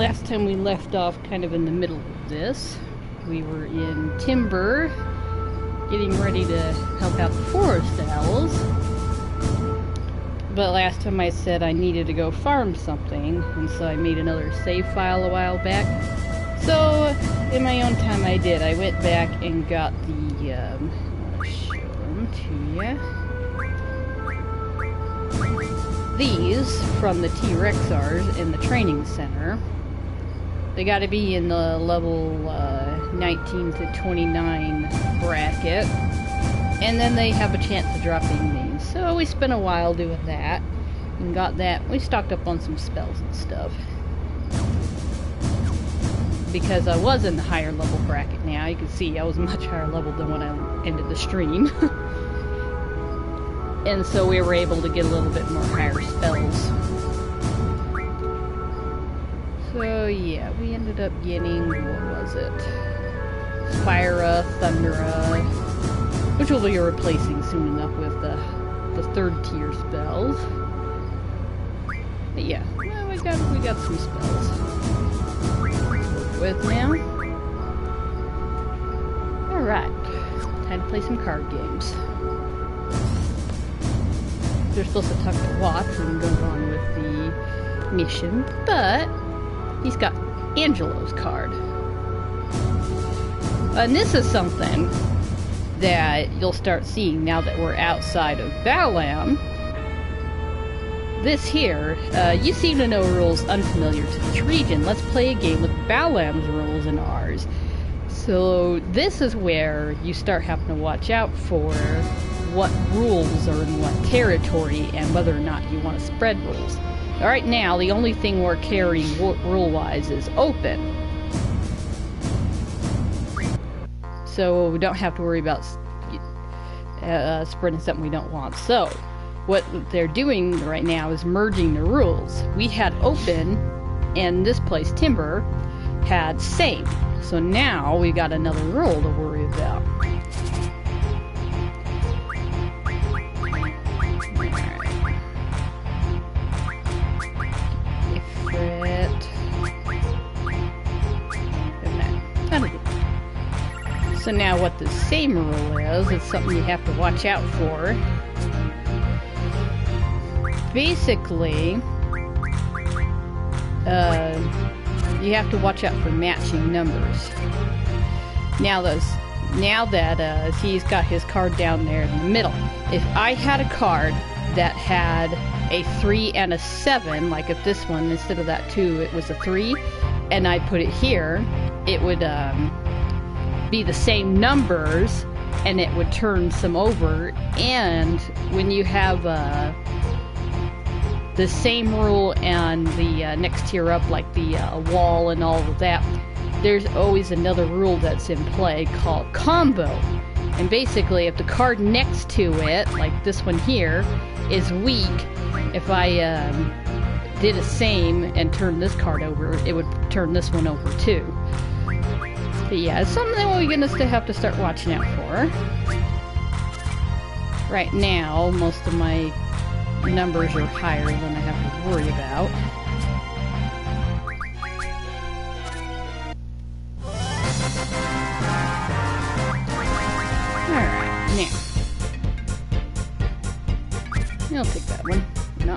last time we left off kind of in the middle of this. We were in Timber, getting ready to help out the forest owls. But last time I said I needed to go farm something, and so I made another save file a while back. So, in my own time I did. I went back and got the, I'll show them to you. These from the T-Rexars in the training center. They gotta be in the level 19 to 29 bracket. And then they have a chance of dropping these. So we spent a while doing that. And got that. We stocked up on some spells and stuff. Because I was in the higher level bracket now. You can see I was much higher level than when I ended the stream. And so we were able to get a little bit more higher spells. So yeah, we ended up getting, what was it? Spira, Thundera, which we'll be replacing soon enough with the third tier spells. But yeah, well, we got some spells to work with now. Alright, time to play some card games. They're supposed to talk to Watts and go on with the mission, but he's got Angelo's card. And this is something that you'll start seeing now that we're outside of Balam. This here, you seem to know rules unfamiliar to this region. Let's play a game with Balam's rules and ours. So this is where you start having to watch out for what rules are in what territory and whether or not you want to spread rules. Right now, the only thing we're carrying rule-wise is open. So we don't have to worry about spreading something we don't want. So what they're doing right now is merging the rules. We had open, and this place, Timber, had same. So now we got another rule to worry about. So now what the same rule is, it's something you have to watch out for. Basically, you have to watch out for matching numbers. Now that he's got his card down there in the middle, if I had a card that had a 3 and a 7, like if this one, instead of that 2, it was a 3, and I put it here, it would be the same numbers, and it would turn some over. And when you have the same rule and the next tier up, like the wall and all of that, there's always another rule that's in play called combo. And basically, if the card next to it, like this one here, is weak, if I did the same and turned this card over, it would turn this one over too. But yeah, it's something we're going to have to start watching out for. Right now, most of my numbers are higher than I have to worry about. Alright, now. I'll take that one. No.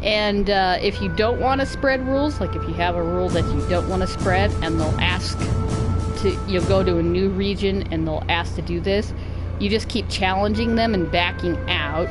And if you don't want to spread rules, like if you have a rule that you don't want to spread and they'll ask to, you'll go to a new region and they'll ask to do this, you just keep challenging them and backing out.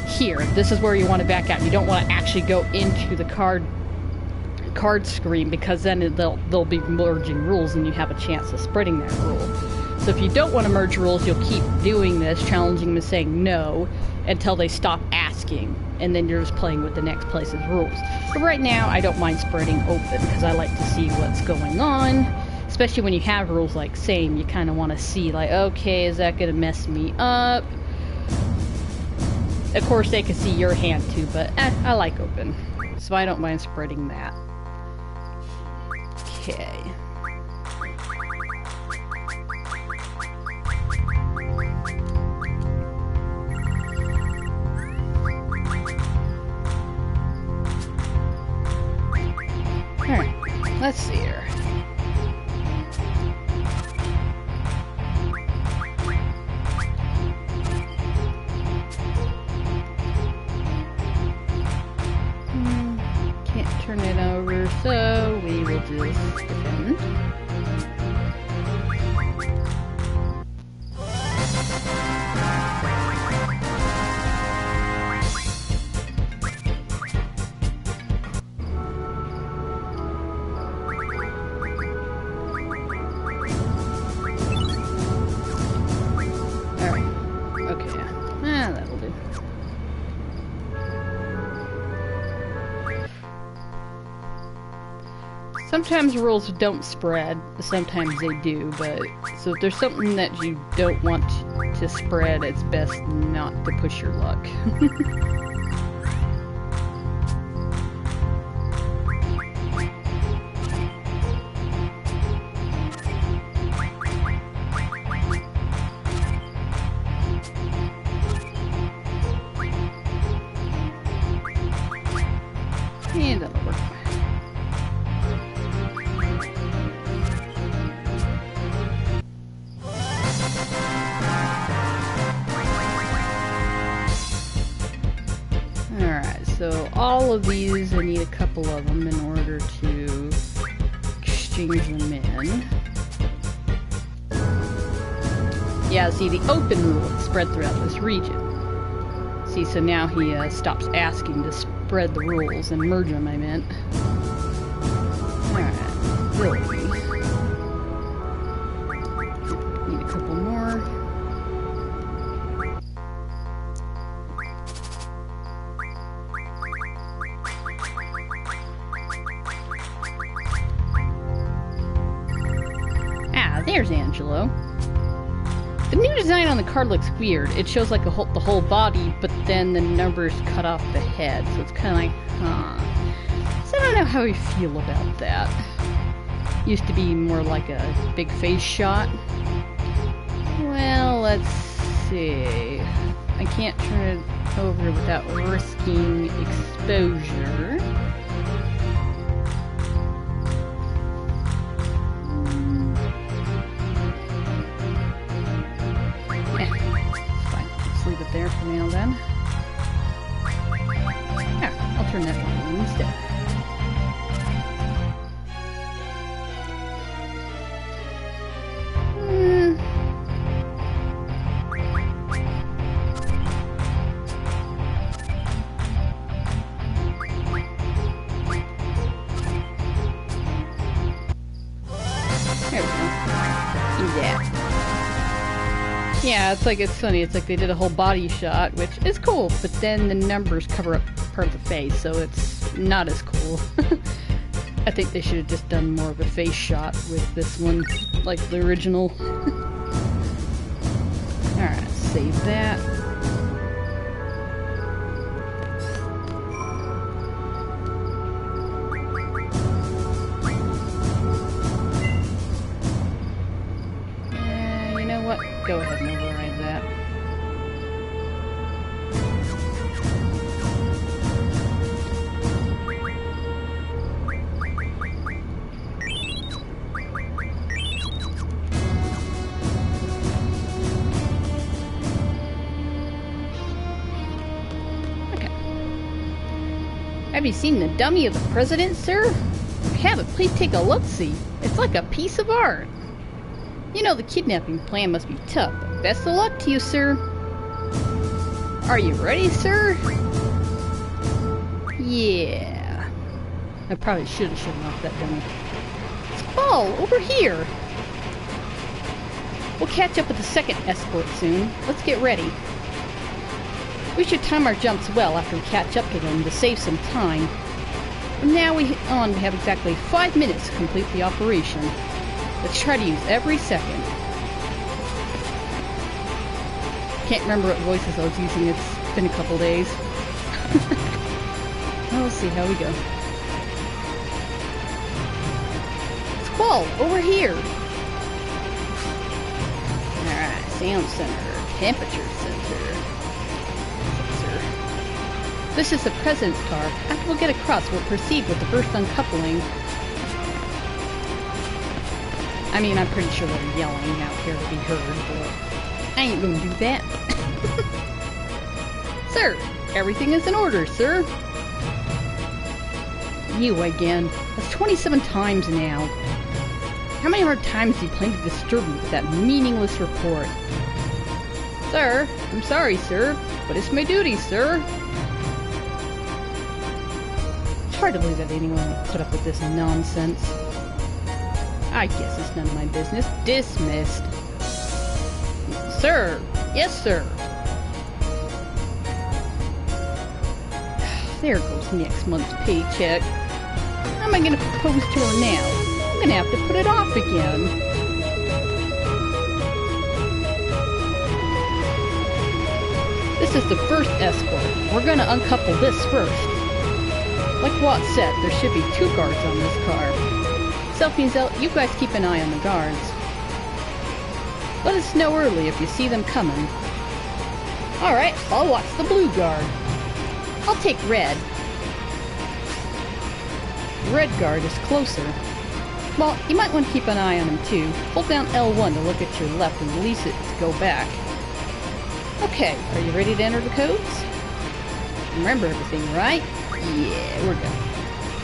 Here, this is where you want to back out. You don't want to actually go into the card screen, because then they'll be merging rules and you have a chance of spreading that rule. So if you don't want to merge rules, you'll keep doing this, challenging them and saying no until they stop asking, and then you're just playing with the next place's rules. But right now, I don't mind spreading open because I like to see what's going on. Especially when you have rules like same, you kind of want to see, like, okay, is that going to mess me up? Of course, they can see your hand too, but I like open. So I don't mind spreading that. Okay. Let's see here. Can't turn it over, so we will just defend. Sometimes rules don't spread, sometimes they do, but so if there's something that you don't want to spread, it's best not to push your luck. And that'll work. So all of these, I need a couple of them in order to exchange them in. Yeah, see, the open rule is spread throughout this region. See, so now he stops asking to spread the rules and merge them, I meant. Alright, ability. Need a couple more. There's Angelo. The new design on the card looks weird. It shows like the whole body, but then the numbers cut off the head. So it's kind of like, huh. So I don't know how we feel about that. Used to be more like a big face shot. Well, let's see. I can't turn it over without risking exposure. There for now then. Yeah, I'll turn that one on instead. There we go. Do that. Yeah, it's funny. It's like they did a whole body shot, which is cool, but then the numbers cover up part of the face, so it's not as cool. I think they should have just done more of a face shot with this one, like the original. Alright, save that. You know what? Go ahead and override that. Okay. Have you seen the dummy of the president, sir? If you haven't, please take a look-see. It's like a piece of art. You know the kidnapping plan must be tough, but best of luck to you, sir. Are you ready, sir? Yeah. I probably should have shown off that dummy. Squall, over here! We'll catch up with the second escort soon. Let's get ready. We should time our jumps well after we catch up to them to save some time. From now on, we have exactly 5 minutes to complete the operation. Let's try to use every second. Can't remember what voices I was using. It's been a couple days. We'll see how we go. Squall, over here! Alright, sound center, temperature center. This is the president's car. After we'll get across, we'll proceed with the first uncoupling. I mean, I'm pretty sure they're yelling out here to be heard, but I ain't gonna do that. Sir, everything is in order, sir. You again. That's 27 times now. How many more times do you plan to disturb me with that meaningless report? Sir, I'm sorry, sir, but it's my duty, sir. It's hard to believe that anyone would put up with this nonsense. I guess it's none of my business. Dismissed. Sir! Yes, sir! There goes next month's paycheck. How am I gonna propose to her now? I'm gonna have to put it off again. This is the first escort. We're gonna uncouple this first. Like Watt said, there should be 2 guards on this car. Selfie and Zell, you guys keep an eye on the guards. Let us know early if you see them coming. Alright, I'll watch the blue guard. I'll take red. The red guard is closer. Well, you might want to keep an eye on him too. Hold down L1 to look at your left and release it to go back. Okay, are you ready to enter the codes? Remember everything, right? Yeah, we're good.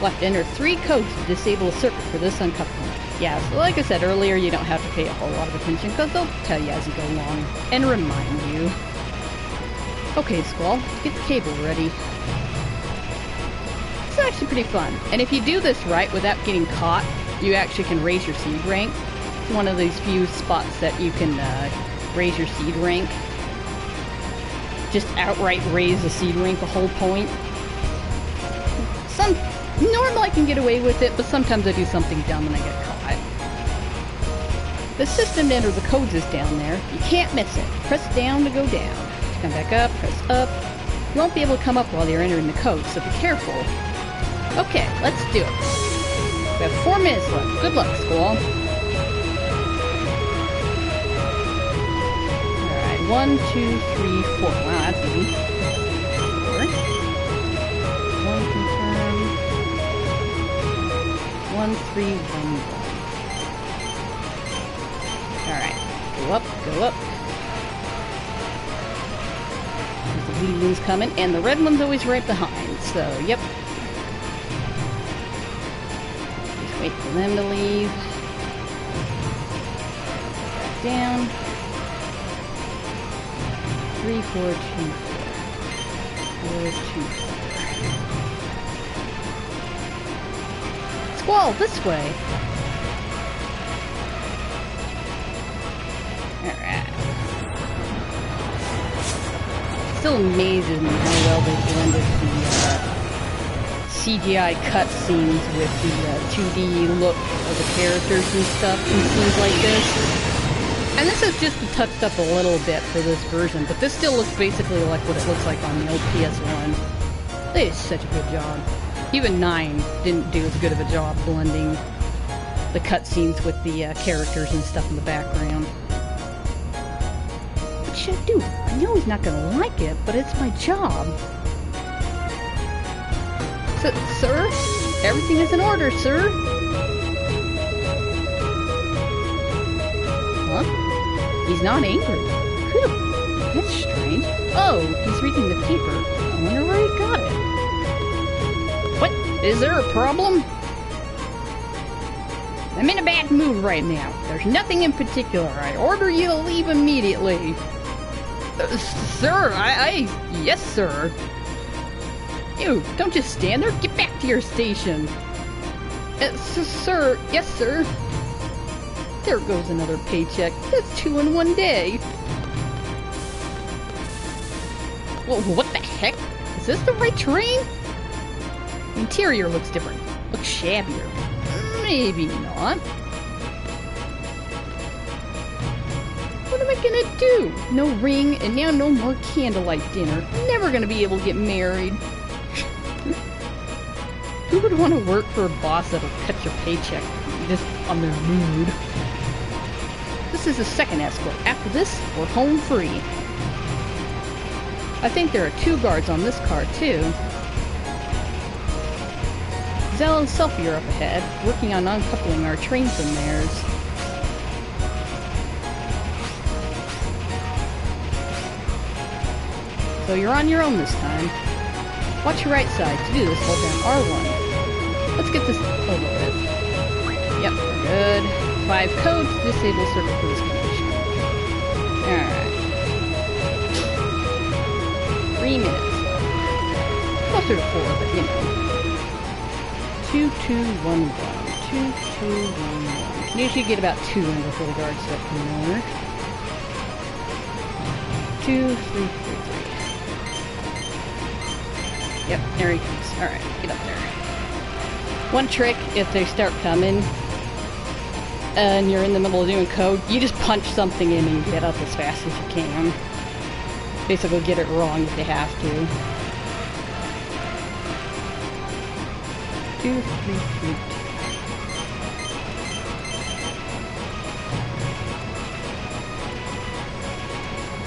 We'll have to enter 3 codes to disable a circuit for this uncoupling. Yeah, so like I said earlier, you don't have to pay a whole lot of attention because they'll tell you as you go along and remind you. Okay, Squall, get the cable ready. It's actually pretty fun. And if you do this right without getting caught, you actually can raise your seed rank. It's one of these few spots that you can raise your seed rank. Just outright raise the seed rank the whole point. Normally I can get away with it, but sometimes I do something dumb and I get caught. The system to enter the codes is down there. You can't miss it. Press down to go down. To come back up, press up. You won't be able to come up while you're entering the code, so be careful. Okay, let's do it. We have 4 minutes left. Good luck, Squall. Alright, 1, 2, 3, 4. Wow, that's easy. 4. 1 confirm. 1, 3, 1, 1. Alright, go up, go up. There's the blue one's coming, and the red one's always right behind, so, yep. Just wait for them to leave. Back down. 3, 4, 2, 4. 4, 2, 4. Squall, this way! Alright. Still amazes me how well they blended the CGI cutscenes with the 2D look of the characters and stuff in scenes like this. And this is just touched up a little bit for this version, but this still looks basically like what it looks like on the old PS1. They did such a good job. Even 9 didn't do as good of a job blending the cutscenes with the characters and stuff in the background. What should I do? I know he's not gonna like it, but it's my job. Sir? Everything is in order, sir. Huh? He's not angry. Whew, that's strange. Oh, he's reading the paper. I wonder where he got it. What? Is there a problem? I'm in a bad mood right now. There's nothing in particular. I order you to leave immediately. Sir, yes, sir. You, don't just stand there. Get back to your station. Sir, yes, sir. There goes another paycheck. That's 2 in one day. Well, what the heck? Is this the right train? The interior looks different. Looks shabbier. Maybe not. What am I gonna do? No ring, and now no more candlelight dinner. Never gonna be able to get married. Who would want to work for a boss that'll cut your paycheck just on their mood? This is the second escort. After this, we're home free. I think there are 2 guards on this car, too. Zell and Selfie are up ahead, working on uncoupling our train from theirs. So you're on your own this time. Watch your right side. To do this, hold down R1. Let's get this over with. Yep, we're good. 5 codes to disable circuit for this condition. Alright. 3 minutes. Closer to 4, but you know. 2211. 2211. Can usually get about 2 in before the guard set come over. 2, 3, 3, 3. Yep, there he comes. Alright, get up there. One trick, if they start coming, and you're in the middle of doing code, you just punch something in and get up as fast as you can. Basically get it wrong if they have to. 2, 3, 3, 2.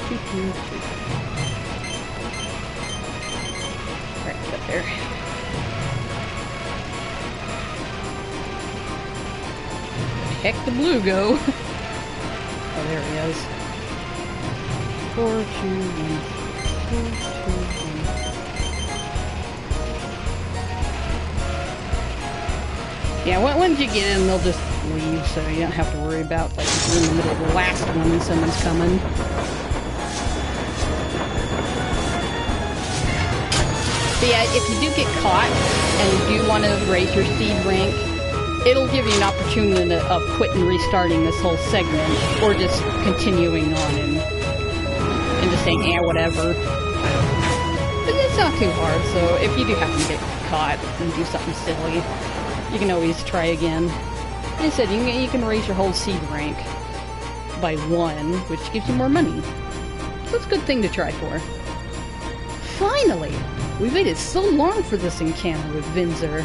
2, 2, 3. Alright, get up there. Where the heck the blue go? Oh, there he is. 4, 2, 1. 4, 2, 1. Yeah, once you get in, they'll just leave, so you don't have to worry about, like, if you're in the middle of the last one and someone's coming. But yeah, if you do get caught, and you do want to raise your seed rank, it'll give you an opportunity of quitting restarting this whole segment, or just continuing on and just saying, yeah, whatever. But it's not too hard, so if you do happen to get caught and do something silly, you can always try again. Like I said, you can raise your whole seed rank by 1, which gives you more money. So it's a good thing to try for. Finally! We waited so long for this encounter with Vinzer.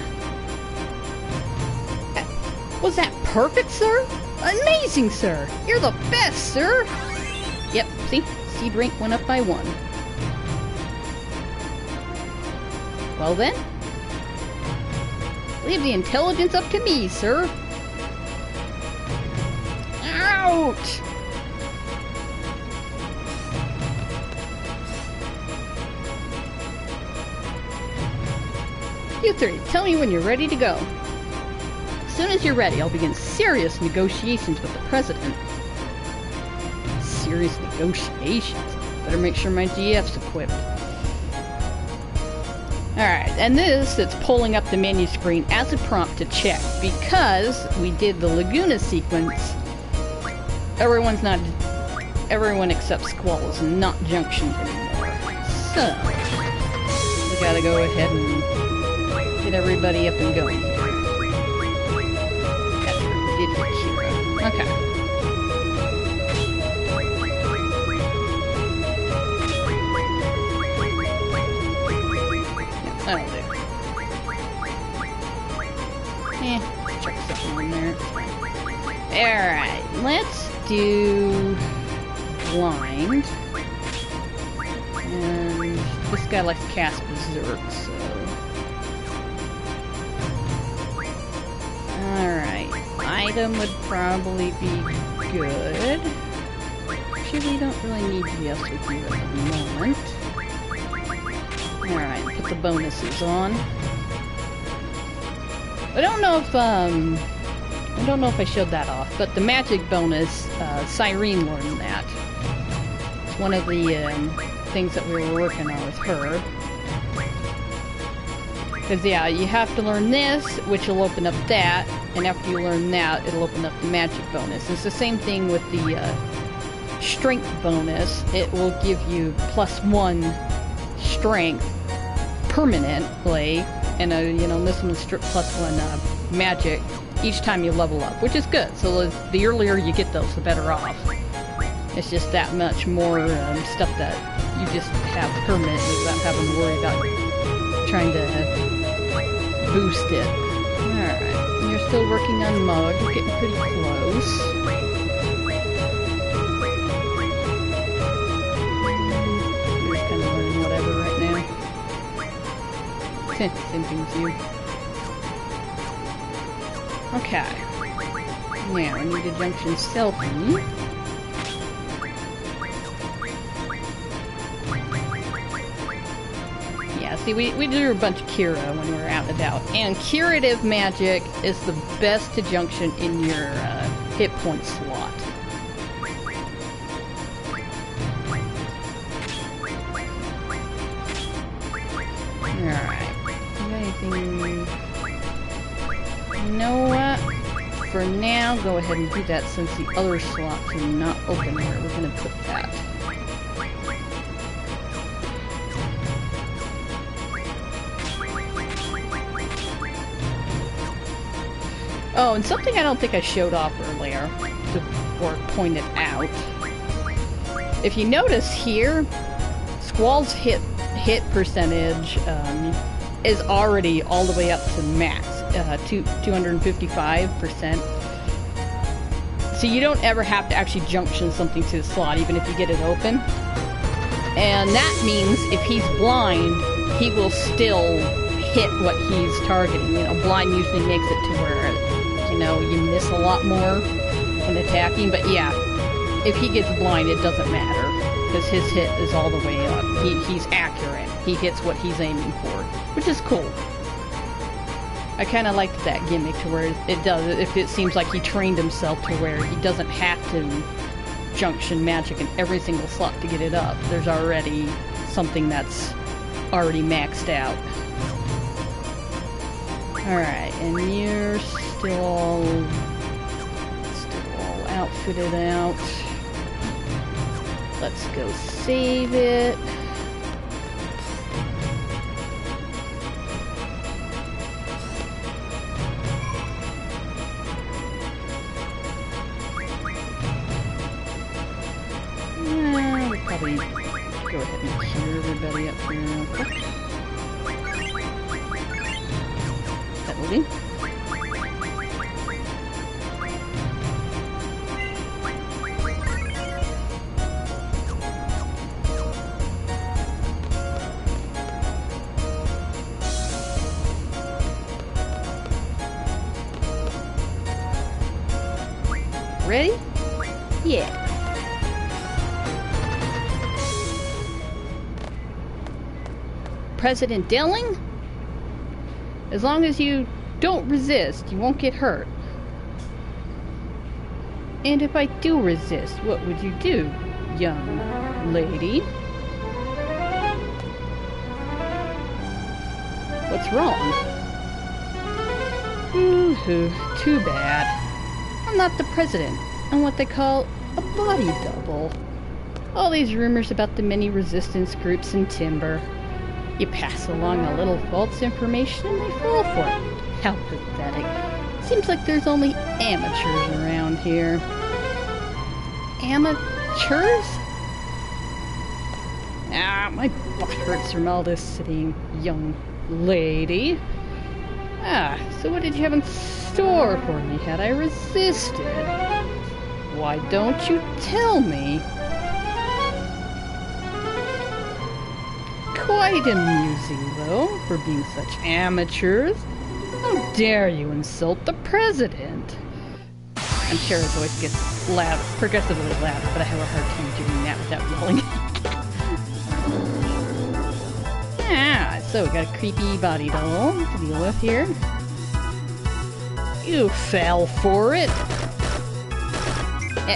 Was that perfect, sir? Amazing, sir! You're the best, sir! Yep, see? Seed rank went up by 1. Well then, leave the intelligence up to me, sir. Ouch! You three, tell me when you're ready to go. As soon as you're ready, I'll begin serious negotiations with the president. Serious negotiations? Better make sure my GF's equipped. Alright, and this, it's pulling up the menu screen as a prompt to check, because we did the Laguna sequence. Everyone except Squall is not junctioned anymore. So, we gotta go ahead and get everybody up and going. That's right, we did get Kira. Okay. That'll do. Check something in there. Alright, let's do blind. And this guy likes to cast berserk, so. Alright. Item would probably be good. Actually, we don't really need GS with you at the moment. Alright, put the bonuses on. I don't know if I showed that off, but the magic bonus, Cyrene learned that. It's one of the things that we were working on with her. Because yeah, you have to learn this, which will open up that, and after you learn that, it'll open up the magic bonus. It's the same thing with the strength bonus. It will give you +1 strength permanently, and you know, this one's +1 magic each time you level up, which is good. So the earlier you get those, the better off. It's just that much more stuff that you just have permanently without having to worry about trying to boost it. Alright, you're still working on Mug, you're getting pretty close. You're just kind of learning whatever right now. Same thing with you. Okay. Now, I need a junction selfie. see, we drew a bunch of Kira when we were out and about. And curative magic is the best junction in your hit point slot. Alright. Anything... You know what? For now, go ahead and do that since the other slots are not open where we're going to put that. Oh, and something I don't think I showed off earlier, or pointed out. If you notice here, Squall's hit percentage is already all the way up to max, 255%. So you don't ever have to actually junction something to the slot, even if you get it open. And that means if he's blind, he will still hit what he's targeting. You know, blind usually makes it to where, you know, you miss a lot more when attacking. But yeah, if he gets blind, it doesn't matter, because his hit is all the way up. He's accurate. He hits what he's aiming for, which is cool. I kind of liked that gimmick to where it does, if it seems like he trained himself to where he doesn't have to junction magic in every single slot to get it up. There's already something that's already maxed out. Alright, and you're still all outfitted out. Let's go save it. We'll probably go ahead and cure everybody up here real quick. That will do. Ready? Yeah. President Dilling? As long as you don't resist, you won't get hurt. And if I do resist, what would you do, young lady? What's wrong? Ooh, too bad. I'm not the president. I'm what they call a body double. All these rumors about the many resistance groups in Timber. You pass along a little false information and they fall for it. How pathetic. Seems like there's only amateurs around here. Amateurs? Ah, my butt hurts from all this sitting, young lady. Ah, so what did you have in store for me had I resisted? Why don't you tell me? Quite amusing, though, for being such amateurs. How dare you insult the president? I'm sure his voice gets loud, progressively louder, but I have a hard time doing that without yelling. Ah, so we got a creepy body doll to deal with here. You fell for it.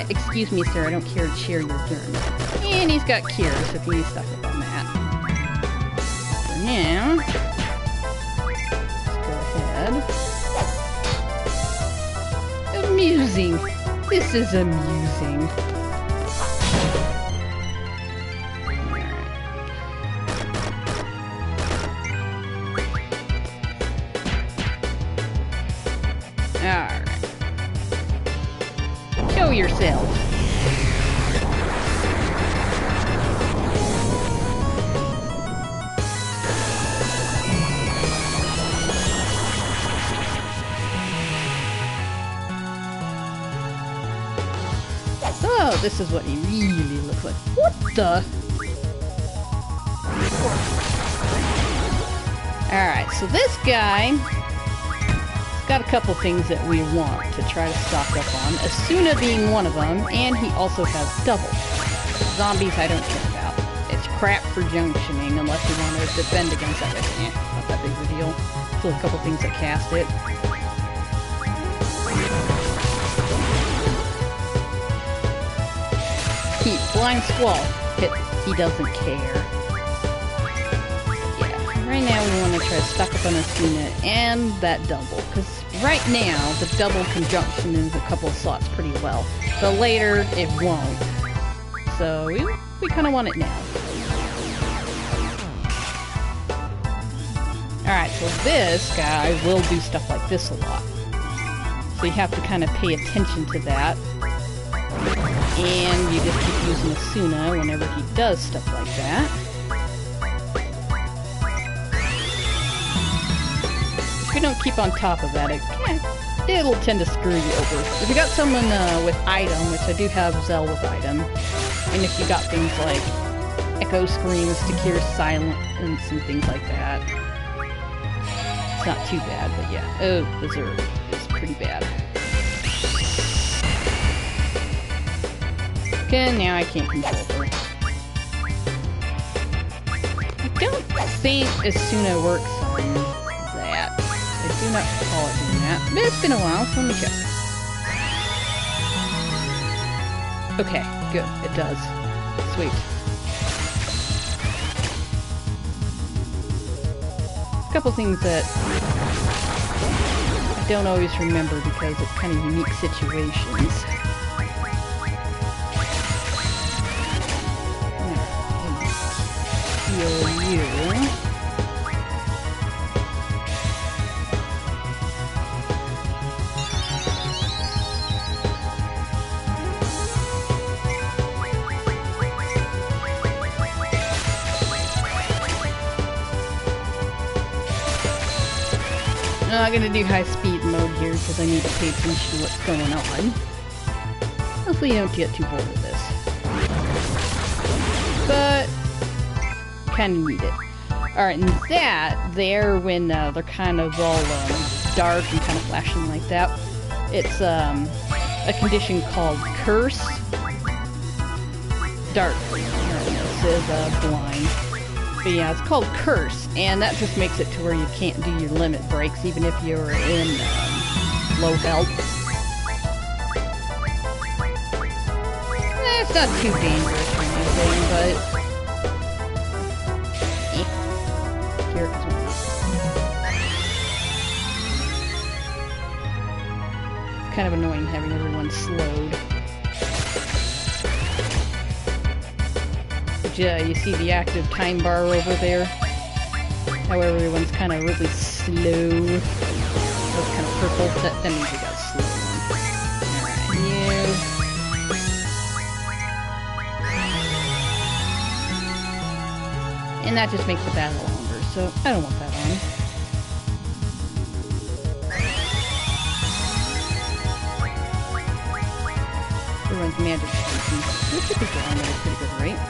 Excuse me, sir, I don't care to share your germs. And he's got cures if you need stuff up on that. Now, let's go ahead. Amusing. This is amusing. Alright. Show yourself. Oh, this is what he really looks like. What the? Alright, so this guy got a couple things that we want to try to stock up on. Asuna being one of them, and he also has double. Zombies I don't care about. It's crap for junctioning unless you want to defend against that. Not that big of a deal. Still a couple things that cast it. Keep Blind Squall. He doesn't care. Yeah, right now we want to try to stock up on Asuna and that double, because right now the double conjunction in a couple of slots pretty well, but later it won't. So we kind of want it now. Alright, so this guy will do stuff like this a lot. So you have to kind of pay attention to that. And you just keep using Asuna whenever he does stuff like that. If you don't keep on top of that, it'll tend to screw you over. If you got someone with item, which I do have Zell with item, and if you got things like Echo Screams to cure silence and things like that, it's not too bad, but yeah. Oh, Berserk is pretty bad. Okay, now I can't control her. I don't think Asuna works on that. I do not recall it doing that. But it's been a while, so let me check. Okay, good. It does. Sweet. A couple things that I don't always remember because it's kind of unique situations. Heal you. I'm not gonna do high speed mode here because I need to pay attention to what's going on. Hopefully you don't get too bored of this. But kind of need it. Alright, and that there, when they're kind of all dark and kind of flashing like that, it's a condition called Curse. Dark. This is blind. But yeah, it's called Curse, and that just makes it to where you can't do your limit breaks even if you're in low health. It's not too dangerous or anything, but kind of annoying having everyone slowed. But yeah, you see the active time bar over there? How everyone's kind of really slow. Those kind of purple, that means you got slow on. Alright, you. And that just makes the battle longer, so I don't want that on. Runs magic species. We should be drawing at a pretty good rate.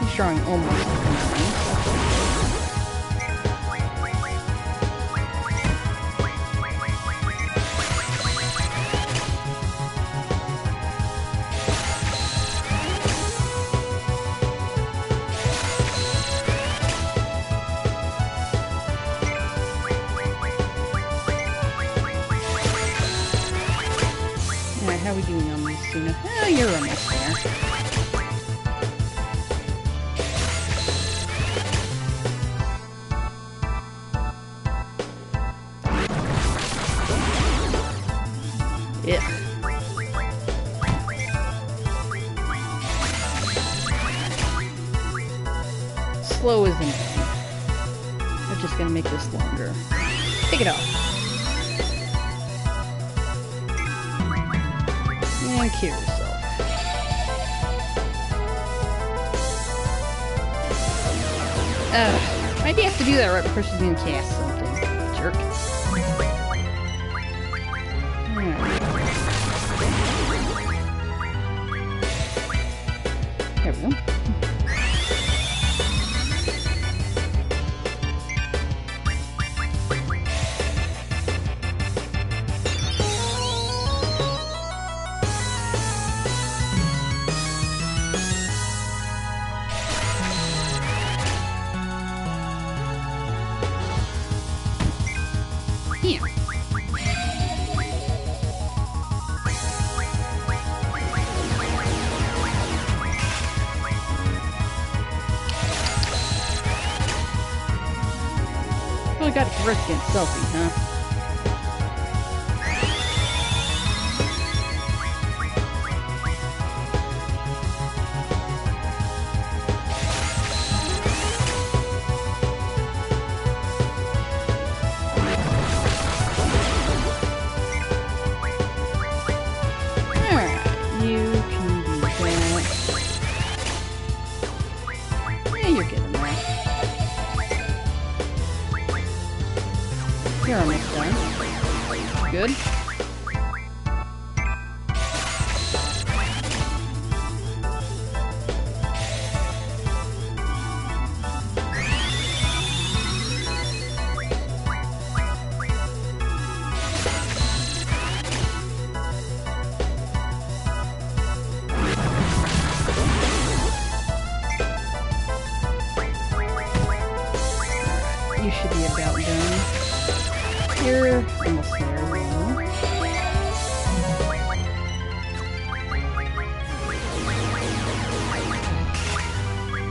He's drawing almost like a How are we doing on this, Suna? Oh, you're almost there. Yeah. Slow is annoying. I'm just gonna make this longer. Take it off. And cure yourself. Why do you have to do that right before she's gonna cast something? Jerk. Alright. There we go. here. Oh, I got a growth against selfie, huh? You're almost done. Good. You should be about done. You're almost there, though.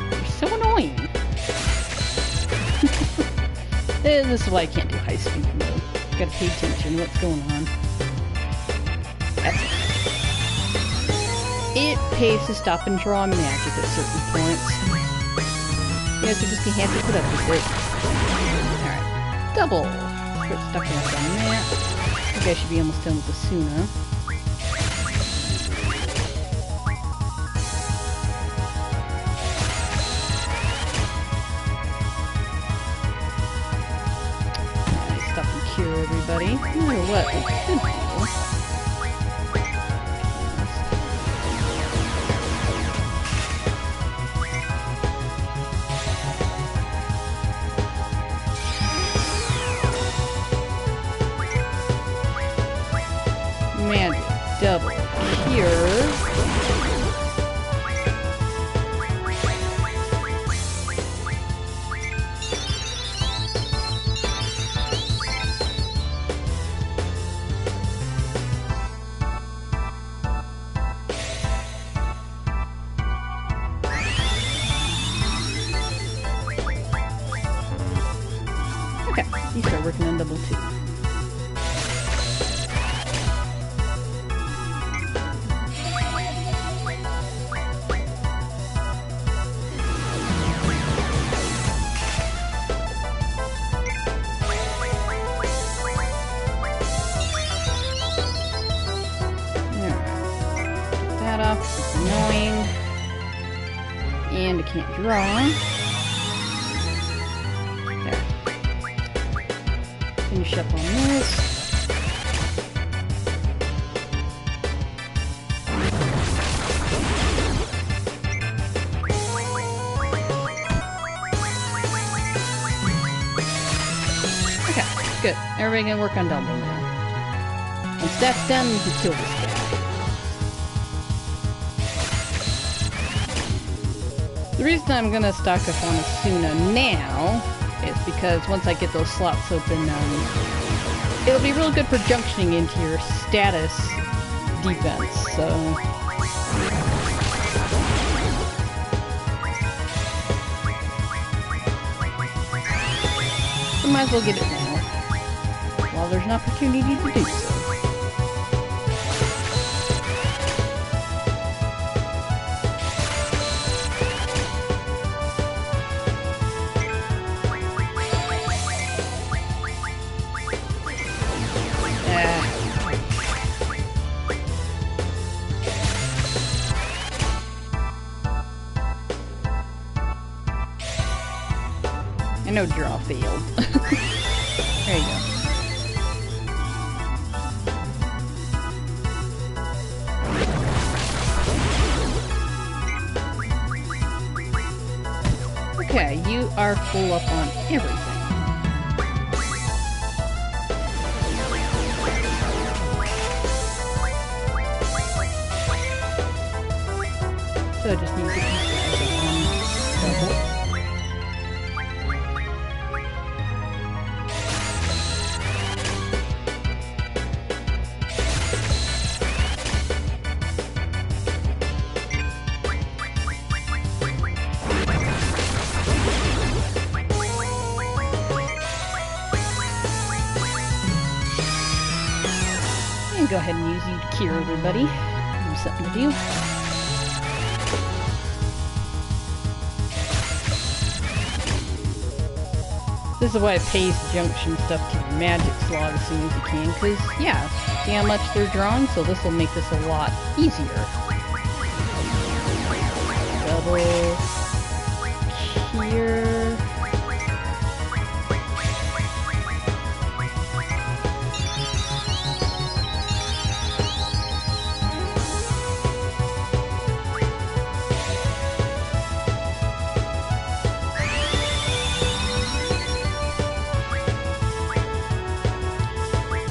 You're so annoying. This is why I can't do high speed mode. Gotta pay attention to what's going on. That's it. It pays to stop and draw magic at certain points. You guys are just gonna have to put up with it. Alright. Double. Get stuck in on that. I think I should be almost done with the Suna. Nice, stop and cure everybody. No matter what we could do. Magic double cure. Okay, you start working on double two. Off. It's annoying. And I can't draw. There. Finish up on this. Okay, good. Everybody can work on double now. Once that's done, we can kill this guy. The reason I'm gonna stock up on Asuna now is because once I get those slots open, it'll be real good for junctioning into your status defense, so... I might as well get it now, while there's an opportunity to do so. I know draw failed. There you go. Okay, you are full up on everything. So I just need to keep it on double. go ahead and use you to cure everybody. Give me something to do. This is why it pays junction stuff to your magic slot as soon as you can, because, yeah, see how much they're drawing, so this will make this a lot easier. Double cure.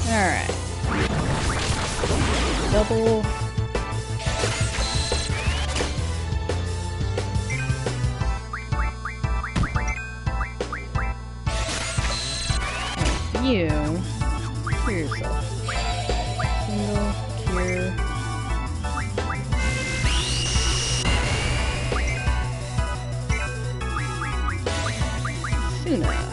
Alright. Double. You cure yourself. Single cure. Suna.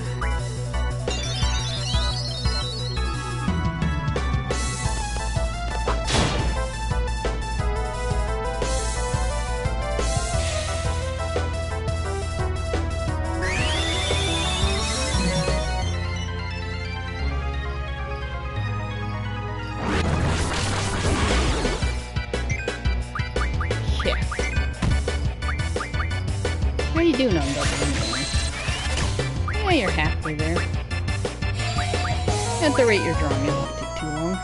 How are you doing on double anyway? Yeah, you're halfway there. At the rate you're drawing, it won't take too long.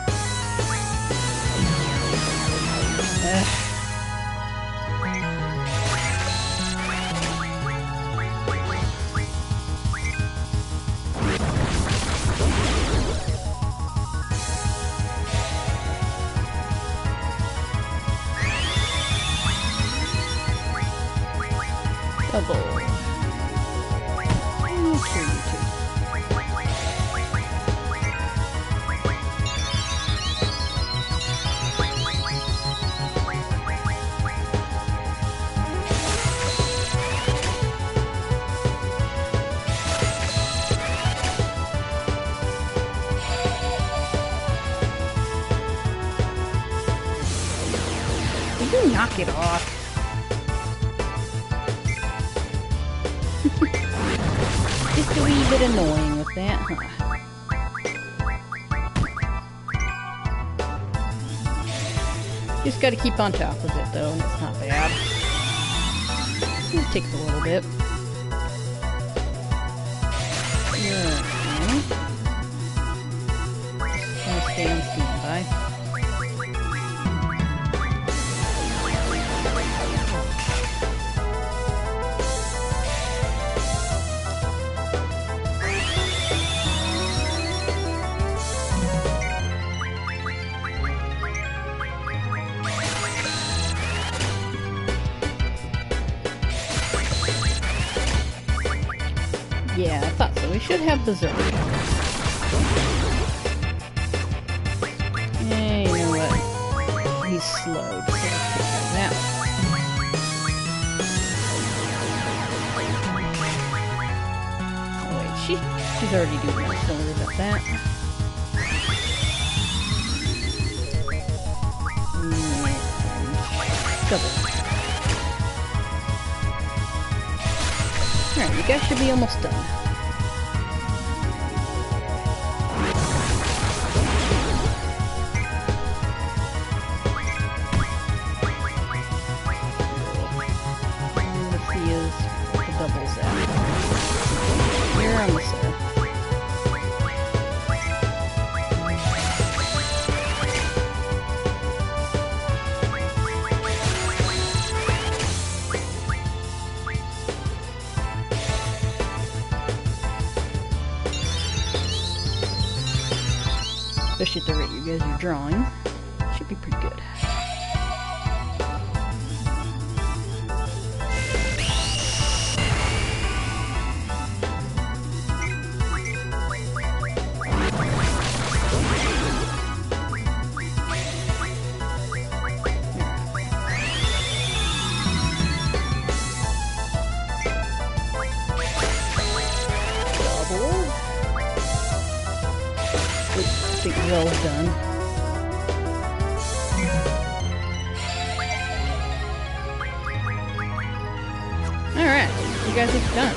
Double. Okay, you two. Will you knock it off? Just a wee bit annoying with that, huh? Just gotta keep on top of it though, and it's not bad. It takes a little bit. Yeah. Just gonna stay on standby. Yeah, I thought so. We should have Berserk. Yeah, you know what? He's slow, so let's take care of that. Oh wait, she's already doing that, don't worry about that. Double. Alright, you guys should be almost done. Let's see is the doubles at. You're almost there. Especially at the rate you guys are drawing. Should be pretty good. Double. I think well done. you guys have done.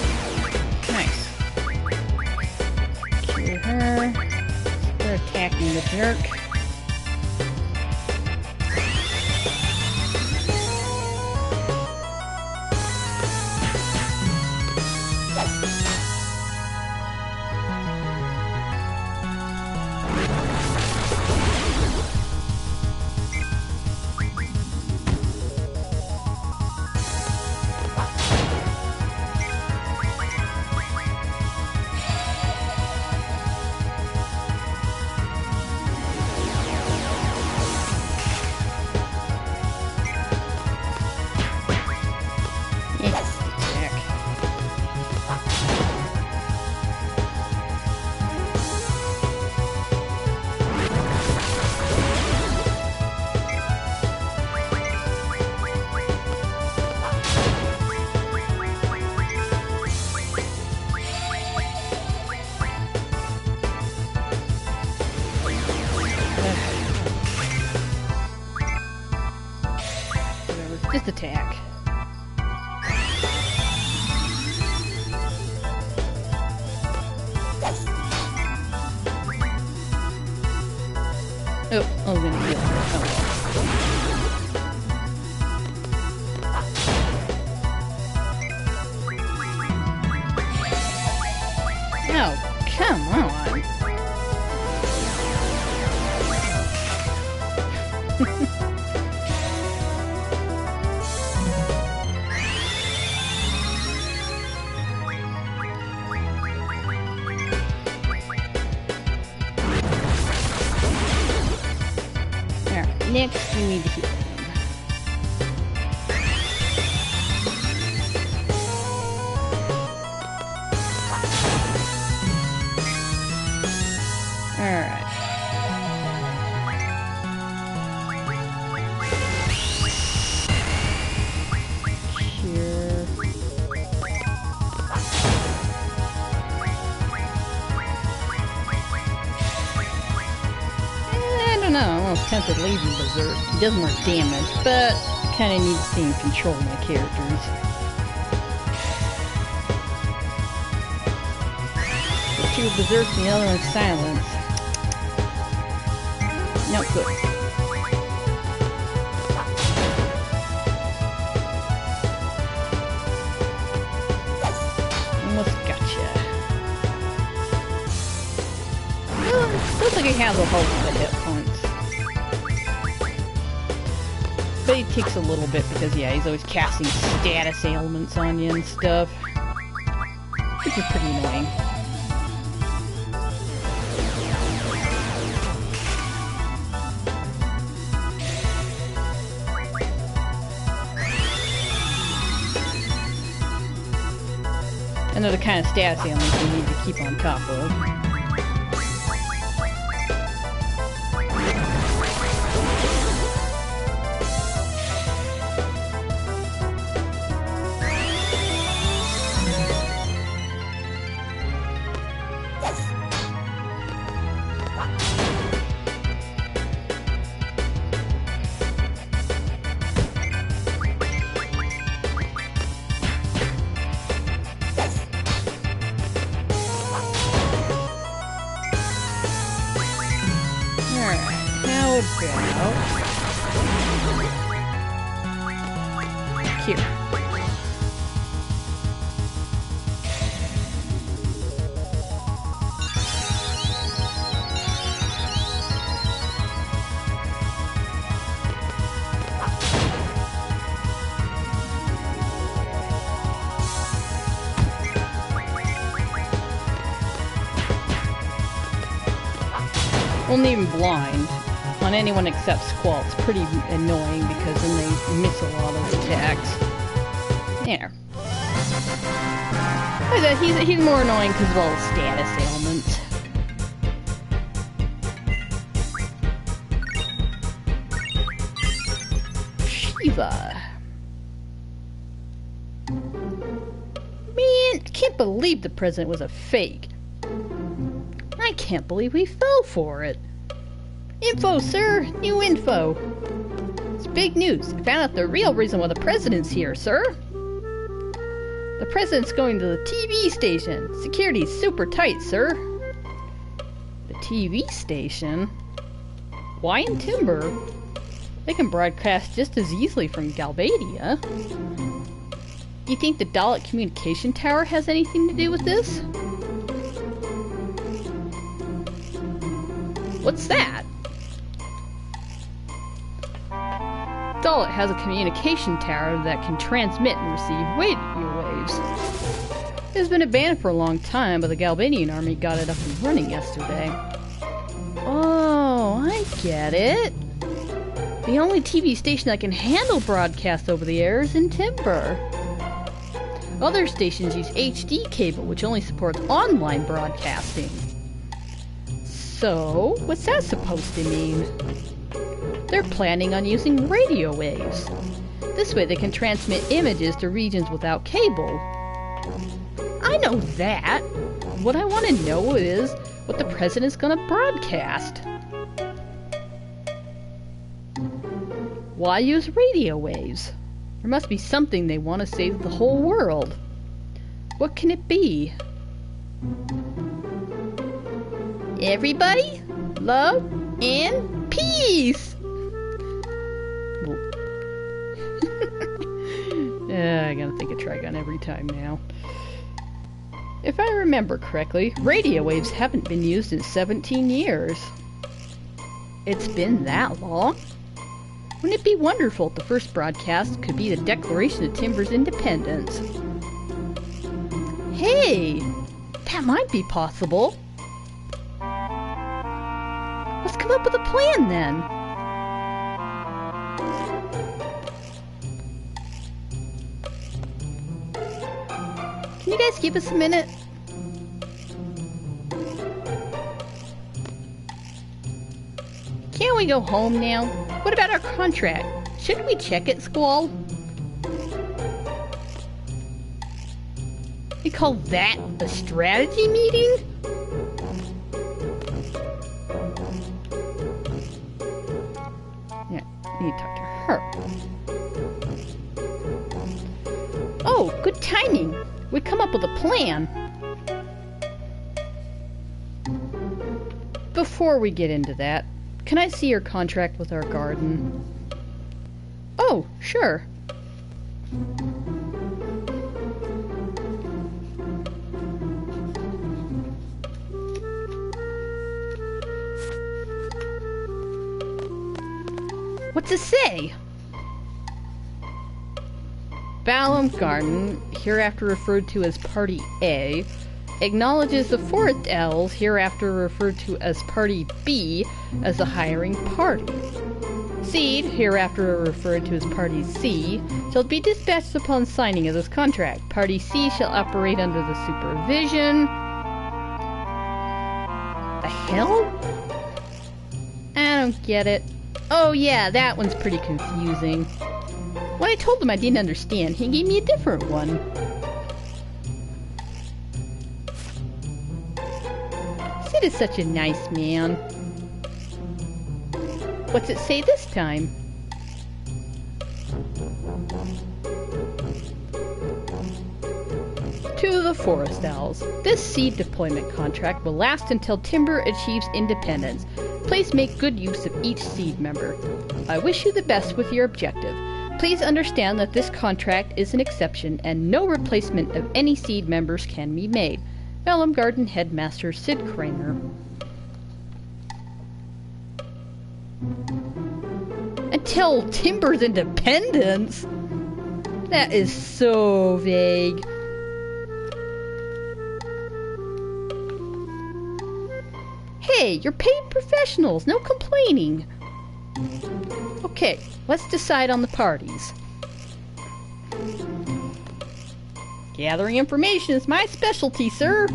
Nice. Cure her. They're attacking the jerk. Just attack. Oh, I'm gonna heal her. Oh, come on. Next, we need to heal him. Alright. Cure. I don't know. I'm almost tempted leaving Berserk. He does more damage, but kind of need to stay in control of my characters. Two Berserk and the other one's Silence. Not good. Almost gotcha. Well, looks like he has a whole lot of hit points. But he takes a little bit because, yeah, he's always casting status ailments on you and stuff. Which is pretty annoying. And they're the kind of status ailments you need to keep on top of. Here. Only even blind. On anyone except Squall, it's pretty annoying because then they miss a lot of attacks. There. Like that, he's more annoying because of all the status ailments. Shiva. Man, I can't believe the president was a fake. I can't believe we fell for it. Info, sir! New info! It's big news. I found out the real reason why the president's here, sir. The president's going to the TV station. Security's super tight, sir. The TV station? Why in Timber? They can broadcast just as easily from Galbadia. You think the Dalek communication tower has anything to do with this? What's that? Dalek has a communication tower that can transmit and receive radio waves. It has been abandoned for a long time, but the Galbadian army got it up and running yesterday. Oh, I get it. The only TV station that can handle broadcast over the air is in Timber. Other stations use HD cable, which only supports online broadcasting. So, what's that supposed to mean? They're planning on using radio waves. This way they can transmit images to regions without cable. I know that. What I want to know is what the president's going to broadcast. Why use radio waves? There must be something they want to say to the whole world. What can it be? Everybody, love, and peace! I gotta think of Trigon every time now. If I remember correctly, radio waves haven't been used in 17 years. It's been that long? Wouldn't it be wonderful if the first broadcast could be the declaration of Timber's independence? Hey! That might be possible. Let's come up with a plan then. Can you guys give us a minute? Can't we go home now? What about our contract? Shouldn't we check it, Squall? You call that a strategy meeting? Yeah, I need to talk to her. Oh, good timing. We come up with a plan. Before we get into that, can I see your contract with our garden? Oh, sure. What's it say? Galbadia Garden, hereafter referred to as Party A, acknowledges the Forest Elves, hereafter referred to as Party B, as the hiring party. Seed, hereafter referred to as Party C, shall be dispatched upon signing of this contract. Party C shall operate under the supervision... The hell? I don't get it. Oh yeah, that one's pretty confusing. When I told him I didn't understand, he gave me a different one. Sid is such a nice man. What's it say this time? To the Forest Owls. This seed deployment contract will last until Timber achieves independence. Please make good use of each seed member. I wish you the best with your objective. Please understand that this contract is an exception and no replacement of any seed members can be made. Galbadia Garden Headmaster Sid Kramer. Until Timber's independence? That is so vague. Hey, you're paid professionals, no complaining. Okay, let's decide on the parties. Gathering information is my specialty, sir.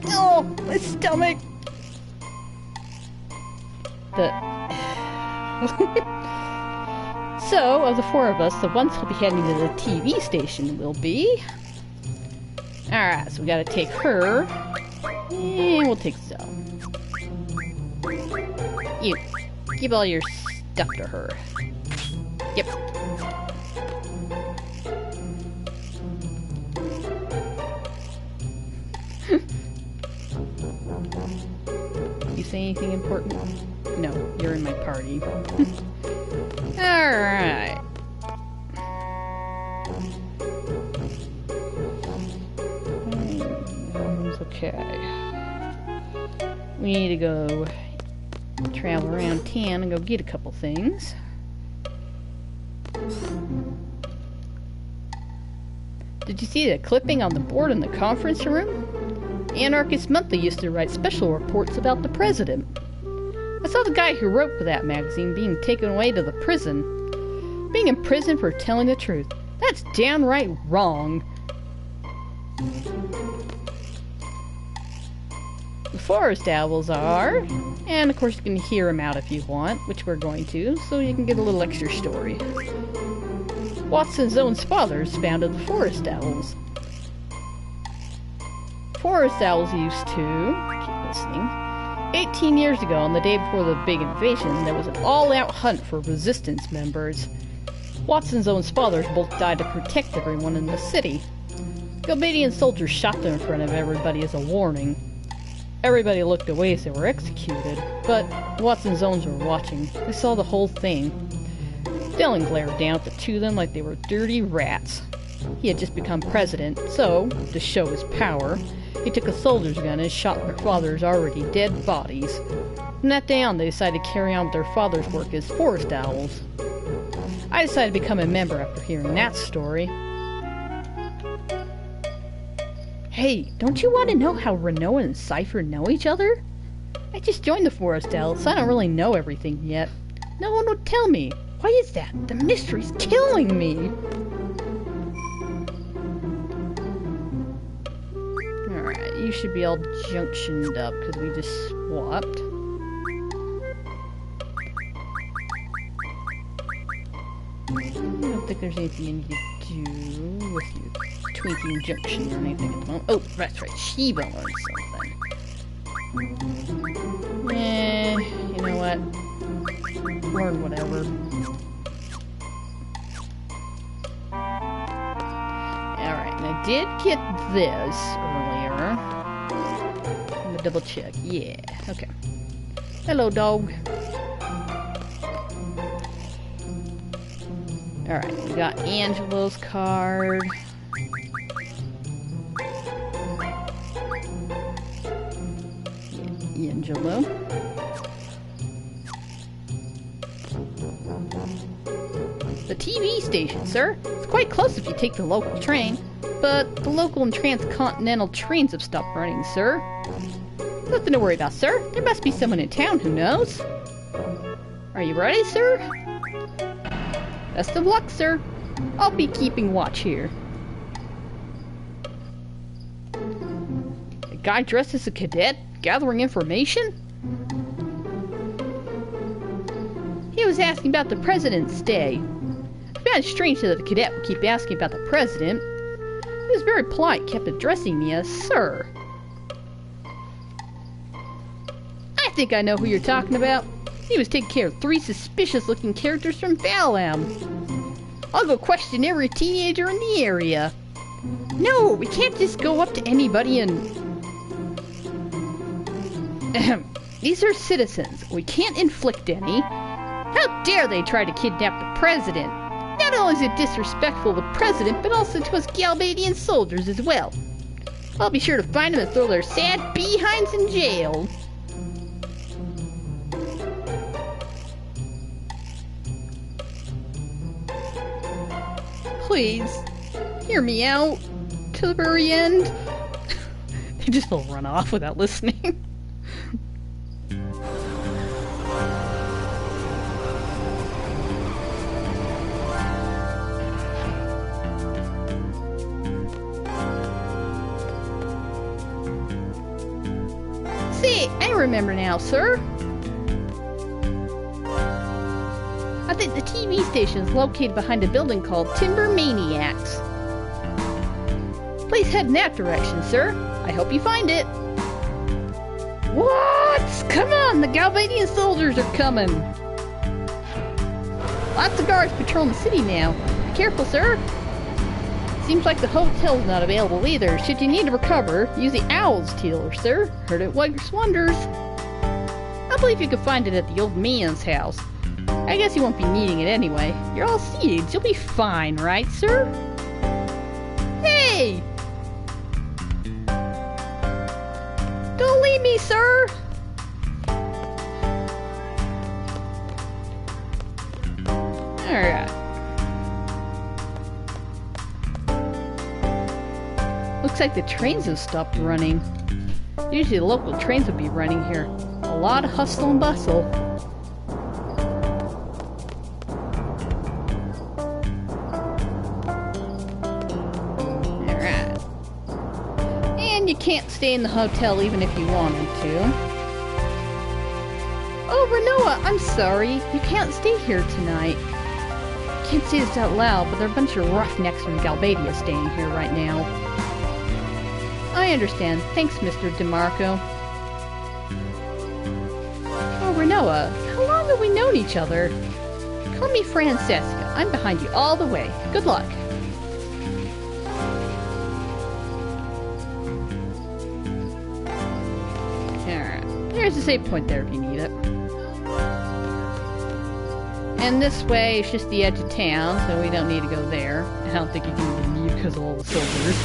Oh, my stomach. So, of the four of us, the ones who'll be heading to the TV station will be... Alright, so we gotta take her. And we'll take Zoe. You, give all your stuff to her. Yep. say anything important? No, you're in my party. Alright. Okay. We need to go travel around town and go get a couple things. Did you see the clipping on the board in the conference room? Anarchist Monthly used to write special reports about the president. I saw the guy who wrote for that magazine being taken away to the prison. Being in prison for telling the truth. That's downright wrong. The forest owls are, and of course you can hear them out if you want, which we're going to, so you can get a little extra story. Watson's own fathers founded the forest owls. Forest owls used to, keep listening, 18 years ago, on the day before the big invasion, there was an all-out hunt for resistance members. Watson's own fathers both died to protect everyone in the city. Galbadian soldiers shot them in front of everybody as a warning. Everybody looked away as they were executed, but Watson's owns were watching. They saw the whole thing. Dillon glared down at the two of them like they were dirty rats. He had just become president, so, to show his power, he took a soldier's gun and shot their father's already dead bodies. From that day on, they decided to carry on with their father's work as forest owls. I decided to become a member after hearing that story. Hey, don't you want to know how Renault and Cypher know each other? I just joined the forest owls, so I don't really know everything yet. No one would tell me. Why is that? The mystery's killing me! Alright, you should be all junctioned up, because we just swapped. I don't think there's anything you need to do with your tweaking junction or anything at the moment. Oh, that's right, Shiba learned something. You know what? Learn whatever. Alright, and I did get this earlier. I'm gonna double check. Yeah, okay. Hello, dog. Alright, we got Angelo's card. Yeah, Angelo. The TV station, sir. It's quite close if you take the local train. But the local and transcontinental trains have stopped running, sir. Nothing to worry about, sir. There must be someone in town who knows. Are you ready, sir? Best of luck, sir. I'll be keeping watch here. A guy dressed as a cadet gathering information? He was asking about the president's day. I found it strange that the cadet would keep asking about the president. He was very polite, kept addressing me as sir. I think I know who you're talking about. He was taking care of 3 suspicious-looking characters from Valam. I'll go question every teenager in the area. No, we can't just go up to anybody and... These are citizens. We can't inflict any. How dare they try to kidnap the president? Not only is it disrespectful to the president, but also to us Galbadian soldiers as well. I'll be sure to find them and throw their sad behinds in jail. Please, hear me out to the very end. They just will run off without listening. See, I remember now, sir. I think the TV station is located behind a building called Timber Maniacs. Please head in that direction, sir. I hope you find it. What? Come on, the Galbadian soldiers are coming. Lots of guards patrolling the city now. Be careful, sir. Seems like the hotel's not available either. Should you need to recover, use the Owl's Tealer, sir. Heard it works wonders. I believe you could find it at the old man's house. I guess you won't be needing it anyway. You're all seeds. You'll be fine, right, sir? Hey! Don't leave me, sir! Alright. Looks like the trains have stopped running. Usually the local trains would be running here. A lot of hustle and bustle. Alright. And you can't stay in the hotel even if you wanted to. Oh, Renoa, I'm sorry. You can't stay here tonight. Can't say this out loud, but there are a bunch of roughnecks from Galbadia staying here right now. I understand. Thanks, Mr. DeMarco. Oh, Renoa, how long have we known each other? Call me Francesca. I'm behind you all the way. Good luck. Alright. There's a save point there if you need it. And this way, it's just the edge of town, so we don't need to go there. I don't think you can even leave because of all the soldiers.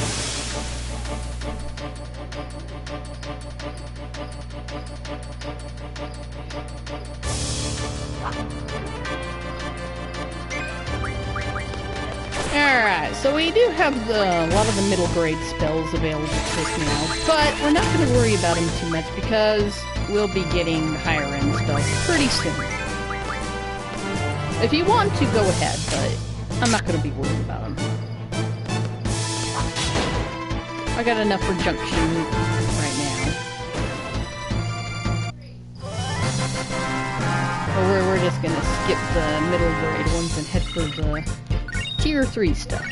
Alright, so we do have a lot of the middle grade spells available to us now, but we're not going to worry about them too much because we'll be getting higher end spells pretty soon. If you want to, go ahead, but I'm not going to be worried about them. I got enough for Junction right now. But we're just going to skip the middle grade ones and head for the Tier 3 stuff.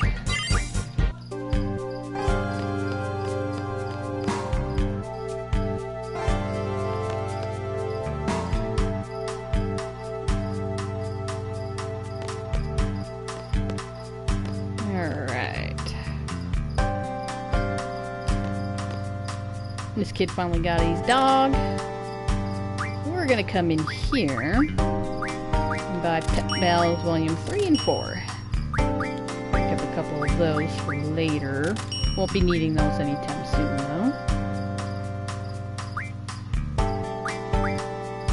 This kid finally got his dog. We're gonna come in here and buy Pet Bells Volume 3 and 4. Pick up a couple of those for later. Won't be needing those anytime soon, though.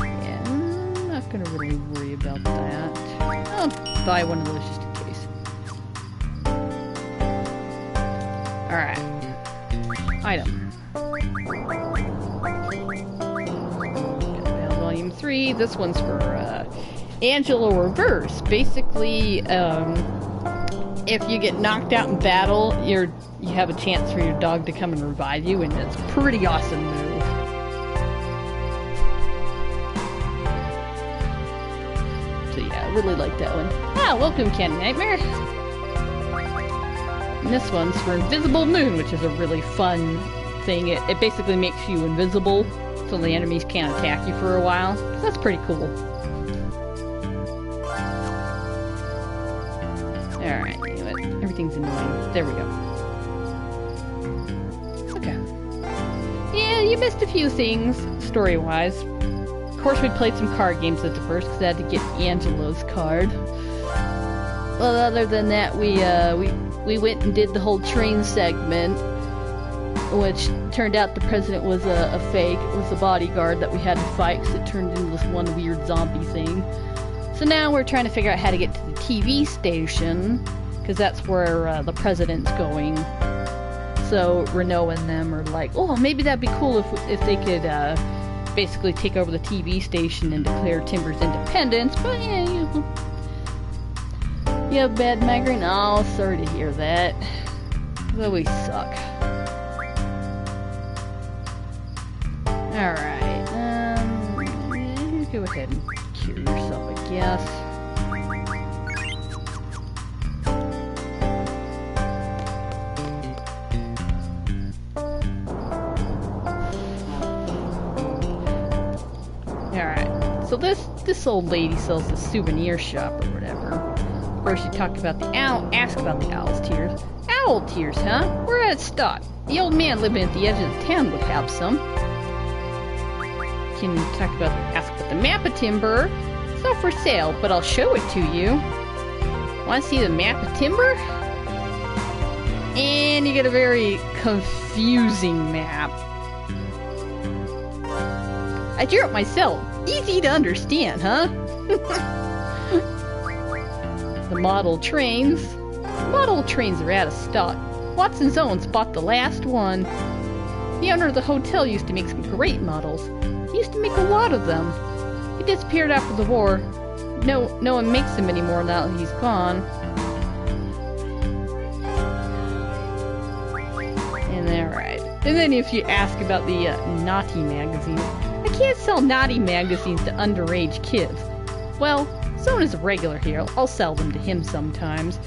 Yeah, I'm not gonna really worry about that. I'll buy one of those just in case. Alright. Item. Volume 3. This one's for Angelo Reverse. Basically, if you get knocked out in battle, you have a chance for your dog to come and revive you, and it's a pretty awesome move. So yeah, I really like that one. Ah, welcome, Candy Nightmare. And this one's for Invisible Moon, which is a really fun thing. It basically makes you invisible, so the enemies can't attack you for a while. So that's pretty cool. Alright, you know what? Everything's annoying. There we go. Okay. Yeah, you missed a few things, story-wise. Of course, we played some card games at the first, because I had to get Angelo's card. Well, other than that, we went and did the whole train segment, which turned out the president was a fake. It was a bodyguard that we had to fight because it turned into this one weird zombie thing. So now we're trying to figure out how to get to the TV station, because that's where the president's going. So Renault and them are like, oh, maybe that'd be cool if they could basically take over the TV station and declare Timber's independence. But yeah, you know. You have bad migraine? Oh, sorry to hear that. Well, we suck. Alright, go ahead and cure yourself, I guess. Alright, so this old lady sells a souvenir shop or whatever. Of course, she talked about the owl, asked about the owl's tears. Owl tears, huh? We're at stock. The old man living at the edge of the town would have some. can ask about the map of Timber. It's not for sale, but I'll show it to you. Want to see the map of Timber? And you get a very confusing map. I drew it myself. Easy to understand, huh? The model trains. Model trains are out of stock. Watson's Owens bought the last one. The owner of the hotel used to make some great models. He used to make a lot of them. He disappeared after the war. No one makes them anymore now that he's gone. And alright. And then if you ask about the naughty magazine, I can't sell naughty magazines to underage kids. Well, Zone is a regular here. I'll sell them to him sometimes.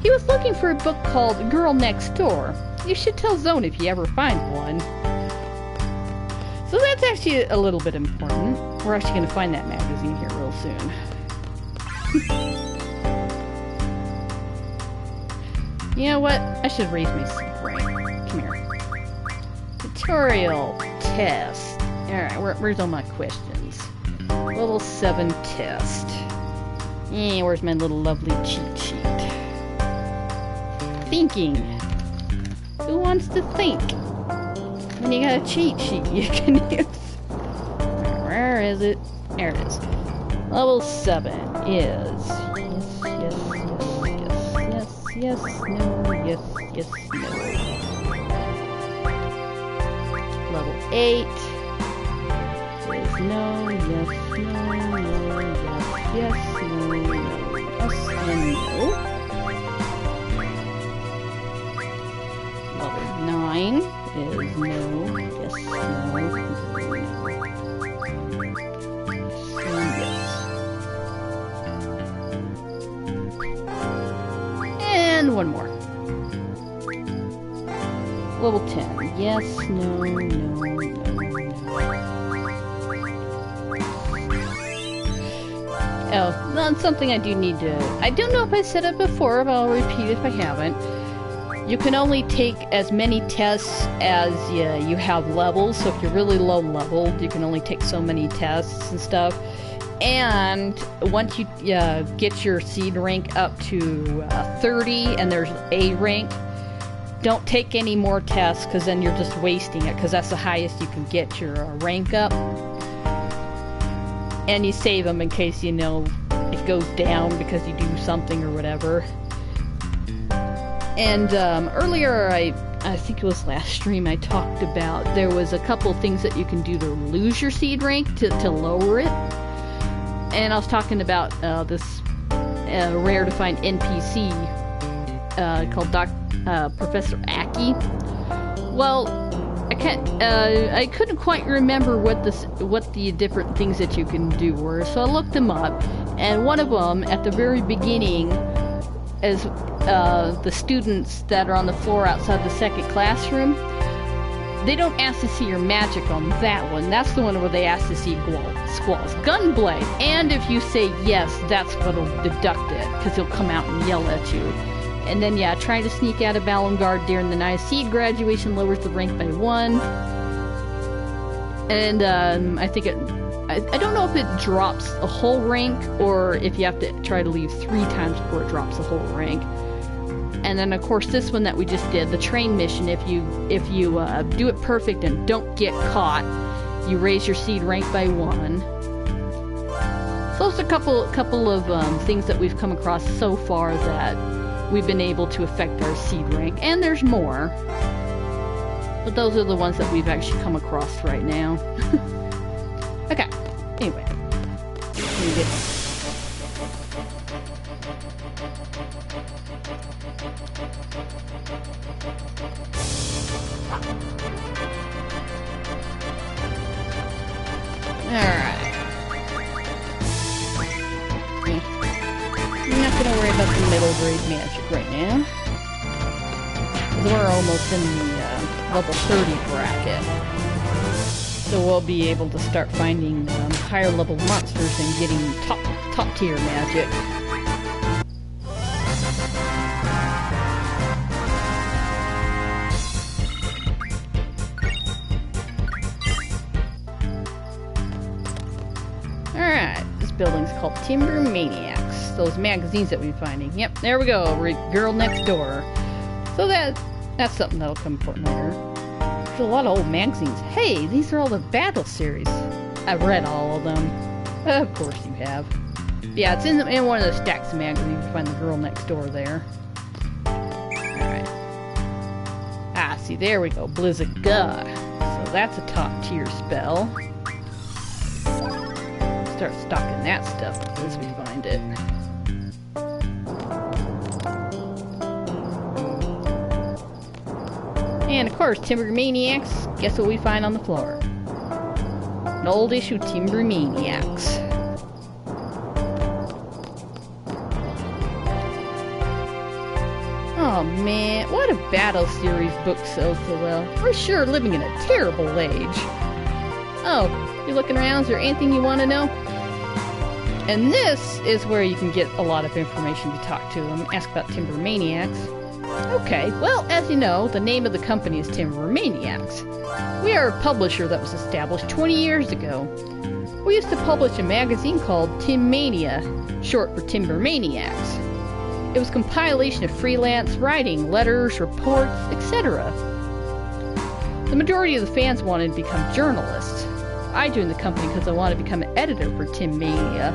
He was looking for a book called Girl Next Door. You should tell Zone if you ever find one. So that's actually a little bit important. We're actually going to find that magazine here real soon. You know what? I should raise my seat rank. Come here. Tutorial test. Alright, where's all my questions? Level 7 test. Where's my little lovely cheat sheet? Thinking. Who wants to think? When you got a cheat sheet you can use. Where is it? There it is. Level 7 is yes, no, yes, no. Level 8 is no, yes, no, yes, and no. Level 9 is no, yes, and one more. Level 10. Yes, no, no. Oh, that's something I do need to... I don't know if I said it before, but I'll repeat it if I haven't. You can only take as many tests as you have levels, so if you're really low leveled, you can only take so many tests and stuff. And once you get your seed rank up to 30 and there's A rank, don't take any more tests because then you're just wasting it, because that's the highest you can get your rank up. And you save them in case, you know, it goes down because you do something or whatever. And earlier, I think it was last stream, I talked about there was a couple things that you can do to lose your seed rank to lower it. And I was talking about this rare to find NPC called Professor Aki. Well, I couldn't quite remember what the different things that you can do were, so I looked them up. And one of them, at the very beginning, is the students that are on the floor outside the second classroom. They don't ask to see your magic on that one. That's the one where they ask to see Squall's Gunblade. And if you say yes, that's what'll deduct it, because he'll come out and yell at you. And then, yeah, trying to sneak out of Balangard during the night seed graduation lowers the rank by 1. And I think I don't know if it drops a whole rank, or if you have to try to leave 3 times before it drops a whole rank. And then, of course, this one that we just did, the train mission, if you do it perfect and don't get caught, you raise your seed rank by 1. So those are a couple of things that we've come across so far that we've been able to affect our seed rank. And there's more. But those are the ones that we've actually come across right now. Okay, anyway. Alright. I'm not gonna worry about the middle grade magic right now. We're almost in the level 30 bracket. So we'll be able to start finding higher level monsters and getting top tier magic. buildings called Timber Maniacs. Those magazines that we're finding. Yep, there we go. Girl Next Door. So that's something that'll come important later. There's a lot of old magazines. Hey, these are all the battle series. I've read all of them. Of course you have. Yeah, it's in one of those stacks of magazines. You find the Girl Next Door there. Alright. Ah, see, there we go. Blizzaga. So that's a top tier spell. Start stocking that stuff as we find it. And of course, Timber Maniacs. Guess what we find on the floor? An old issue Timber Maniacs. Oh man, what a battle series book sells so well. We're sure living in a terrible age. Oh, you're looking around, is there anything you want to know? And this is where you can get a lot of information to talk to them. Ask about Timber Maniacs. Okay, well, as you know, the name of the company is Timber Maniacs. We are a publisher that was established 20 years ago. We used to publish a magazine called Tim Mania, short for Timber Maniacs. It was a compilation of freelance writing, letters, reports, etc. The majority of the fans wanted to become journalists. I joined the company because I wanted to become an editor for Tim Mania.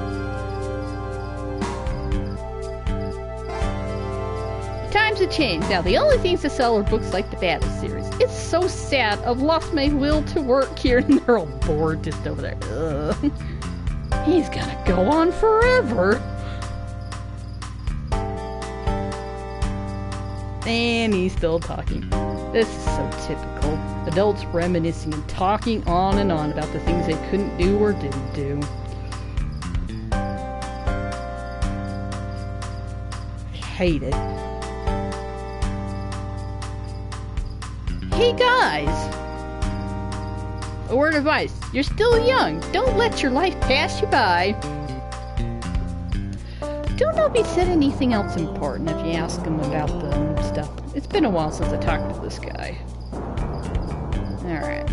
Times have changed. Now, the only things to sell are books like the Battle series. It's so sad. I've lost my will to work here, and they're all bored just over there. Ugh. He's gonna go on forever. And he's still talking. This is so typical. Adults reminiscing and talking on and on about the things they couldn't do or didn't do. I hate it. Hey guys! A word of advice. You're still young. Don't let your life pass you by. Don't know if he said anything else important if you ask him about the stuff. It's been a while since I talked to this guy. Alright.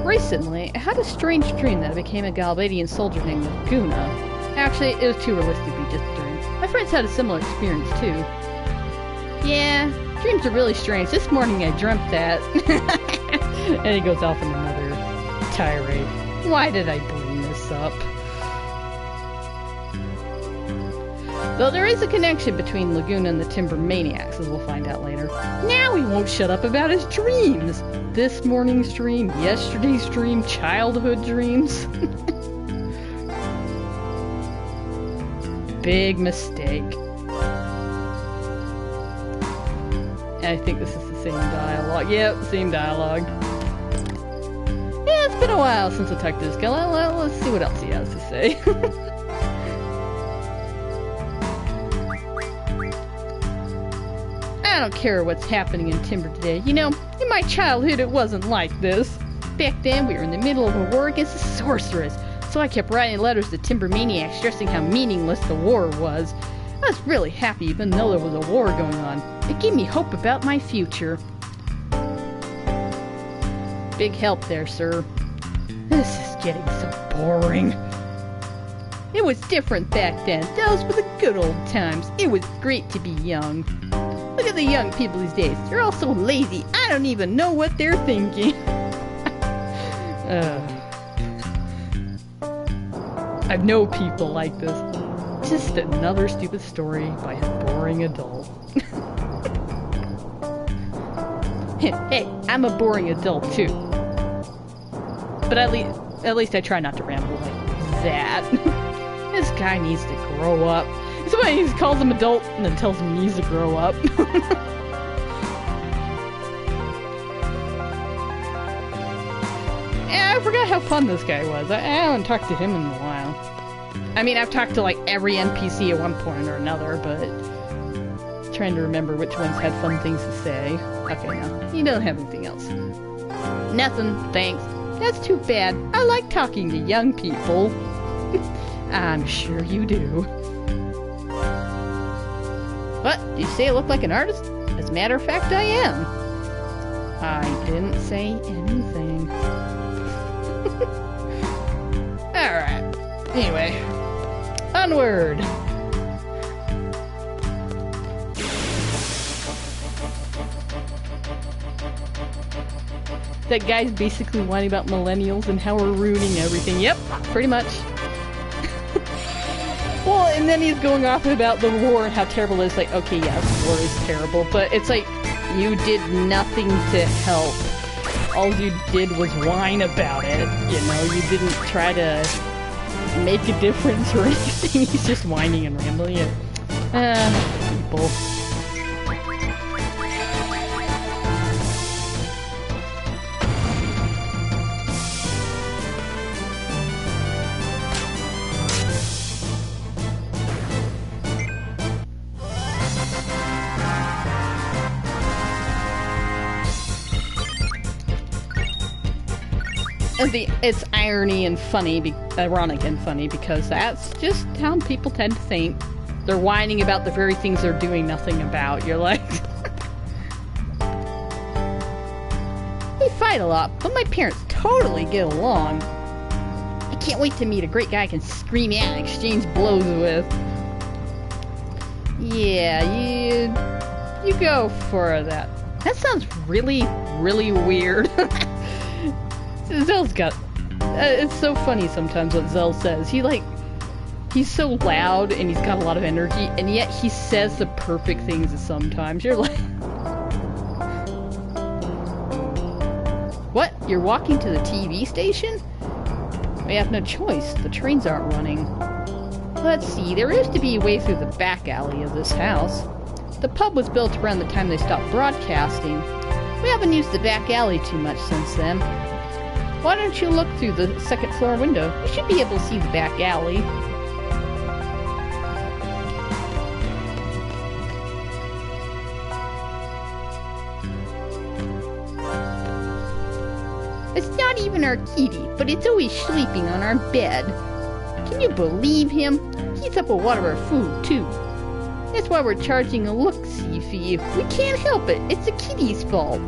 Recently, I had a strange dream that I became a Galbadian soldier named Laguna. Actually, it was too realistic to be just a dream. My friends had a similar experience too. Yeah, dreams are really strange. This morning I dreamt that. And he goes off in another tirade. Why did I bring this up? Though there is a connection between Laguna and the Timber Maniacs, as we'll find out later. Now he won't shut up about his dreams! This morning's dream, yesterday's dream, childhood dreams. Big mistake. And I think this is the same dialogue. Yep, same dialogue. Yeah, it's been a while since I talked to this guy. Let's see what else he has to say. I don't care what's happening in Timber today. You know, in my childhood it wasn't like this. Back then we were in the middle of a war against the sorceress, so I kept writing letters to Timber Maniacs stressing how meaningless the war was. I was really happy even though there was a war going on. It gave me hope about my future. Big help there, sir. This is getting so boring. It was different back then. Those were the good old times. It was great to be young. Look at the young people these days. They're all so lazy. I don't even know what they're thinking. I know people like this. Just another stupid story by a boring adult. Hey, I'm a boring adult too. But at least I try not to ramble like that. This guy needs to grow up. Somebody just calls him adult and then tells him he needs to grow up. Yeah, I forgot how fun this guy was. I haven't talked to him in a while. I mean, I've talked to like every NPC at one point or another, but trying to remember which ones had fun things to say. Okay, no, you don't have anything else. Nothing, thanks. That's too bad. I like talking to young people. I'm sure you do. What? Did you say I look like an artist? As a matter of fact, I am. I didn't say anything. Anyway, onward! That guy's basically whining about millennials and how we're ruining everything. Yep, pretty much. Well, and then he's going off about the war and how terrible it is. Like, okay, yes, war is terrible, but it's like, you did nothing to help. All you did was whine about it, you know? You didn't try to make a difference or anything. He's just whining and rambling. People. It's irony and funny, ironic and funny, because that's just how people tend to think. They're whining about the very things they're doing nothing about. You're like... We fight a lot, but my parents totally get along. I can't wait to meet a great guy I can scream at and exchange blows with. Yeah, you go for that. That sounds really, really weird. Zell's got... it's so funny sometimes what Zell says. He's so loud and he's got a lot of energy, and yet he says the perfect things sometimes. You're like... What? You're walking to the TV station? We have no choice. The trains aren't running. Let's see, there used to be a way through the back alley of this house. The pub was built around the time they stopped broadcasting. We haven't used the back alley too much since then. Why don't you look through the second floor window? You should be able to see the back alley. It's not even our kitty, but it's always sleeping on our bed. Can you believe him? He's up a lot of our food, too. That's why we're charging a look-see fee. We can't help it. It's the kitty's fault.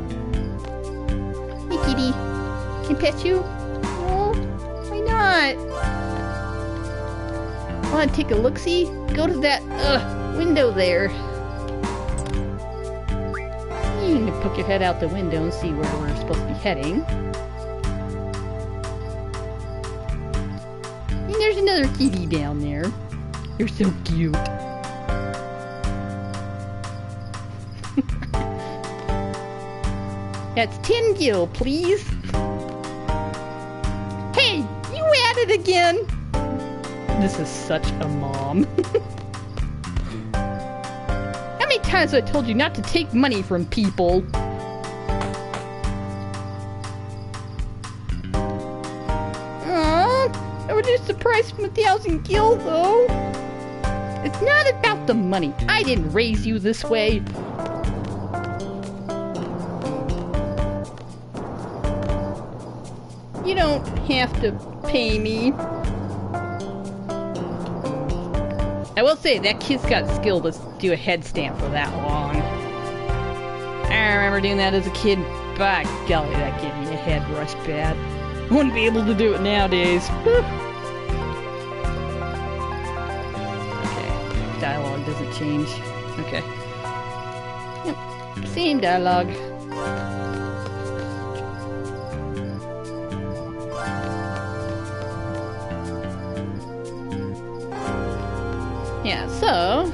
Hey, kitty. Can I pet you? No? Why not? Want to take a look-see? Go to that, window there. You can poke your head out the window and see where we're supposed to be heading. And there's another kitty down there. You're so cute. That's 10 gil, please. Hey, you at it again? This is such a mom. How many times have I told you not to take money from people? I reduced the price from 1,000 gil, though. It's not about the money. I didn't raise you this way. You don't have to pay me. I will say, that kid's got skill to do a headstand for that long. I remember doing that as a kid. By golly, that gave me a head rush bad. Wouldn't be able to do it nowadays. Whew. Okay, dialogue doesn't change. Okay. Yep. Same dialogue. Yeah, so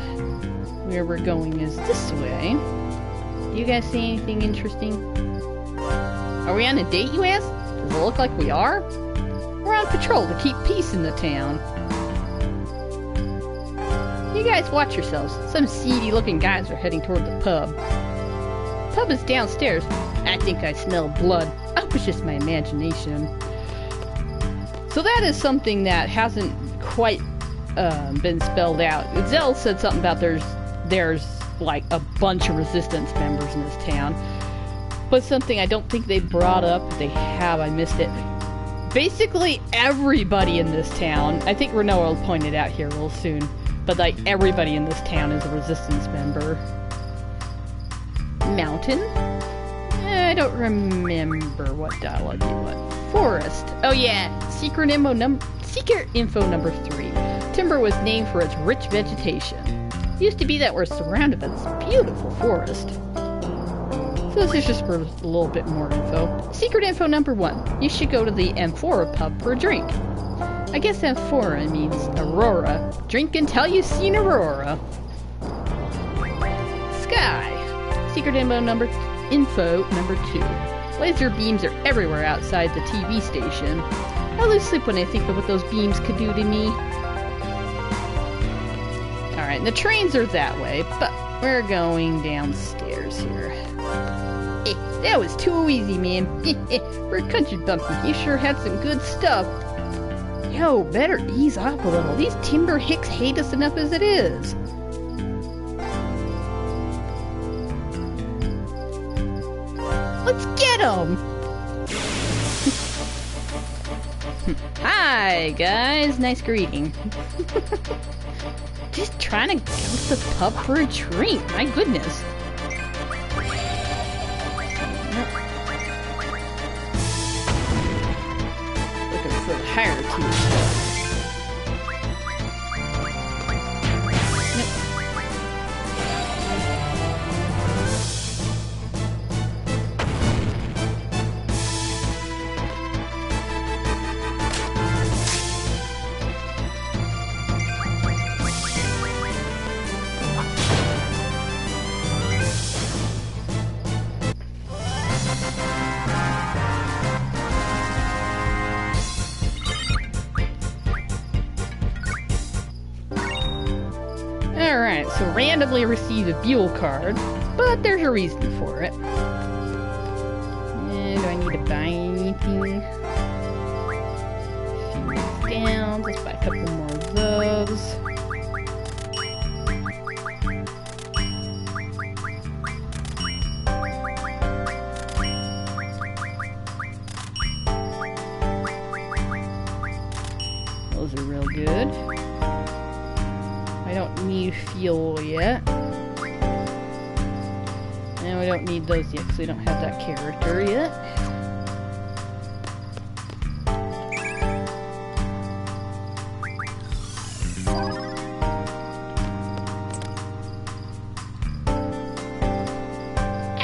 where we're going is this way. Do you guys see anything interesting? Are we on a date, you ask? Does it look like we are? We're on patrol to keep peace in the town. You guys watch yourselves. Some seedy-looking guys are heading toward the pub. Pub is downstairs. I think I smell blood. I hope it's just my imagination. So that is something that hasn't quite been spelled out. Zell said something about there's like a bunch of resistance members in this town, but something I don't think they brought up. If they have, I missed it. Basically everybody in this town, I think Renault will point it out here real soon, but like everybody in this town is a resistance member. Mountain? I don't remember what dialogue it was. Forest. Oh yeah, secret Secret info number 3. Timber was named for its rich vegetation. It used to be that we're surrounded by this beautiful forest. So this is just for a little bit more info. Secret info number 1. You should go to the Amphora pub for a drink. I guess Amphora means Aurora. Drink until you've seen Aurora. Sky. Secret info number 2. Laser beams are everywhere outside the TV station. I lose sleep when I think of what those beams could do to me. Alright, and the trains are that way, but we're going downstairs here. That was too easy, man. For a country bumpkin, you sure had some good stuff. Yo, better ease off a little. These timber hicks hate us enough as it is. Let's get them! Hi, guys. Nice greeting. Just trying to go to the pub for a drink. My goodness. Looking for the higher tier stuff. Alright, so randomly receive a Buell card, but there's a reason for it. And do I need to buy anything? Down, let's buy a couple more of those. Those are real good. I don't need fuel yet. And we don't need those yet because we don't have that character yet.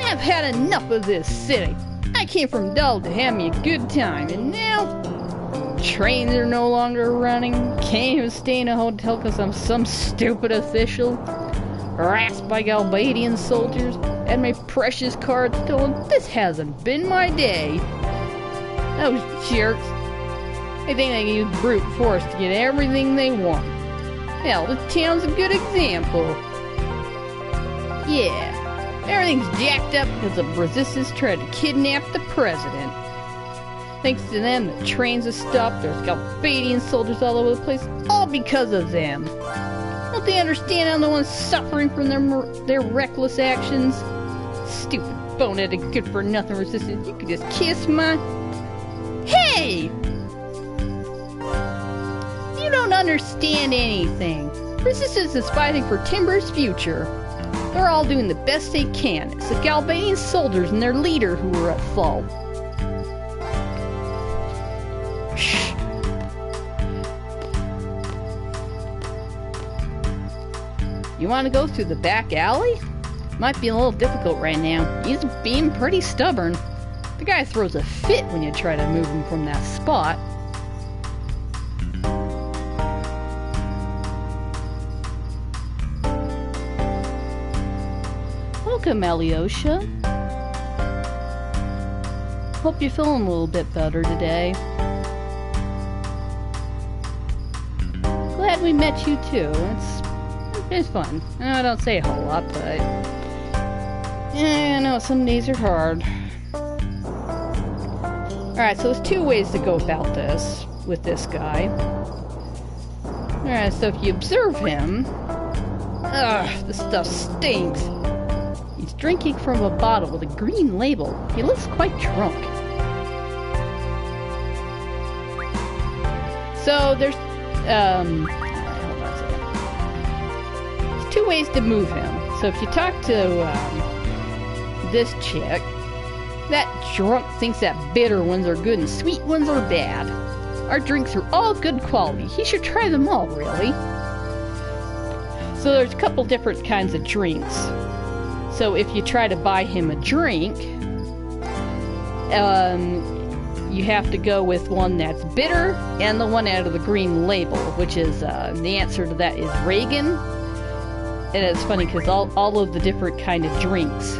I've had enough of this city. I came from Dull to have me a good time, and now trains are no longer running. Can't even stay in a hotel because I'm some stupid official. Harassed by Galbadian soldiers. And my precious card stolen. This hasn't been my day. Those jerks. They think they can use brute force to get everything they want. Hell, this town's a good example. Yeah, everything's jacked up because the resistance tried to kidnap the president. Thanks to them, the trains have stopped. There's Galbadian soldiers all over the place, all because of them. Don't they understand I'm the one suffering from their reckless actions? Stupid, boneheaded, good-for-nothing resistance. You could just kiss my... Hey! You don't understand anything. Resistance is fighting for Timber's future. They're all doing the best they can. It's the Galbadian soldiers and their leader who are at fault. You want to go through the back alley? Might be a little difficult right now. He's being pretty stubborn. The guy throws a fit when you try to move him from that spot. Welcome, Alyosha. Hope you're feeling a little bit better today. Glad we met you too. It's fun. I don't say a whole lot, but yeah, I know some days are hard. Alright, so there's two ways to go about this with this guy. Alright, so if you observe him, this stuff stinks. He's drinking from a bottle with a green label. He looks quite drunk. So there's two ways to move him. So if you talk to this chick, that drunk thinks that bitter ones are good and sweet ones are bad. Our drinks are all good quality. He should try them all, really. So there's a couple different kinds of drinks. So if you try to buy him a drink, you have to go with one that's bitter and the one out of the green label, which is, the answer to that is Reagan. And it's funny because all of the different kind of drinks.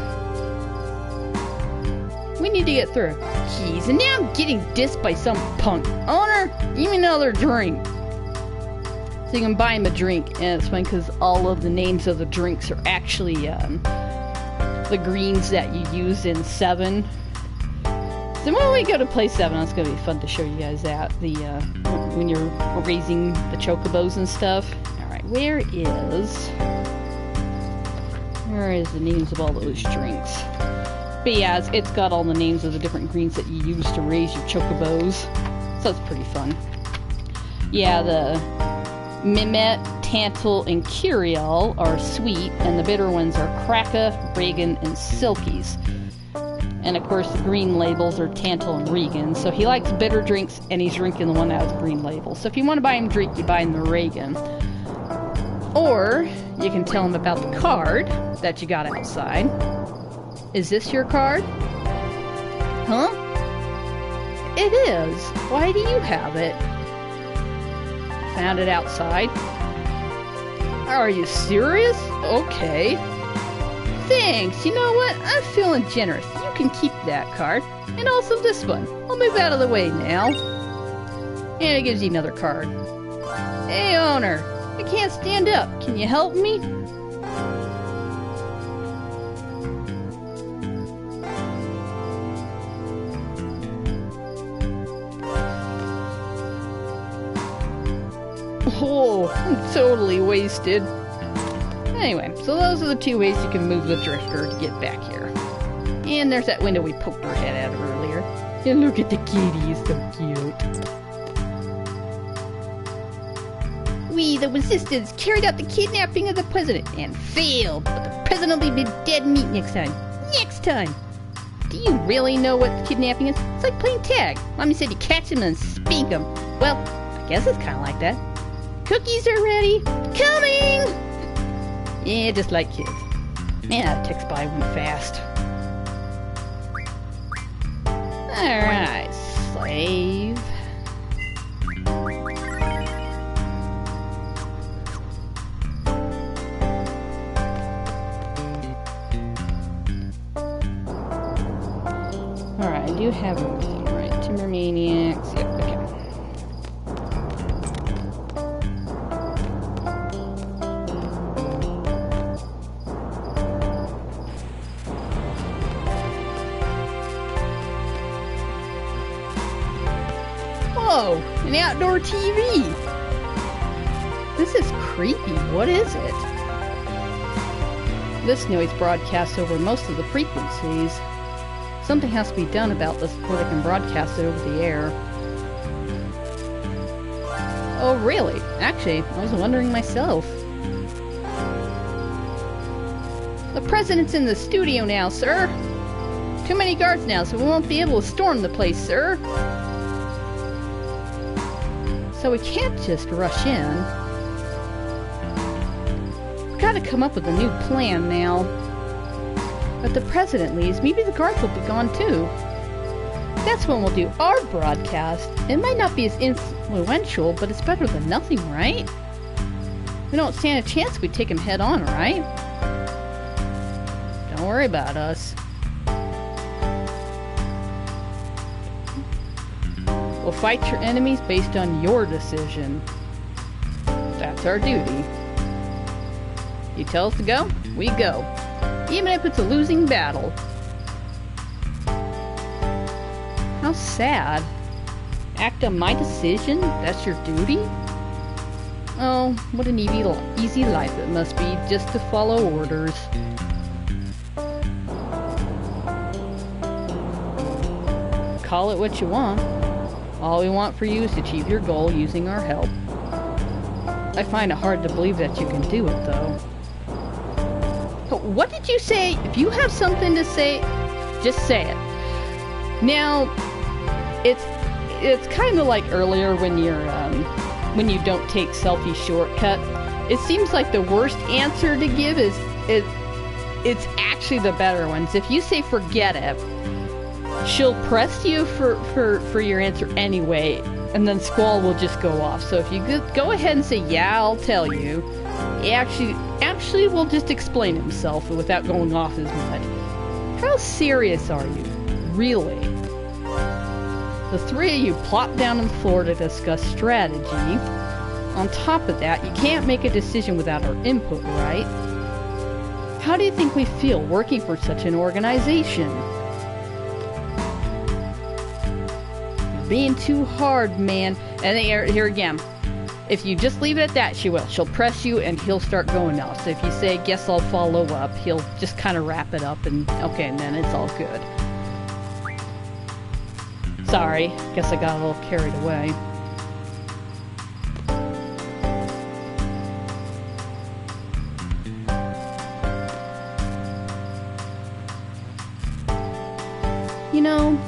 We need to get through. Jeez, and now I'm getting dissed by some punk. Owner, give me another drink. So you can buy him a drink, and it's funny because all of the names of the drinks are actually the greens that you use in 7. So when we go to play 7, it's going to be fun to show you guys that. When you're raising the chocobos and stuff. Alright, where is the names of all those drinks? But yeah, it's got all the names of the different greens that you use to raise your chocobos. So it's pretty fun. Yeah, the Mimet, Tantal, and Curiel are sweet, and the bitter ones are Kraka, Reagan, and Silkies. And of course, the green labels are Tantal and Reagan. So he likes bitter drinks, and he's drinking the one that has a green label. So if you want to buy him a drink, you buy him the Reagan. Or you can tell him about the card that you got outside. Is this your card? Huh? It is. Why do you have it? Found it outside. Are you serious? Okay. Thanks. You know what? I'm feeling generous. You can keep that card. And also this one. I'll move out of the way now. And it gives you another card. Hey, owner. I can't stand up. Can you help me? Oh, I'm totally wasted. Anyway, so those are the 2 ways you can move the drifter to get back here. And there's that window we poked our head out of earlier. And look at the kitty, he's so cute. We, the resistance, carried out the kidnapping of the president and failed, but the president will be dead meat next time. Next time! Do you really know what kidnapping is? It's like playing tag. Mommy said you catch him and spank him. Well, I guess it's kind of like that. Cookies are ready. Coming! Yeah, just like kids. Man, that text by went fast. Alright, slave. Alright, I do have everything. Right, Timber Maniacs. Yep, okay. Whoa, an outdoor TV! This is creepy. What is it? This noise broadcasts over most of the frequencies. Something has to be done about this before they can broadcast it over the air. Oh, really? Actually, I was wondering myself. The president's in the studio now, sir. Too many guards now, so we won't be able to storm the place, sir. So we can't just rush in. We've got to come up with a new plan now. If the president leaves, maybe the guards will be gone too. That's when we'll do our broadcast. It might not be as influential, but it's better than nothing, right? We don't stand a chance if we take him head on, right? Don't worry about us. We'll fight your enemies based on your decision. That's our duty. You tell us to go, we go. Even if it's a losing battle. How sad. Act on my decision? That's your duty? Oh, what an easy life it must be just to follow orders. Call it what you want. All we want for you is to achieve your goal using our help. I find it hard to believe that you can do it, though. What did you say? If you have something to say, just say it. Now, it's kind of like earlier when when you don't take selfie shortcut. It seems like the worst answer to give is it's actually the better ones. If you say forget it, she'll press you for your answer anyway, and then Squall will just go off. So if you go ahead and say, yeah, I'll tell you, he actually will just explain himself without going off as much. How serious are you? Really? The three of you plop down on the floor to discuss strategy. On top of that, you can't make a decision without our input, right? How do you think we feel working for such an organization? You're being too hard, man. And here again, if you just leave it at that, she will. She'll press you and he'll start going off. So if you say, guess I'll follow up, he'll just kind of wrap it up and okay, and then it's all good. Sorry, guess I got a little carried away. You know,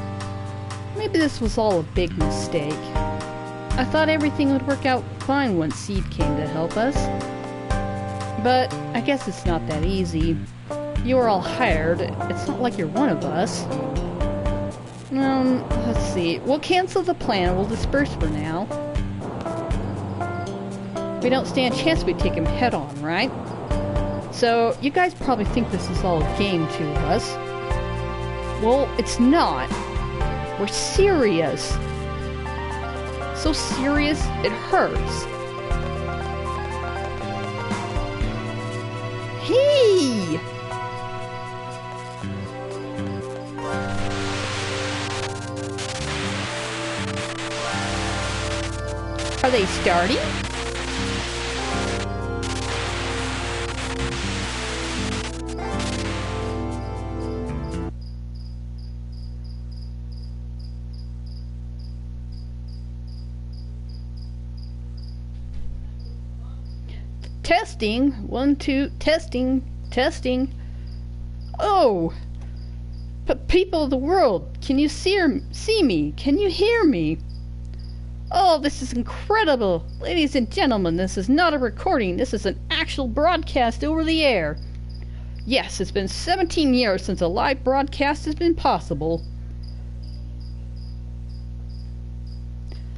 maybe this was all a big mistake. I thought everything would work out fine once Seed came to help us. But I guess it's not that easy. You were all hired. It's not like you're one of us. Let's see. We'll cancel the plan. We'll disperse for now. We don't stand a chance we take him head on, right? So, you guys probably think this is all a game to us. Well, it's not. We're serious. So serious, it hurts. Hey! Are they starting? Testing. 1, 2, testing. Oh! But people of the world, can you see me? Can you hear me? Oh, this is incredible! Ladies and gentlemen, this is not a recording. This is an actual broadcast over the air. Yes, it's been 17 years since a live broadcast has been possible.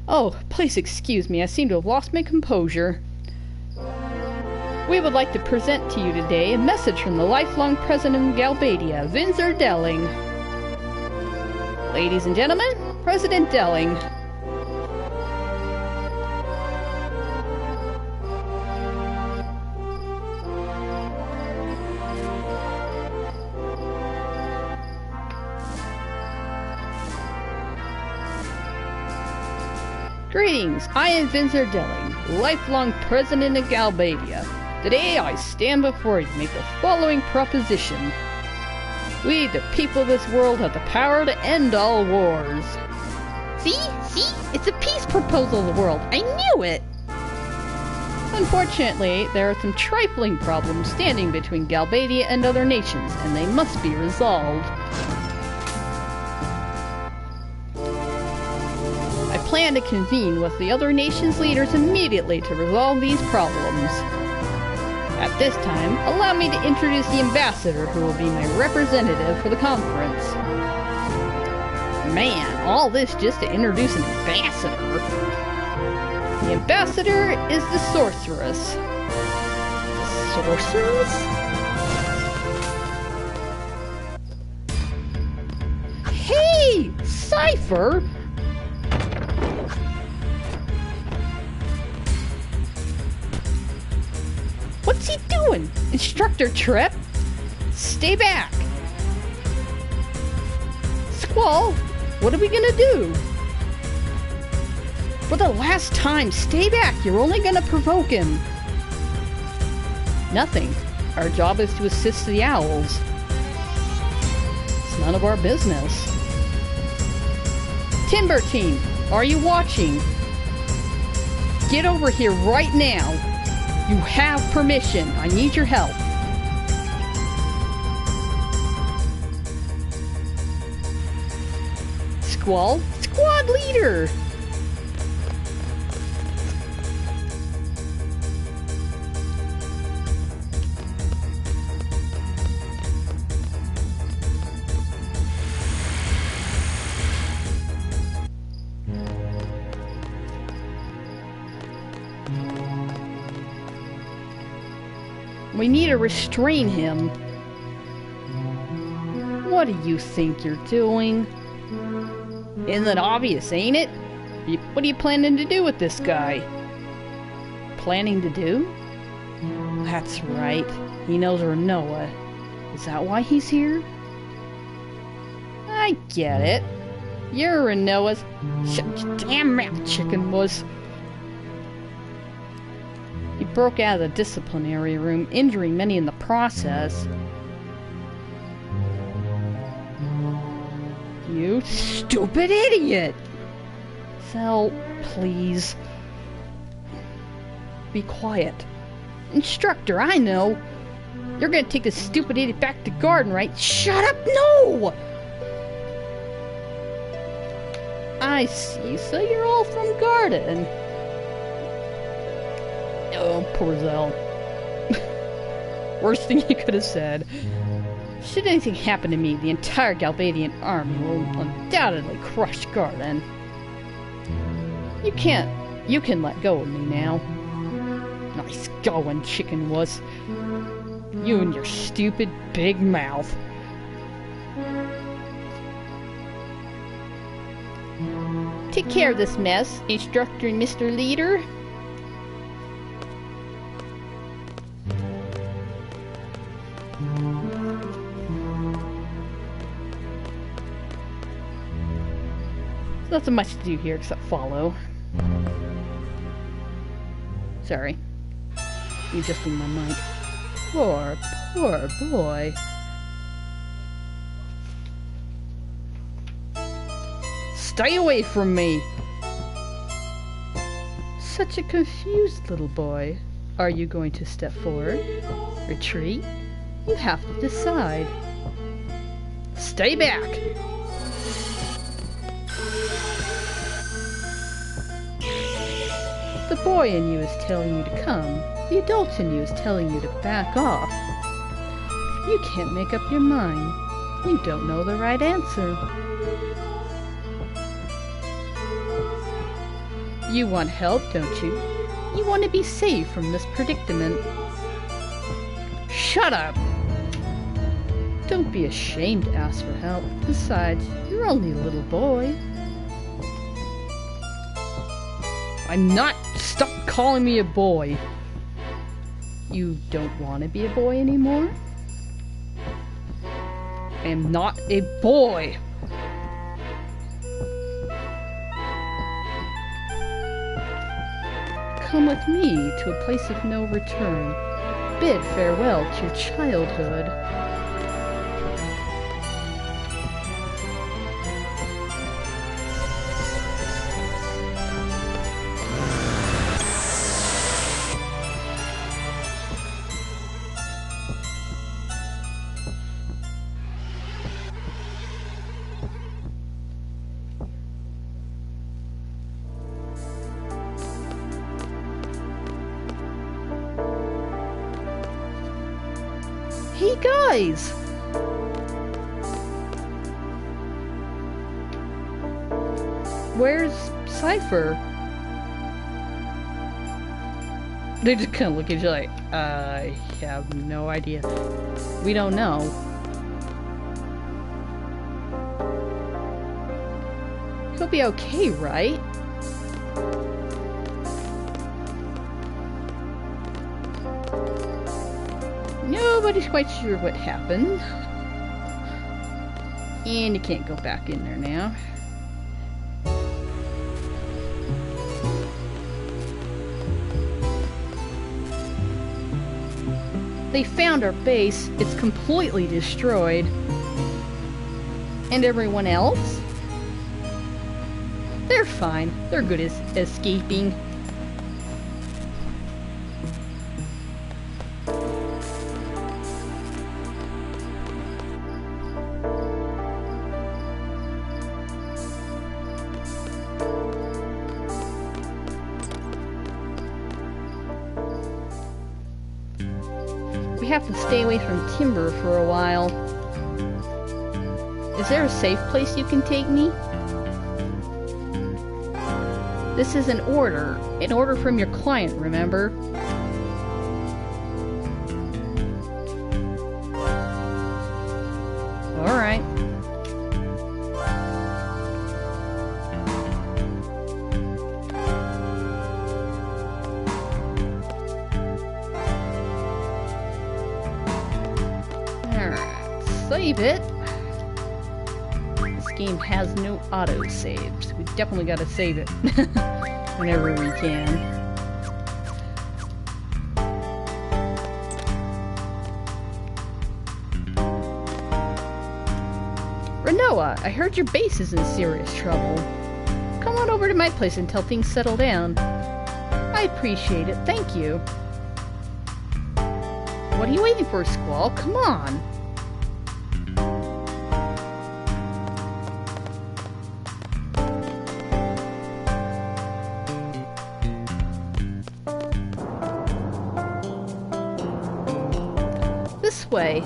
Oh, please excuse me. I seem to have lost my composure. We would like to present to you today a message from the lifelong president of Galbadia, Vinzer Delling. Ladies and gentlemen, President Delling. Greetings, I am Vinzer Delling, lifelong president of Galbadia. Today I stand before you to make the following proposition. We, the people of this world, have the power to end all wars. See? It's a peace proposal of the world. I knew it! Unfortunately, there are some trifling problems standing between Galbadia and other nations, and they must be resolved. I plan to convene with the other nations' leaders immediately to resolve these problems. At this time, allow me to introduce the ambassador who will be my representative for the conference. Man, all this just to introduce an ambassador. The ambassador is the sorceress. Sorceress? Hey! Cypher! What's he doing? Instructor Trip? Stay back! Squall, what are we gonna do? For the last time, stay back! You're only gonna provoke him! Nothing. Our job is to assist the owls. It's none of our business. Timber Team, are you watching? Get over here right now! You have permission. I need your help. Squall? Squad leader! We need to restrain him. What do you think you're doing? Isn't it obvious, ain't it? What are you planning to do with this guy? Planning to do? That's right. He knows Renoa. Is that why he's here? I get it. You're Renoa's... Shut your damn mouth, Chicken Wuss. He broke out of the disciplinary room, injuring many in the process. You stupid idiot! Sal, please. Be quiet. Instructor, I know. You're gonna take this stupid idiot back to garden, right? Shut up, no! I see, so you're all from garden. Oh, poor Zell. Worst thing you could have said. Should anything happen to me, the entire Galbadian army will undoubtedly crush Garden. You can let go of me now. Nice going, Chicken Wuss. You and your stupid big mouth. Take care of this mess, Instructor and Mr. Leader. Nothing much to do here except follow. Sorry. Adjusting my mic. Poor boy. Stay away from me! Such a confused little boy. Are you going to step forward? Retreat? You have to decide. Stay back! The boy in you is telling you to come. The adult in you is telling you to back off. You can't make up your mind. You don't know the right answer. You want help, don't you? You want to be saved from this predicament. Shut up! Don't be ashamed to ask for help. Besides, you're only a little boy. I'm not! Stop calling me a boy! You don't want to be a boy anymore? I am not a boy! Come with me to a place of no return. Bid farewell to your childhood. Hey guys! Where's Cypher? They just kind of look at you like, I have no idea. We don't know. He'll be okay, right? Nobody's quite sure what happened. And you can't go back in there now. They found our base. It's completely destroyed. And everyone else? They're fine. They're good at escaping. We have to stay away from timber for a while. Is there a safe place you can take me? This is an order from your client, remember? save it. This game has no auto-save, so we definitely gotta save it whenever we can. Renoa, I heard your base is in serious trouble. Come on over to my place until things settle down. I appreciate it, thank you. What are you waiting for, Squall? Come on! This way.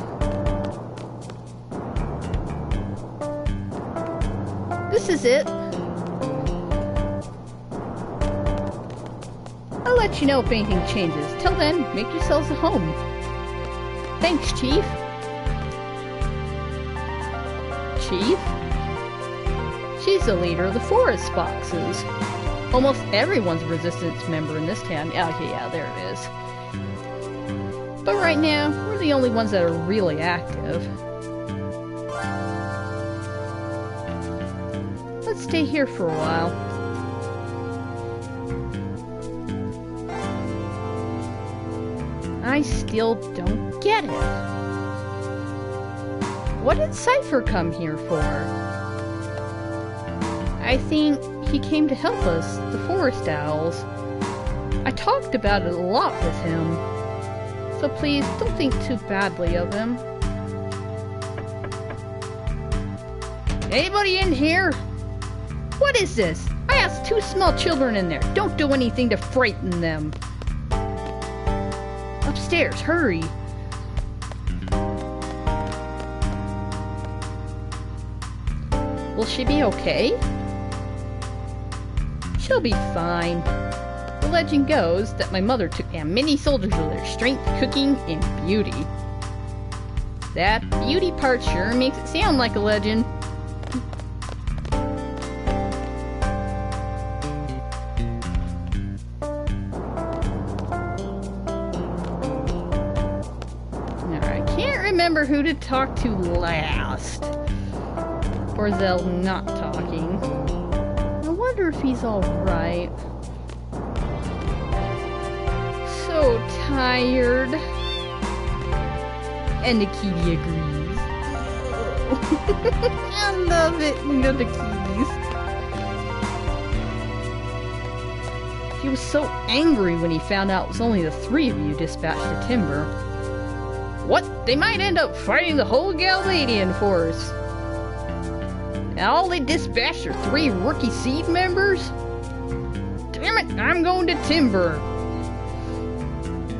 This is it. I'll let you know if anything changes. Till then, make yourselves at home. Thanks, Chief. Chief? She's the leader of the Forest Foxes. Almost everyone's a resistance member in this town. Oh, yeah, there it is. But right now, we're the only ones that are really active. Let's stay here for a while. I still don't get it. What did Cypher come here for? I think he came to help us, the Forest Owls. I talked about it a lot with him. So please, don't think too badly of him. Anybody in here? What is this? I asked 2 small children in there. Don't do anything to frighten them. Upstairs, hurry. Will she be okay? She'll be fine. The legend goes that my mother took down many soldiers with their strength, cooking, and beauty. That beauty part sure makes it sound like a legend. Remember who to talk to last. Or Zell not talking. I wonder if he's alright. So tired. And the kitty agrees. I love it, you know, the kitties. He was so angry when he found out it was only the 3 of you dispatched to Timber. What? They might end up fighting the whole Galbadian force. And all they dispatched are 3 rookie seed members? Damn it, I'm going to Timber.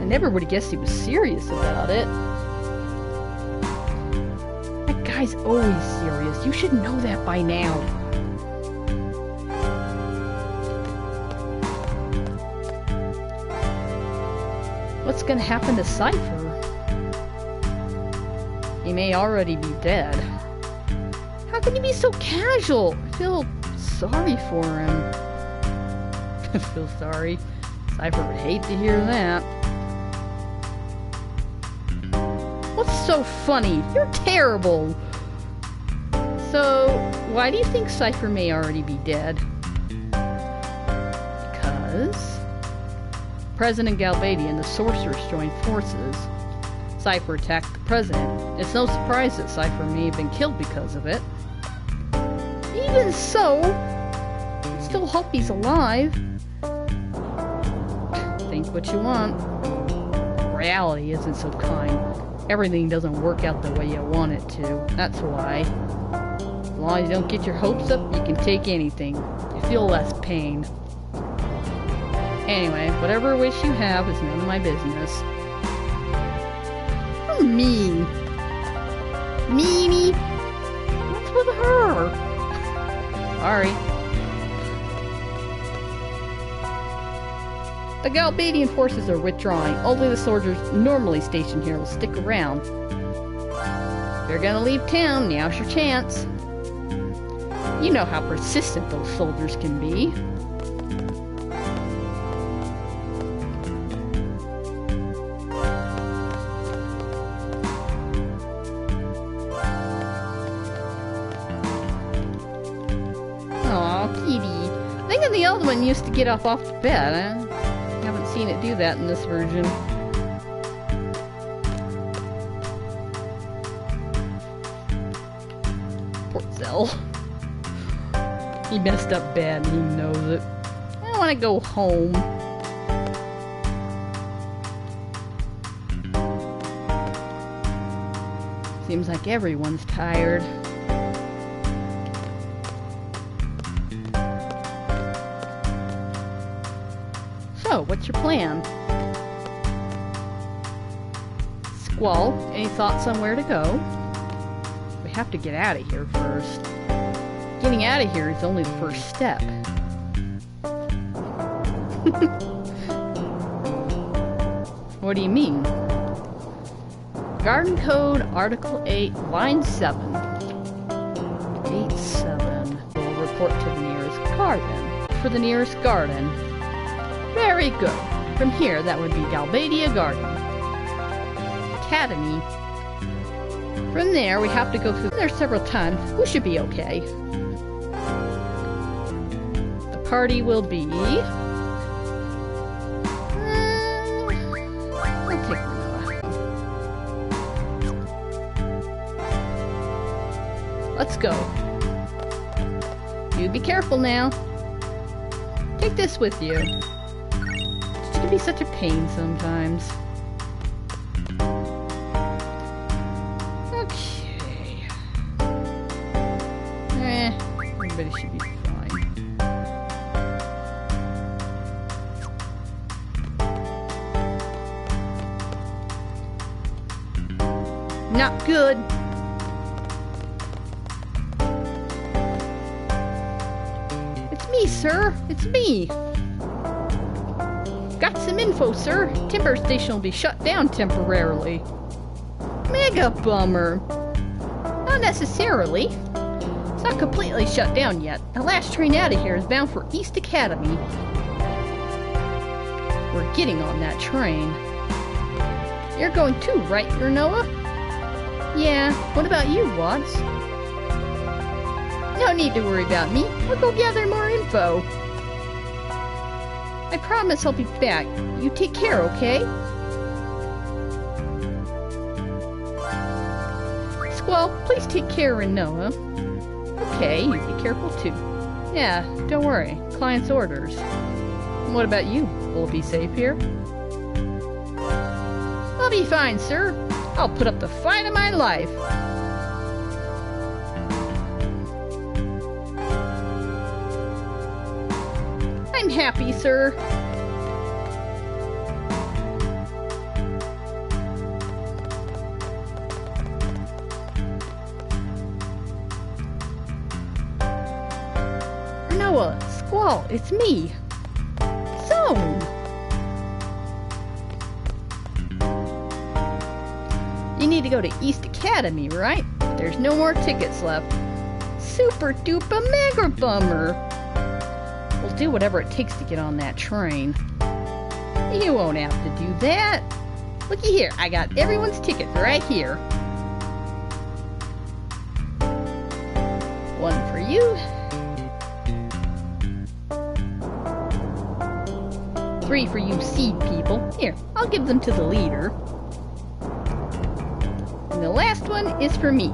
I never would have guessed he was serious about it. That guy's always serious. You should know that by now. What's gonna happen to Cypher? He may already be dead. How can you be so casual? I feel sorry for him. I feel sorry. Cypher would hate to hear that. What's so funny? You're terrible! So, why do you think Cypher may already be dead? Because President Galbadia and the Sorcerers joined forces. Cypher attacked the President. It's no surprise that Cypher may have been killed because of it. Even so, I still hope he's alive. Think what you want. Reality isn't so kind. Everything doesn't work out the way you want it to. That's why. As long as you don't get your hopes up, you can take anything. You feel less pain. Anyway, whatever wish you have is none of my business. Mean. Meanie. What's with her? Sorry. The Galbadian forces are withdrawing. Only the soldiers normally stationed here will stick around. They're gonna leave town. Now's your chance. You know how persistent those soldiers can be. Aw, kitty. I think the old one used to get up off the bed. I haven't seen it do that in this version. Poor Zell. He messed up bad and he knows it. I want to go home. Seems like everyone's tired. So, what's your plan? Squall, any thoughts on where to go? We have to get out of here first. Getting out of here is only the first step. What do you mean? Garden Code, Article 8, Line 7. 8-7. We'll report to the nearest garden. For the nearest garden. Very good. From here, that would be Galbadia Garden. Academy. From there, we have to go through there several times. We should be okay. The party will be... I'll take Renoa. Let's go. You be careful now. Take this with you. It can be such a pain sometimes. Okay. Everybody should be fine. Not good. It's me, sir. It's me. Got some info, sir. Timber station will be shut down temporarily. Mega bummer. Not necessarily. It's not completely shut down yet. The last train out of here is bound for East Academy. We're getting on that train. You're going too, right, Renoa? Yeah. What about you, Watts? No need to worry about me. We'll go gather more info. I promise I'll be back. You take care, okay? Squall, please take care, Renoa. Okay, you be careful too. Yeah, don't worry. Client's orders. What about you? Will it be safe here? I'll be fine, sir. I'll put up the fight of my life. I'm happy, sir. Renoa, Squall, it's me. Zone. You need to go to East Academy, right? There's no more tickets left. Super duper mega bummer. We'll do whatever it takes to get on that train. You won't have to do that. Looky here, I got everyone's ticket right here. One for you. 3 for you seed people. Here, I'll give them to the leader. And the last one is for me.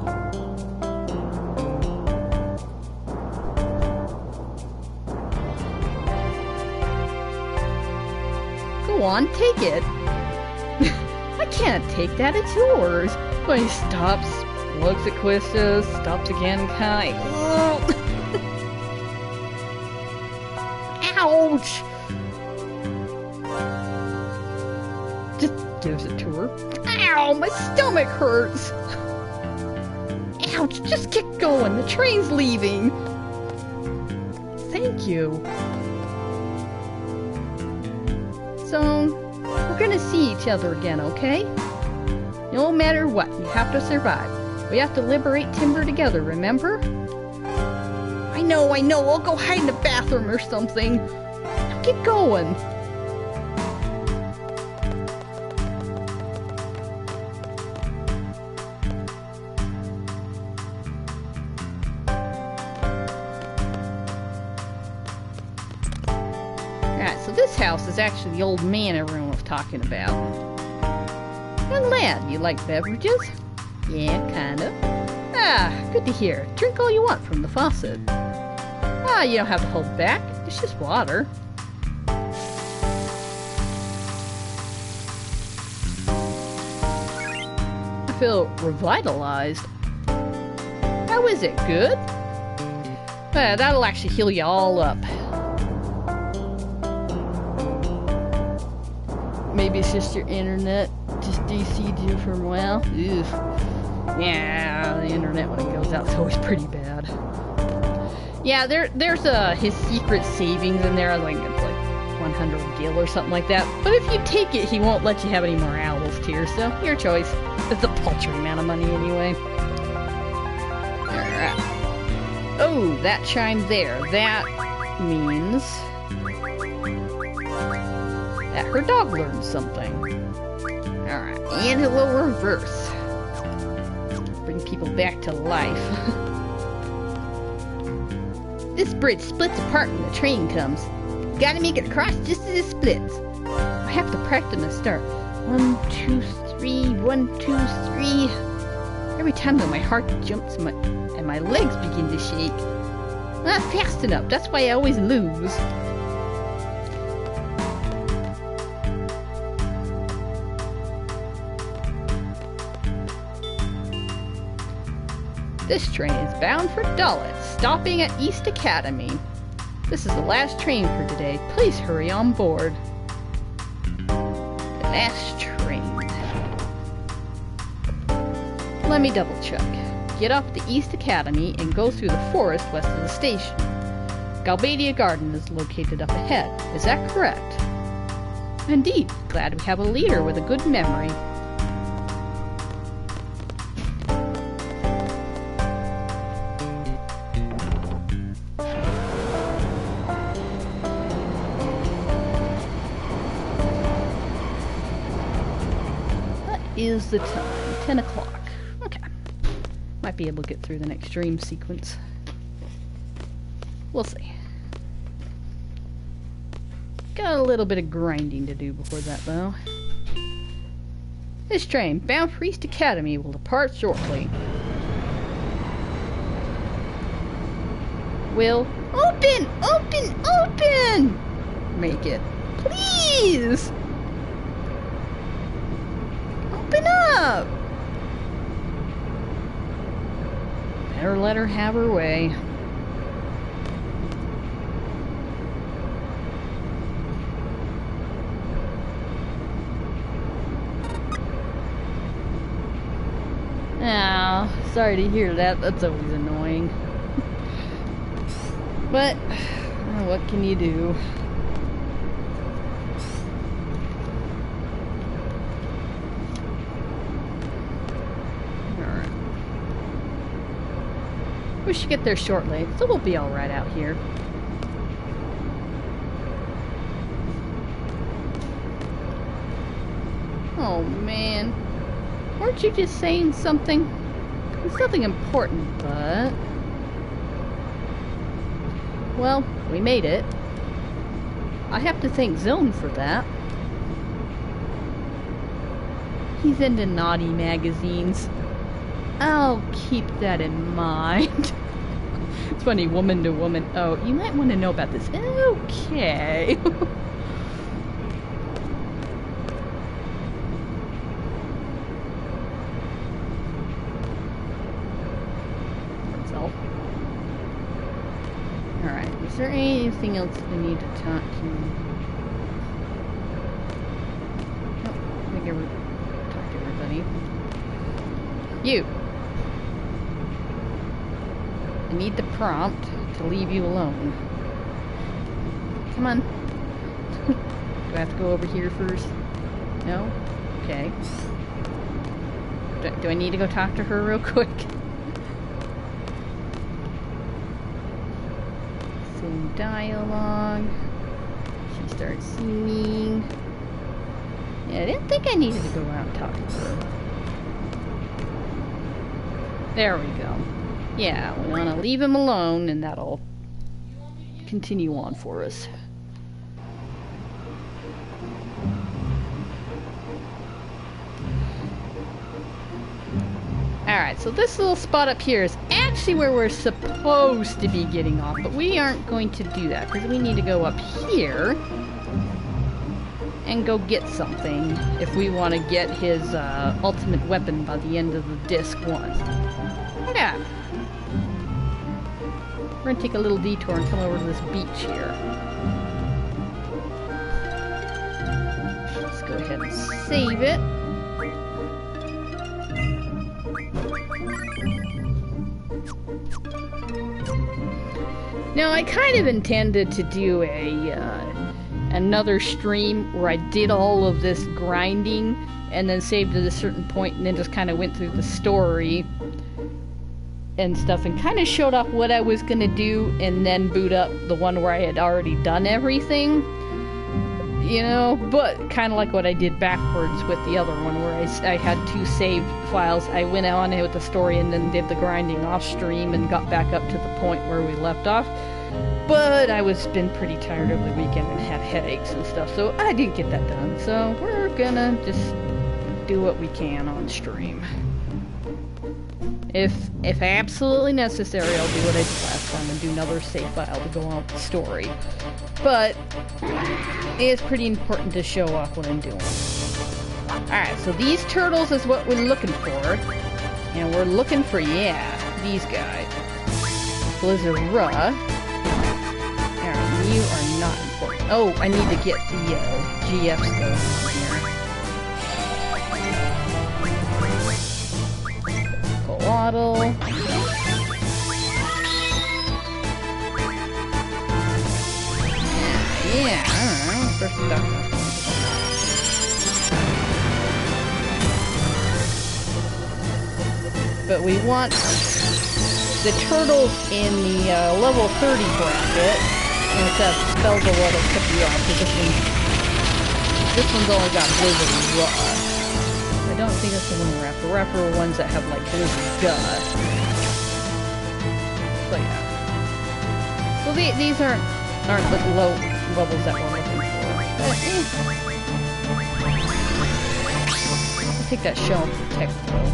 Go on, take it. I can't take that, it's yours. So he stops, looks at Quistis, stops again, kind of... Ouch! Just gives it to her. Ow, my stomach hurts! Ouch, just get going, the train's leaving! Thank you. So, we're gonna see each other again, okay? No matter what, you have to survive. We have to liberate Timber together, remember? I know, I'll go hide in the bathroom or something. Now get going. so this house is actually the old man everyone was talking about. Young lad, you like beverages? Yeah, kinda. Ah, good to hear. Drink all you want from the faucet. Ah, you don't have to hold back. It's just water. I feel revitalized. How is it? Good? That'll actually heal you all up. Maybe it's just your internet just DC'd you for a while. Ugh. Yeah, the internet when it goes out is always pretty bad. Yeah, there's his secret savings in there. I think it's like 100 gil or something like that. But if you take it, he won't let you have any more owls tier. So your choice. It's a paltry amount of money anyway. Alright. Oh, that chime there. That means that her dog learned something. Alright, and it will reverse. Bring people back to life. This bridge splits apart when the train comes. Gotta make it across just as it splits. I have to practice the start. 1, 2, 3, 1, 2, 3. Every time that my heart jumps and my legs begin to shake. Not fast enough, that's why I always lose. This train is bound for Dulles, stopping at East Academy. This is the last train for today. Please hurry on board. The last train. Let me double check. Get off the East Academy and go through the forest west of the station. Galbadia Garden is located up ahead. Is that correct? Indeed. Glad we have a leader with a good memory. Is the time 10 o'clock. Okay. Might be able to get through the next dream sequence. We'll see. Got a little bit of grinding to do before that, though. This train, bound for East Academy, will depart shortly. Will open! Open! Open! Make it. Please! Open up! Better let her have her way. Ah, sorry to hear that. That's always annoying. But, what can you do? Alright. We should get there shortly, so we'll be alright out here. Oh man. Weren't you just saying something? It's nothing important, but... Well, we made it. I have to thank Zone for that. He's into naughty magazines. I'll keep that in mind. It's funny, woman to woman. Oh, you might want to know about this. Okay. Alright, is there anything else we need to talk to? Nope, let me talk to everybody. You! I need the prompt to leave you alone. Come on. Do I have to go over here first? No? Okay. Do I need to go talk to her real quick? Dialogue. She starts singing. Yeah, I didn't think I needed to go out and talk to her. There we go. Yeah, we want to leave him alone and that'll continue on for us. Alright, so this little spot up here is actually where we're supposed to be getting off, but we aren't going to do that because we need to go up here and go get something if we want to get his ultimate weapon by the end of the disc 1. Yeah. We're going to take a little detour and come over to this beach here. Let's go ahead and save it. Now, I kind of intended to do another stream where I did all of this grinding and then saved at a certain point and then just kind of went through the story and stuff and kind of showed off what I was going to do and then boot up the one where I had already done everything. You know, but kind of like what I did backwards with the other one where I had 2 saved files. I went on with the story and then did the grinding off stream and got back up to the point where we left off. But I was been pretty tired over the weekend and had headaches and stuff, so I didn't get that done. So we're gonna just do what we can on stream. If absolutely necessary, I'll do what I did last time and do another save file to go on with the story. But it's pretty important to show off what I'm doing. Alright, so these turtles is what we're looking for. And we're looking for, yeah, these guys. Blizzard-Ra. Alright, you are not important. Oh, I need to get the GFs going here. Coatl. Yeah, I don't know. First stuff. But we want the turtles in the level 30 bracket. And if that spells a lot, it'll tip you off. This one's only got Blizzard-Ra. I don't think that's the one we're after. We're after the ones that have like Blizzard-Ga. So yeah. So these aren't the low levels that we're looking for. But, I'll take that shell and protect though.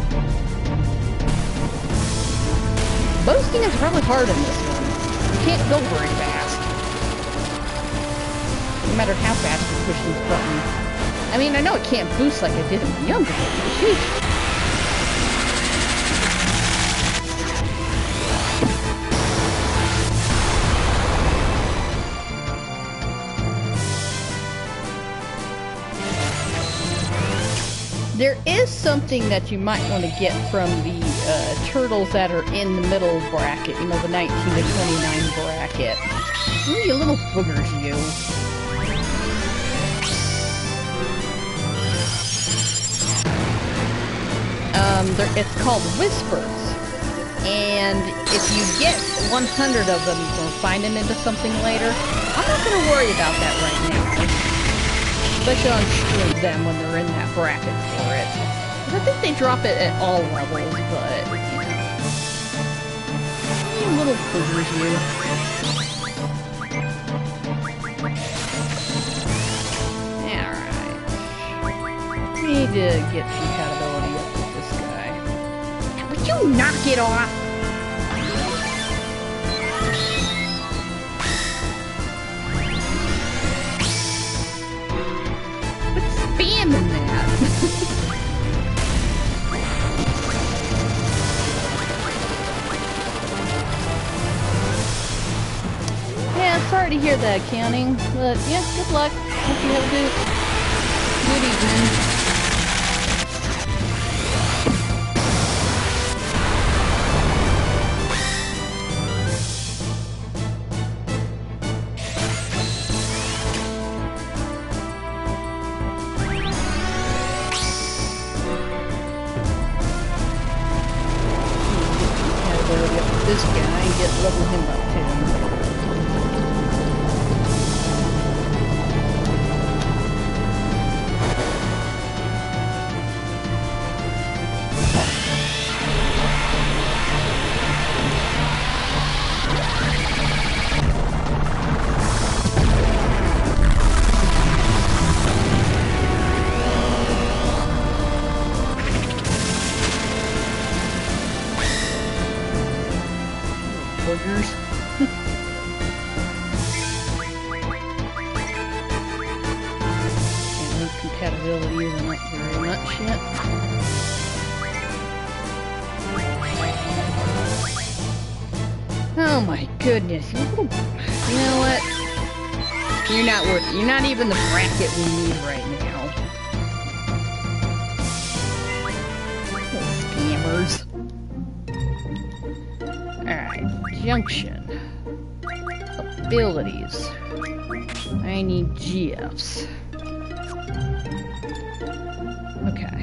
Boasting is really hard in this one. You can't go very fast. No matter how fast you push these buttons. I mean, I know it can't boost like I did in the younger days. Sheesh. There is something that you might want to get from the turtles that are in the middle bracket, you know, the 19 to 29 bracket. Ooh, you little boogers, you. It's called Whispers. And if you get 100 of them, you can find them into something later. I'm not going to worry about that right now. Especially on stream them when they're in that bracket for it. I think they drop it at all levels, but you little boogers, you. Alright. We need to get compatibility up with this guy. Would you knock it off? Spamming that. Yeah, sorry to hear that, Counting, but yeah, good luck. Hope you have a good evening. This guy and get level him up too. Shit. Oh my goodness. You know what? You're not worth it. You're not even the bracket we need right now. Little scammers. Alright. Junction. Abilities. I need GFs. Okay.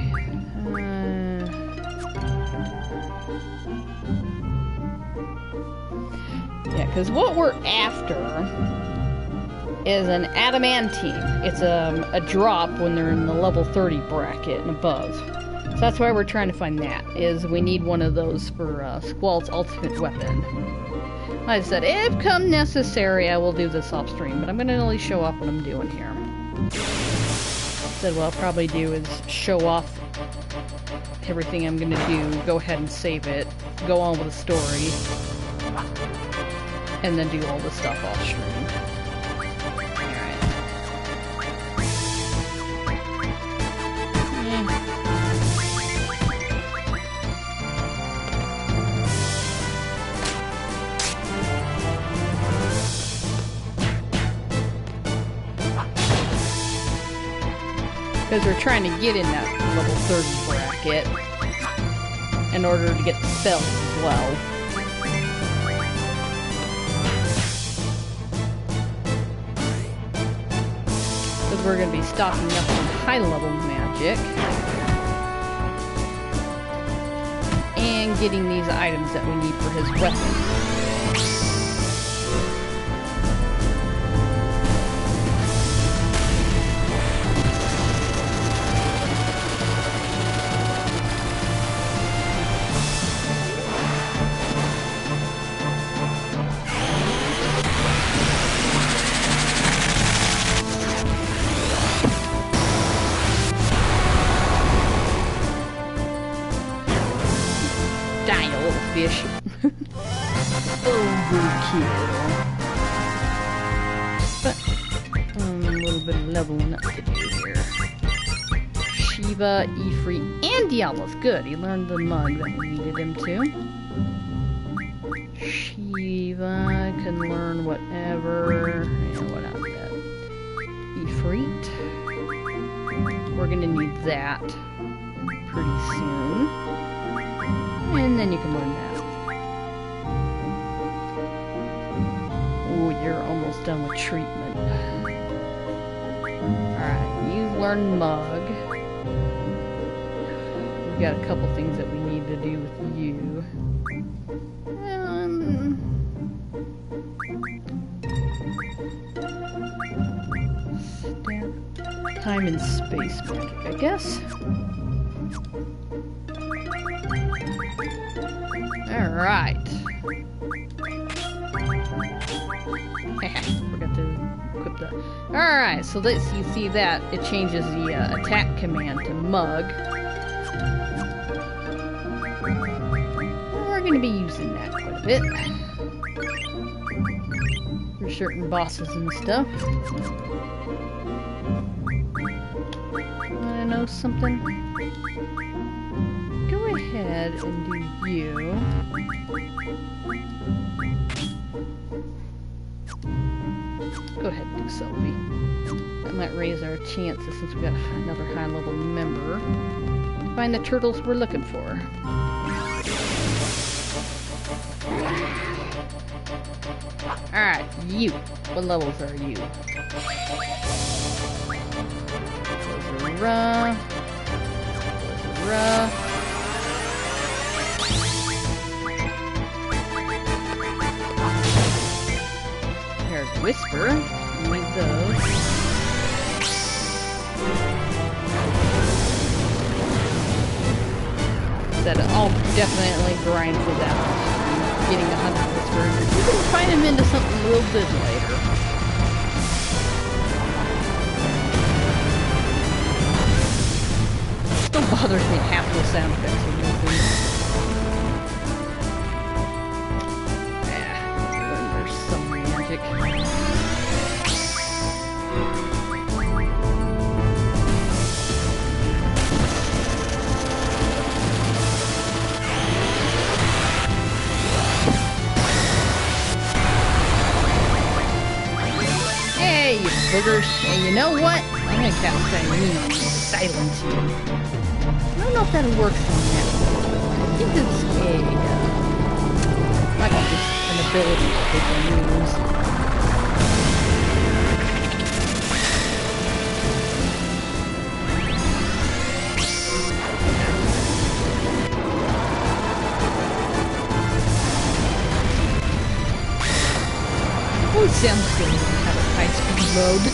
Yeah, because what we're after is an adamantine. It's a drop when they're in the level 30 bracket and above. So that's why we're trying to find that, is we need one of those for Squall's ultimate weapon. Like I said, if come necessary, I will do this off stream, but I'm going to only show off what I'm doing here. Said what I'll probably do is show off everything I'm going to do, go ahead and save it, go on with the story, and then do all the stuff off stream. Because we're trying to get in that level 30 bracket in order to get the spells as well. Because we're going to be stocking up on high level magic and getting these items that we need for his weapon. Fish. Overkill. But a little bit of leveling up to do here. Shiva, Ifrit, and Diablos. Good. He learned the mug that we needed him to. Shiva can learn whatever. Yeah, what else that? Ifrit. We're gonna need that pretty soon. And then you can learn that. Oh, you're almost done with treatment. Alright, you've learned Mug. We've got a couple things that we need to do with you. Time and space magic, I guess. Alright. Forgot to equip that. Alright, so let's you see that it changes the attack command to Mug. We're going to be using that quite a bit. For certain bosses and stuff. I know something. Go ahead and do you. Go ahead and do Sylvie. That might raise our chances since we got another high level member. Find the turtles we're looking for. Alright, you. What levels are you? Those are rough. Those are rough. Whisper. Need those. That I'll definitely grind for that. Getting 100 whispers. You can find them into something real good later. Don't bother me half the sound effects are using. There's some magic. you boogers. And you know what? I'm gonna cast Irene on you. Silence you. I don't know if that'll work on that. I think it's like just an ability that they can use. It sounds good to have a high-speed mode.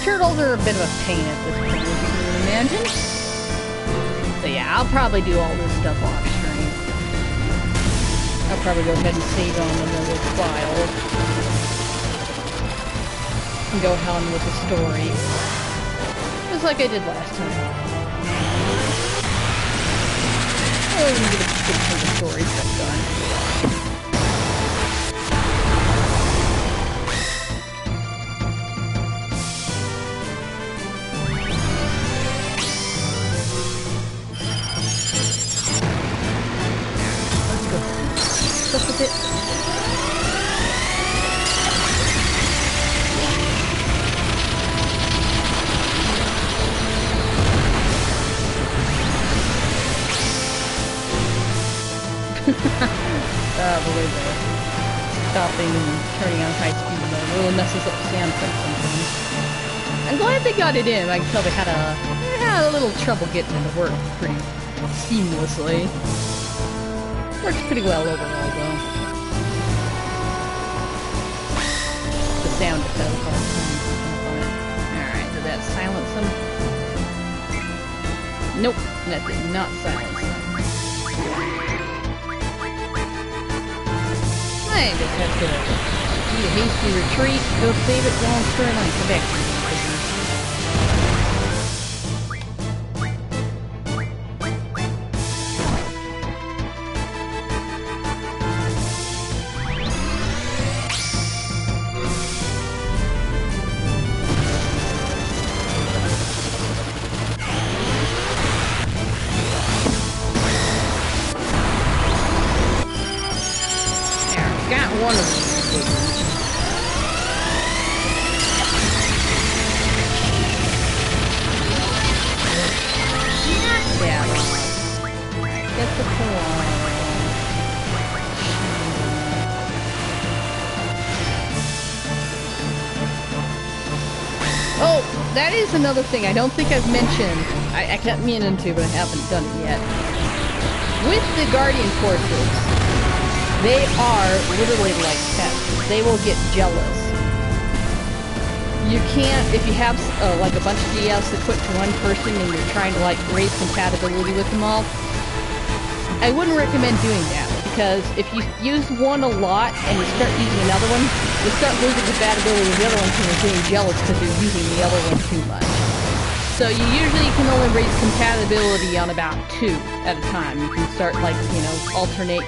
Turtles are a bit of a pain at this point, as you can imagine. So yeah, I'll probably do all this stuff off stream. I'll probably go ahead and save on another file. And go on with the story. Just like I did last time. Oh, we can get a good chunk of story stuff done. With it. The way the stopping and turning on high speed mode really messes up the sound effects sometimes. I'm glad they got it in. I can tell they had a little trouble getting it to work pretty seamlessly. Works pretty well overall, though. The sound effect all the time. Alright, did that silence them? Nope, that did not silence them. I just have to do a hasty retreat, go save it, go on storyline, and come back to it. One of them. Yeah. Get the claw. Oh, that is another thing I don't think I've mentioned. I kept meaning to, but I haven't done it yet. With the Guardian Forces, they are literally like pets. They will get jealous. You can't, if you have like a bunch of DS equipped to one person and you're trying to like raise compatibility with them all, I wouldn't recommend doing that, because if you use one a lot and you start using another one, you start losing compatibility with the other one because you're getting jealous because you're using the other one too much. So you usually can only raise compatibility on about 2 at a time. You can start like, you know, alternate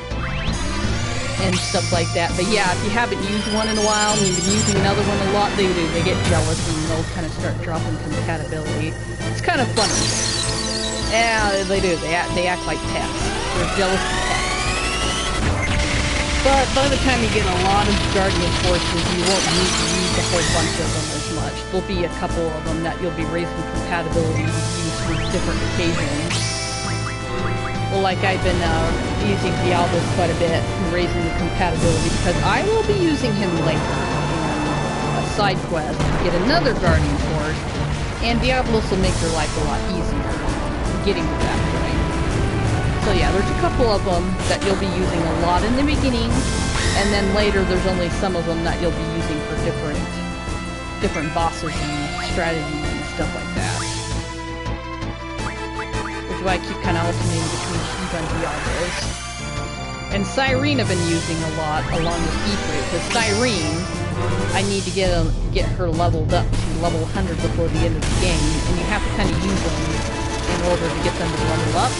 and stuff like that. But yeah, if you haven't used one in a while and you've been using another one a lot, they get jealous and they'll kind of start dropping compatibility. It's kind of funny. Yeah, they do. They act like pets. They're jealous pets. But by the time you get a lot of Guardian Forces, you won't need to use a whole bunch of them as much. There'll be a couple of them that you'll be raising compatibility to use for different occasions. Well, like I've been using Diablo quite a bit and raising the compatibility because I will be using him later in a side quest to get another Guardian Force, and Diablos will make your life a lot easier getting to that point. So yeah, there's a couple of them that you'll be using a lot in the beginning, and then later there's only some of them that you'll be using for different bosses and strategies and stuff like that. Which is why I keep kind of alternating between Shiva and Diablos. And Cyrene I've been using a lot along with Ifrit, because Cyrene, I need to get her leveled up to level 100 before the end of the game, and you have to kind of use them in order to get them to level up.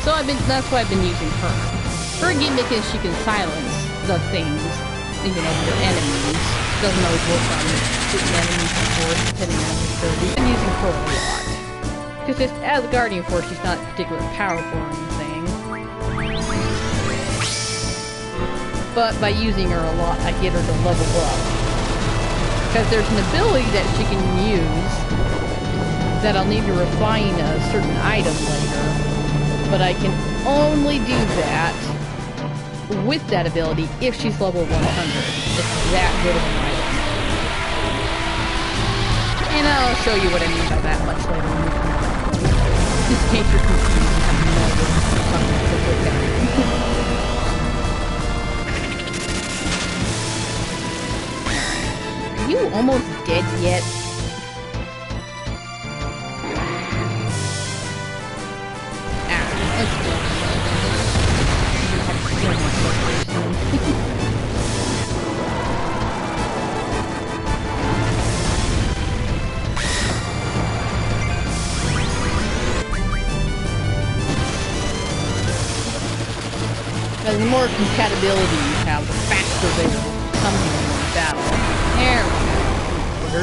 So that's why I've been using her. Her gimmick is she can silence the things, you know, your enemies. Doesn't always work on certain enemies, of course, depending on your ability. I'm using her a lot. Because as a Guardian Force, she's not particularly powerful or anything. But by using her a lot, I get her to level up. Because there's an ability that she can use that I'll need to refine a certain item later. But I can only do that with that ability if she's level 100. It's that good of an item. And I'll show you what I mean by that much later when we come to that point. Just in case you're confused and have no idea what I'm talking about. Are you almost dead yet? Because the more compatibility you have, the faster they will come to you in battle. There we go.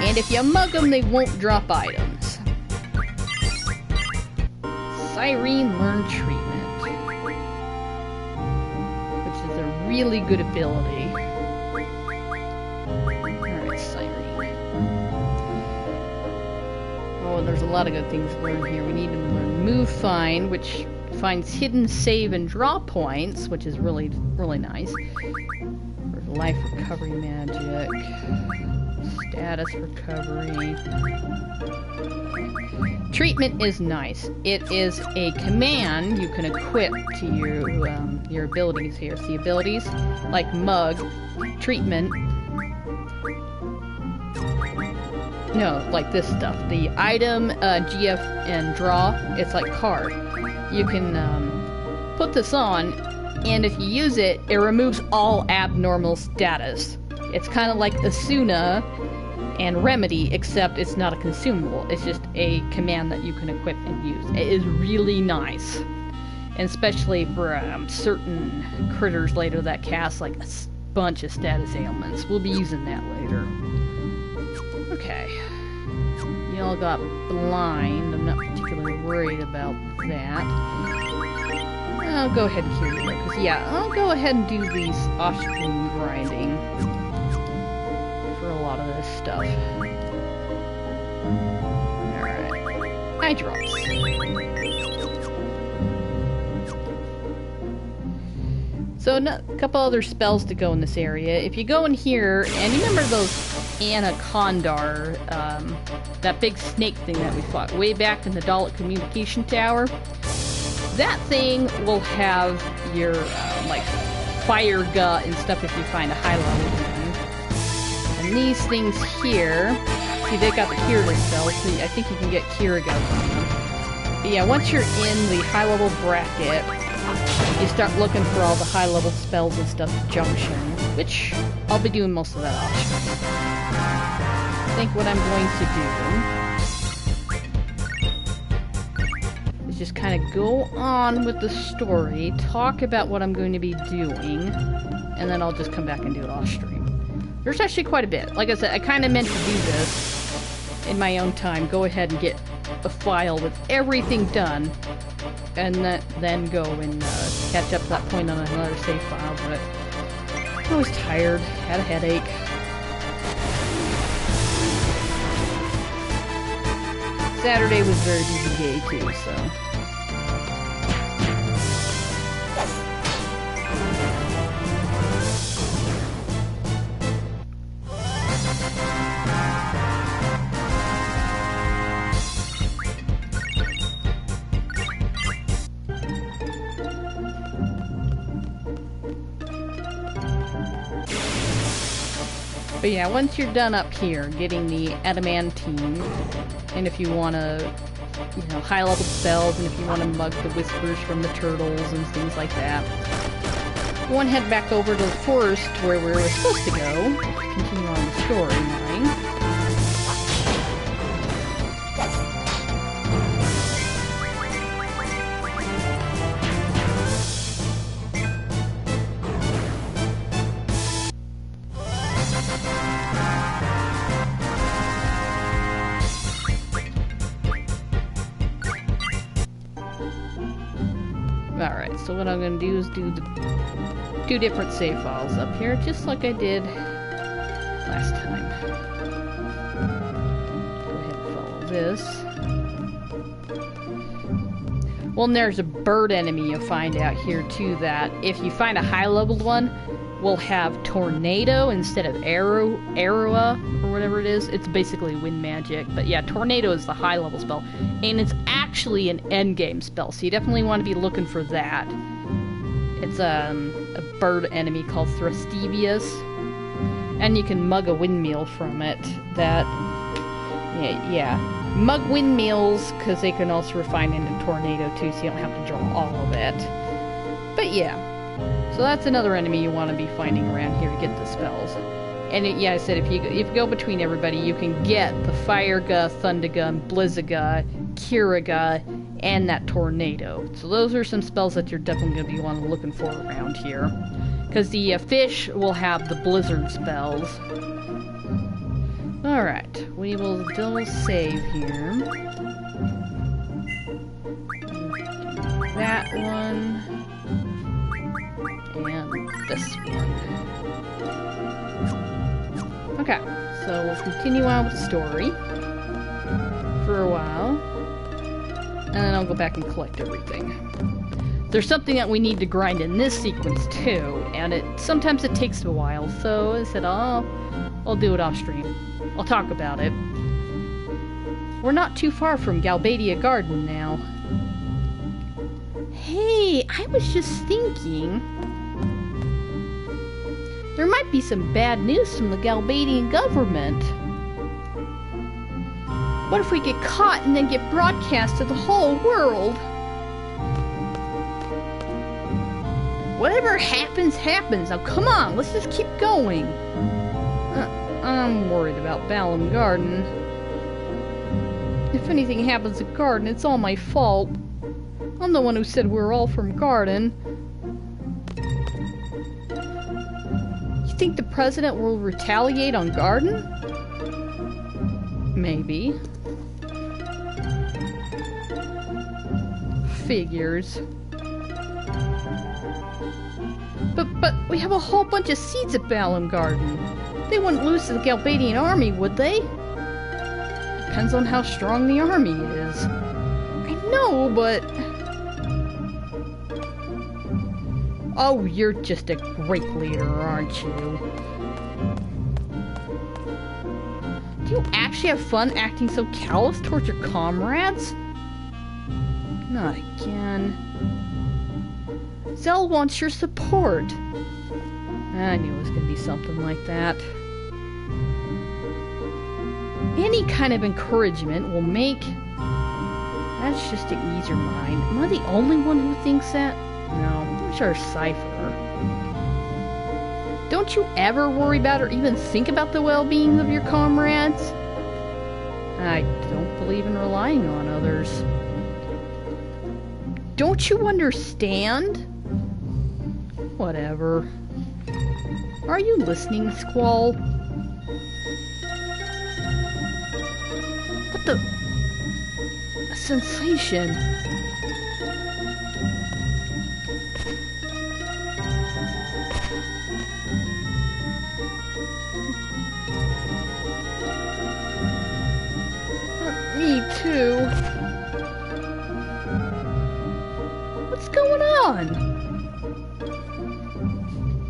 And if you mug them, they won't drop items. Cyrene Learn Treatment, which is a really good ability. Alright, Cyrene. Oh, and there's a lot of good things to learn here. We need to learn Move Find, which finds hidden save and draw points, which is really, really nice. There's Life Recovery Magic. Status Recovery. Treatment is nice. It is a command you can equip to your abilities here. See, abilities like Mug, Treatment. No, like this stuff. The item, GF, and Draw. It's like card. You can put this on, and if you use it, it removes all abnormal status. It's kind of like Asuna and Remedy, except it's not a consumable. It's just a command that you can equip and use. It is really nice. And especially for certain critters later that cast like a bunch of status ailments. We'll be using that later. Okay. You all got blind. I'm not particularly worried about that. I'll go ahead and heal you though, because yeah, I'll go ahead and do these off-screen grinding for a lot of this stuff. Alright. Eye drops. So a couple other spells to go in this area. If you go in here, and you remember those Anacondar, that big snake thing that we fought way back in the Dalek Communication Tower? That thing will have your, like, fire gut and stuff if you find a high level one. And these things here, see, they got the Kira spells, so I think you can get Kira guts on them. But yeah, once you're in the high level bracket, you start looking for all the high level spells and stuff junction, which I'll be doing most of that option. I think what I'm going to do is just kind of go on with the story, talk about what I'm going to be doing, and then I'll just come back and do it off stream. There's actually quite a bit. Like I said, I kind of meant to do this in my own time. Go ahead and get a file with everything done, and then go and catch up to that point on another save file, but I was tired, had a headache. Saturday was very busy day too, so. But yeah, once you're done up here getting the adamantine, and if you want to, you know, high-level spells, and if you want to mug the whispers from the turtles and things like that, you want to head back over to the forest where we were supposed to go, continue on the storyline. Alright, so what I'm going to do is do the 2 different save files up here, just like I did last time. Go ahead and follow this. Well, and there's a bird enemy you'll find out here too that if you find a high-leveled one, will have Tornado instead of Arrowa, or whatever it is. It's basically wind magic. But yeah, Tornado is the high-level spell. And it's actually an endgame spell, so you definitely want to be looking for that. It's a bird enemy called Thrustivius. And you can mug a windmill from it. That, yeah. Mug windmills, because they can also refine into Tornado too, so you don't have to draw all of it. But yeah. So that's another enemy you want to be finding around here to get the spells. And yeah, I said if you go between everybody, you can get the Fireguh, Thundaguh, Blizzaguh, Kiraguh, and that Tornado. So those are some spells that you're definitely going to be looking for around here. Because the fish will have the blizzard spells. Alright, we will double save here. That one. And this one. Okay, so we'll continue on with the story for a while, and then I'll go back and collect everything. There's something that we need to grind in this sequence too, and sometimes it takes a while, so I said, I'll do it off stream. I'll talk about it. We're not too far from Galbadia Garden now. Hey, I was just thinking, there might be some bad news from the Galbadian government. What if we get caught and then get broadcast to the whole world? Whatever happens, happens. Now come on, let's just keep going. I'm worried about Balam Garden. If anything happens to Garden, it's all my fault. I'm the one who said we're all from Garden. You think the president will retaliate on Garden? Maybe. Figures. But we have a whole bunch of seeds at Balam Garden. They wouldn't lose to the Galbadian army, would they? Depends on how strong the army is. I know, but... Oh, you're just a great leader, aren't you? Do you actually have fun acting so callous towards your comrades? Not again. Zell wants your support. I knew it was going to be something like that. Any kind of encouragement will make... That's just to ease your mind. Am I the only one who thinks that? No, I'm sure Cypher. Don't you ever worry about or even think about the well-being of your comrades? I don't believe in relying on others. Don't you understand? Whatever. Are you listening, Squall? What the... A sensation. Me too. What's going on?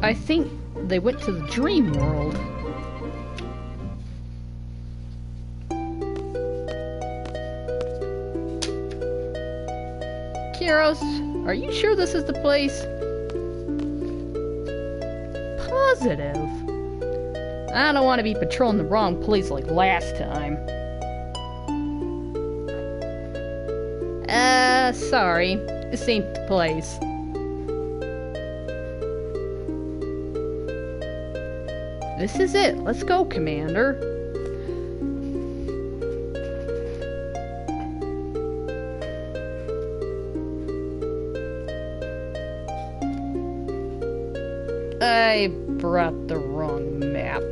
I think they went to the dream world. Kiros, are you sure this is the place? Positive. I don't want to be patrolling the wrong place like last time. Sorry. This ain't the place. This is it. Let's go, Commander. I brought the wrong map.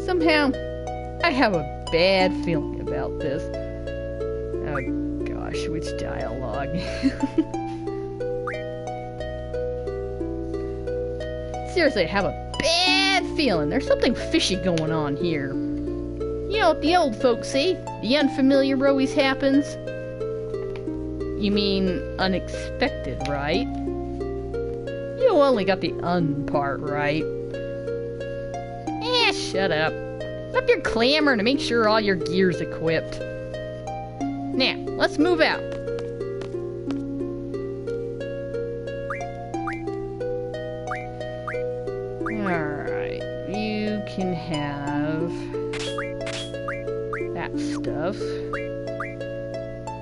Somehow, I have a bad feeling about this. Oh gosh, which dialogue? Seriously, I have a bad feeling. There's something fishy going on here. You know what the old folks say, the unfamiliar always happens. You mean unexpected, right? You only got the un part right. Shut up. Stop your clamor to make sure all your gear's equipped. Now, let's move out. Alright, you can have that stuff.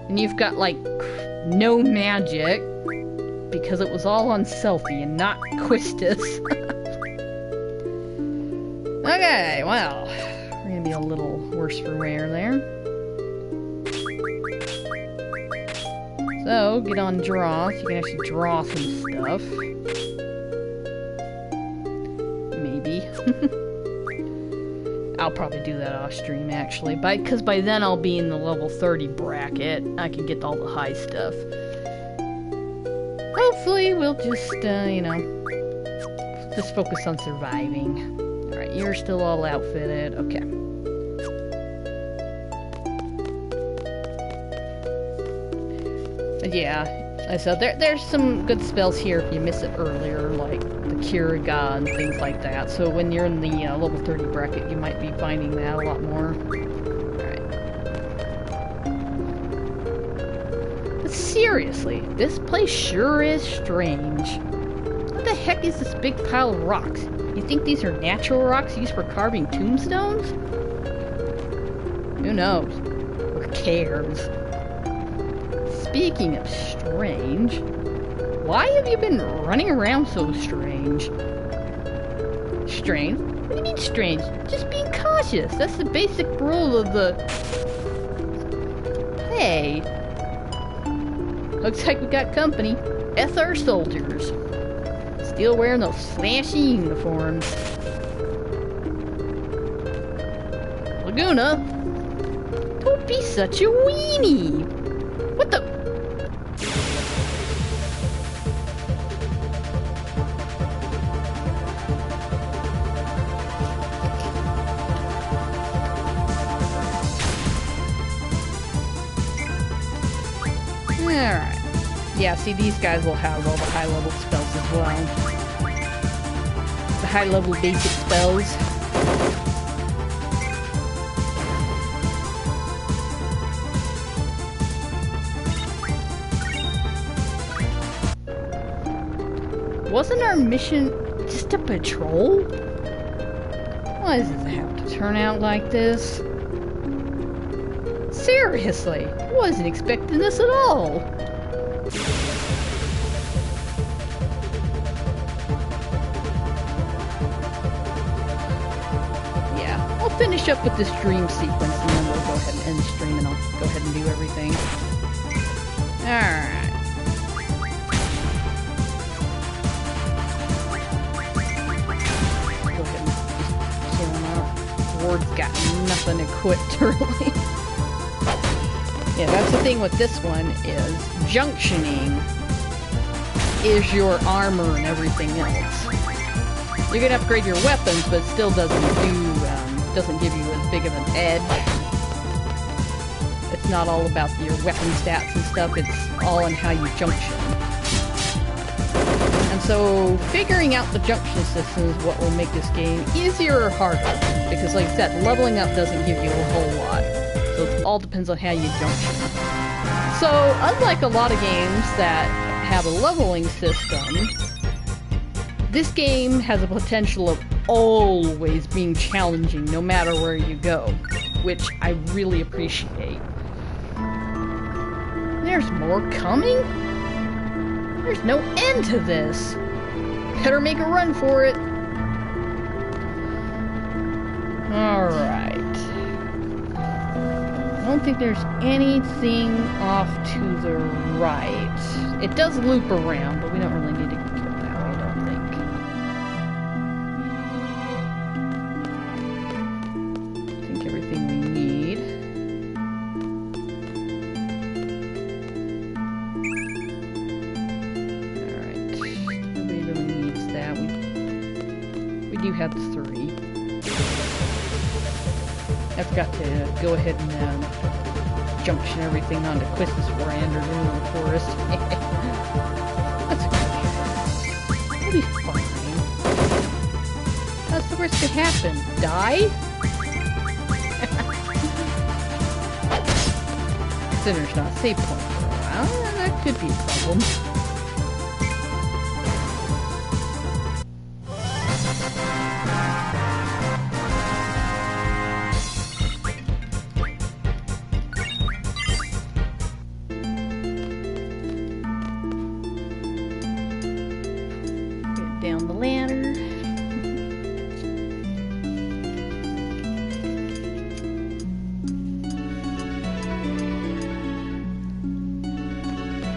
And you've got, like, no magic, because it was all on Selfie and not Quistis. Okay, well, we're gonna be a little worse for wear there. So, get on draw, so you can actually draw some stuff. Maybe. I'll probably do that off stream, actually. Because by then I'll be in the level 30 bracket. I can get all the high stuff. Hopefully, we'll just, just focus on surviving. Alright, you're still all outfitted. Okay. But yeah, so there's some good spells here if you miss it earlier, like the Cure God and things like that. So when you're in the level 30 bracket, you might be finding that a lot more. Alright. But seriously, this place sure is strange. What the heck is this big pile of rocks? You think these are natural rocks used for carving tombstones? Who knows? Or cares? Speaking of strange, why have you been running around so strange? Strange? What do you mean strange? Just being cautious. That's the basic rule of the... Hey. Looks like we got company. SR soldiers. Still wearing those flashy uniforms. Laguna? Don't be such a weenie! What the? Alright. Yeah, see, these guys will have all the high-level spells as well. The high-level basic spells. Wasn't our mission just a patrol? Why does it have to turn out like this? Seriously, I wasn't expecting this at all. Yeah, I'll finish up with this dream sequence and then we'll go ahead and end the stream and I'll go ahead and do everything. Alright. Ward's got nothing equipped, really. Yeah, that's the thing with this one, is junctioning is your armor and everything else. You can upgrade your weapons, but it still doesn't give you as big of an edge. It's not all about your weapon stats and stuff, it's all on how you junction. And so, figuring out the junction system is what will make this game easier or harder. Because like I said, leveling up doesn't give you a whole lot. So it all depends on how you junction. So, unlike a lot of games that have a leveling system, this game has a potential of always being challenging no matter where you go, which I really appreciate. There's more coming? There's no end to this. Better make a run for it. Alright. I don't think there's anything off to the right. It does loop around, but we don't really need to go that way, I don't think. I think everything we need. Alright. Nobody really needs that. We do have the 3. I forgot to go ahead and junction everything onto Quist's brand or in the forest. That's okay. We'll be fine. That's the worst that could happen. Die? Sinner's not a save point for a while. That could be a problem. Down the ladder.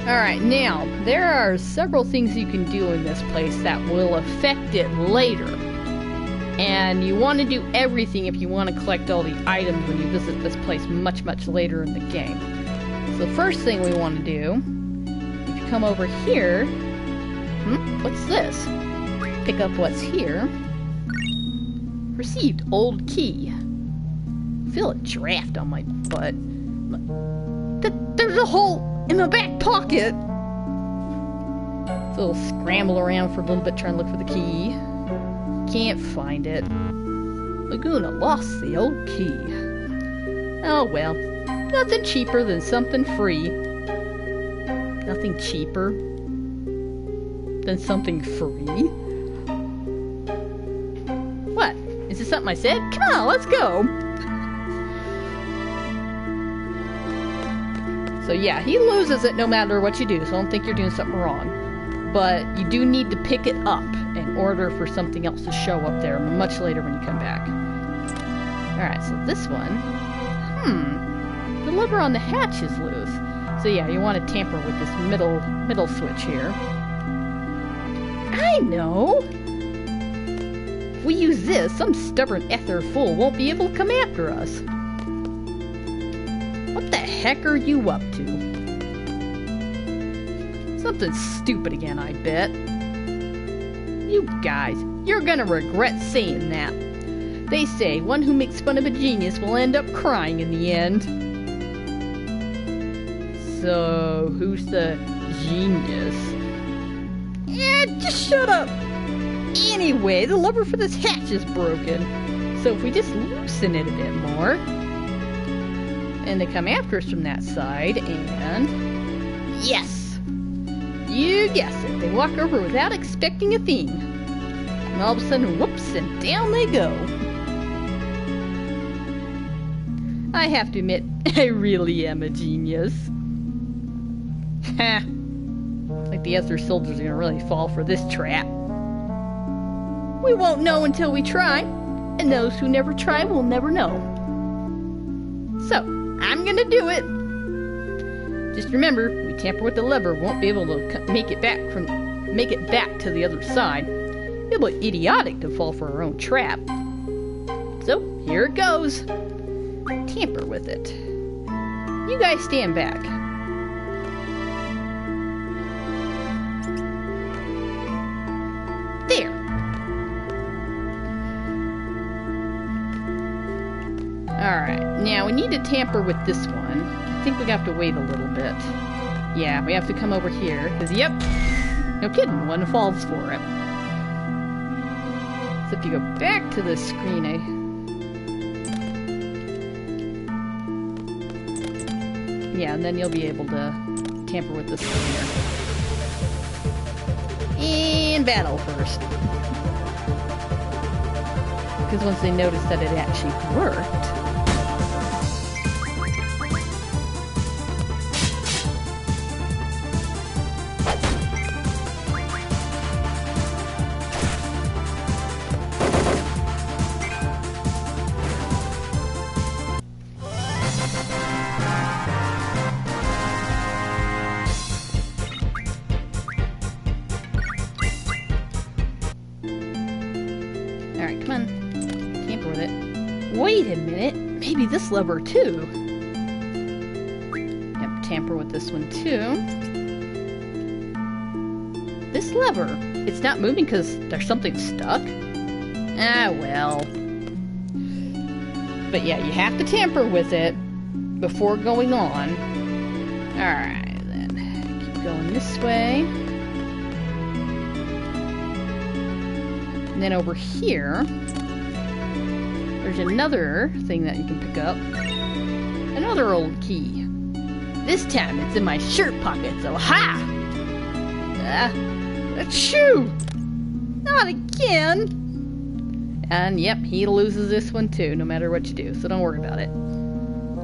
Alright, now, there are several things you can do in this place that will affect it later. And you want to do everything if you want to collect all the items when you visit this place much, much later in the game. So the first thing we want to do, if you come over here, what's this? Pick up what's here. Received old key. Feel a draft on my butt. There's a hole in the back pocket. So we'll scramble around for a little bit trying to look for the key. Can't find it. Laguna lost the old key. Oh well. Nothing cheaper than something free. Nothing cheaper than something free. What? Is this something I said? Come on, let's go! So yeah, he loses it no matter what you do, so I don't think you're doing something wrong. But you do need to pick it up in order for something else to show up there much later when you come back. Alright, so this one... The lever on the hatch is loose. So yeah, you want to tamper with this middle switch here. I know! If we use this, some stubborn ether fool won't be able to come after us. What the heck are you up to? Something stupid again, I bet. You guys, you're gonna regret saying that. They say one who makes fun of a genius will end up crying in the end. So, who's the genius? Just shut up! Anyway, the lever for this hatch is broken. So if we just loosen it a bit more, and they come after us from that side, and... yes! You guessed it, they walk over without expecting a thing. And all of a sudden, whoops, and down they go. I have to admit, I really am a genius. Ha! Like the other soldiers are gonna really fall for this trap. We won't know until we try, and those who never try will never know. So, I'm gonna do it. Just remember, we tamper with the lever, won't be able to make it back to the other side. It'll be idiotic to fall for our own trap. So, here it goes. Tamper with it. You guys stand back. There. Alright, now we need to tamper with this one. I think we have to wait a little bit. Yeah, we have to come over here, because yep, no kidding, one falls for it. So if you go back to the screen, yeah, and then you'll be able to tamper with this one here. And battle first. Because once they noticed that it actually worked... Alright, come on. Tamper with it. Wait a minute! Maybe this lever too! Yep, tamper with this one too. This lever! It's not moving because there's something stuck? Ah, well. But yeah, you have to tamper with it before going on. Alright, then. Keep going this way. And then over here, there's another thing that you can pick up. Another old key. This time it's in my shirt pocket, so ha! Achoo! Not again! And yep, he loses this one too, no matter what you do, so don't worry about it.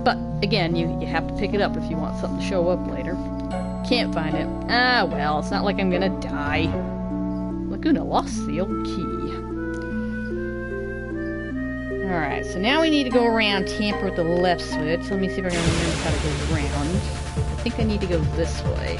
But, again, you have to pick it up if you want something to show up later. Can't find it. Ah, well, it's not like I'm gonna die. Laguna lost the old key. Alright, so now we need to go around, tamper with the left switch. Let me see if I can remember how to go around. I think I need to go this way.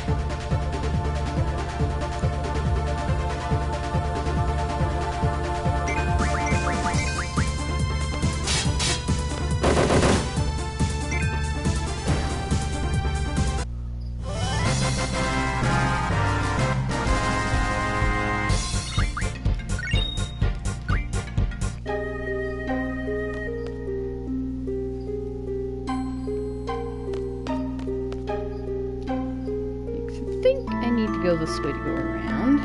Go this way to go around.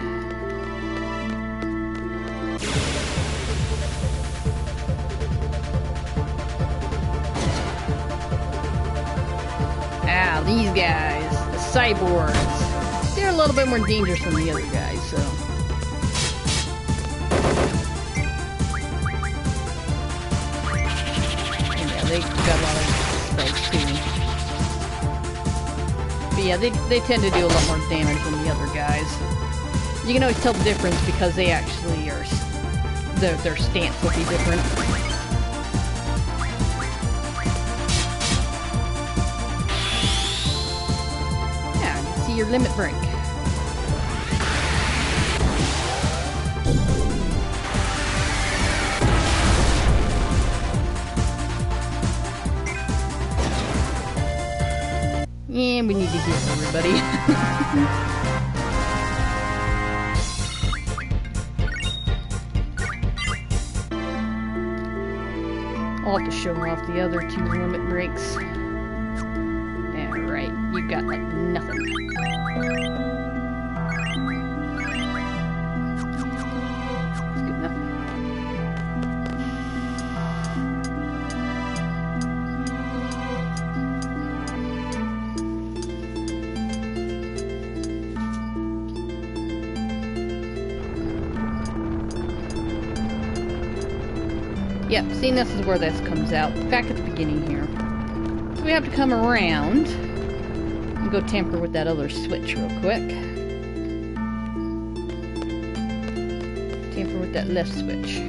Ah, these guys, the cyborgs. They're a little bit more dangerous than the other guys, so. And yeah, they got a lot of spells too. But yeah, they tend to do a lot more damage than the other guys. You can always tell the difference because they actually are... Their stance will be different. Yeah, you can see your limit break. And we need to heal everybody. I'll have to show off the other two limit breaks. Yeah, right. You got like nothing. That's good enough. Yep, see, this is where this comes out. Back at the beginning here. So we have to come around and go tamper with that other switch real quick. Tamper with that left switch.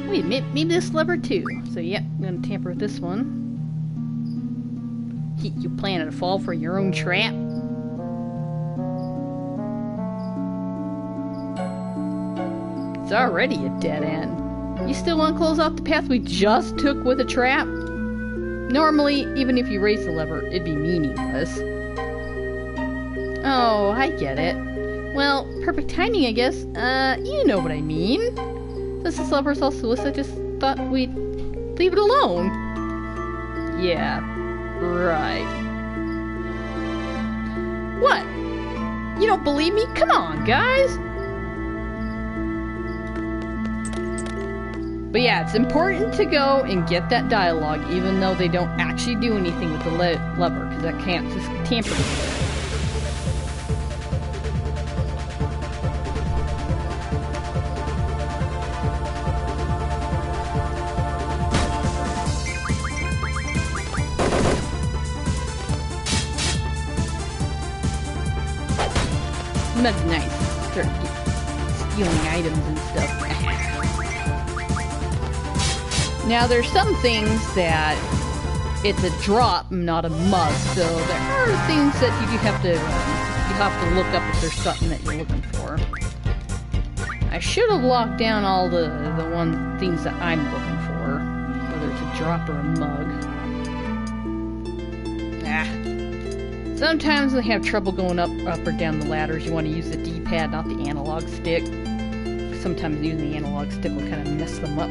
Wait, maybe this lever too. So yep, I'm gonna tamper with this one. You planning to fall for your own trap? It's already a dead end. You still want to close off the path we just took with a trap? Normally, even if you raise the lever, it'd be meaningless. Oh, I get it. Well, perfect timing, I guess. You know what I mean. Since this lever's all Swiss, I just thought we'd leave it alone. Yeah, right. What? You don't believe me? Come on, guys! But yeah, it's important to go and get that dialogue, even though they don't actually do anything with the lever, because that can't just tamper with it. That's nice. Start stealing items and stuff. Now, there's some things that it's a drop, not a must. So there are things that you have to look up if there's something that you're looking for. I should have locked down all the things that I'm looking for, whether it's a drop or a mug. Sometimes when you have trouble going up or down the ladders, you want to use the D-pad, not the analog stick. Sometimes using the analog stick will kind of mess them up.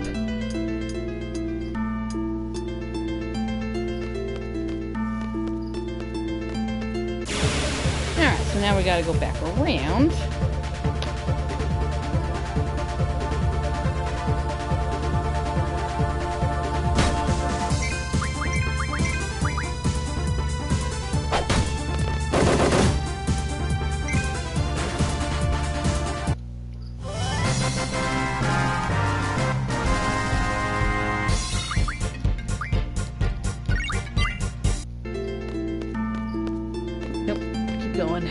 Alright, so now we gotta go back around. Going.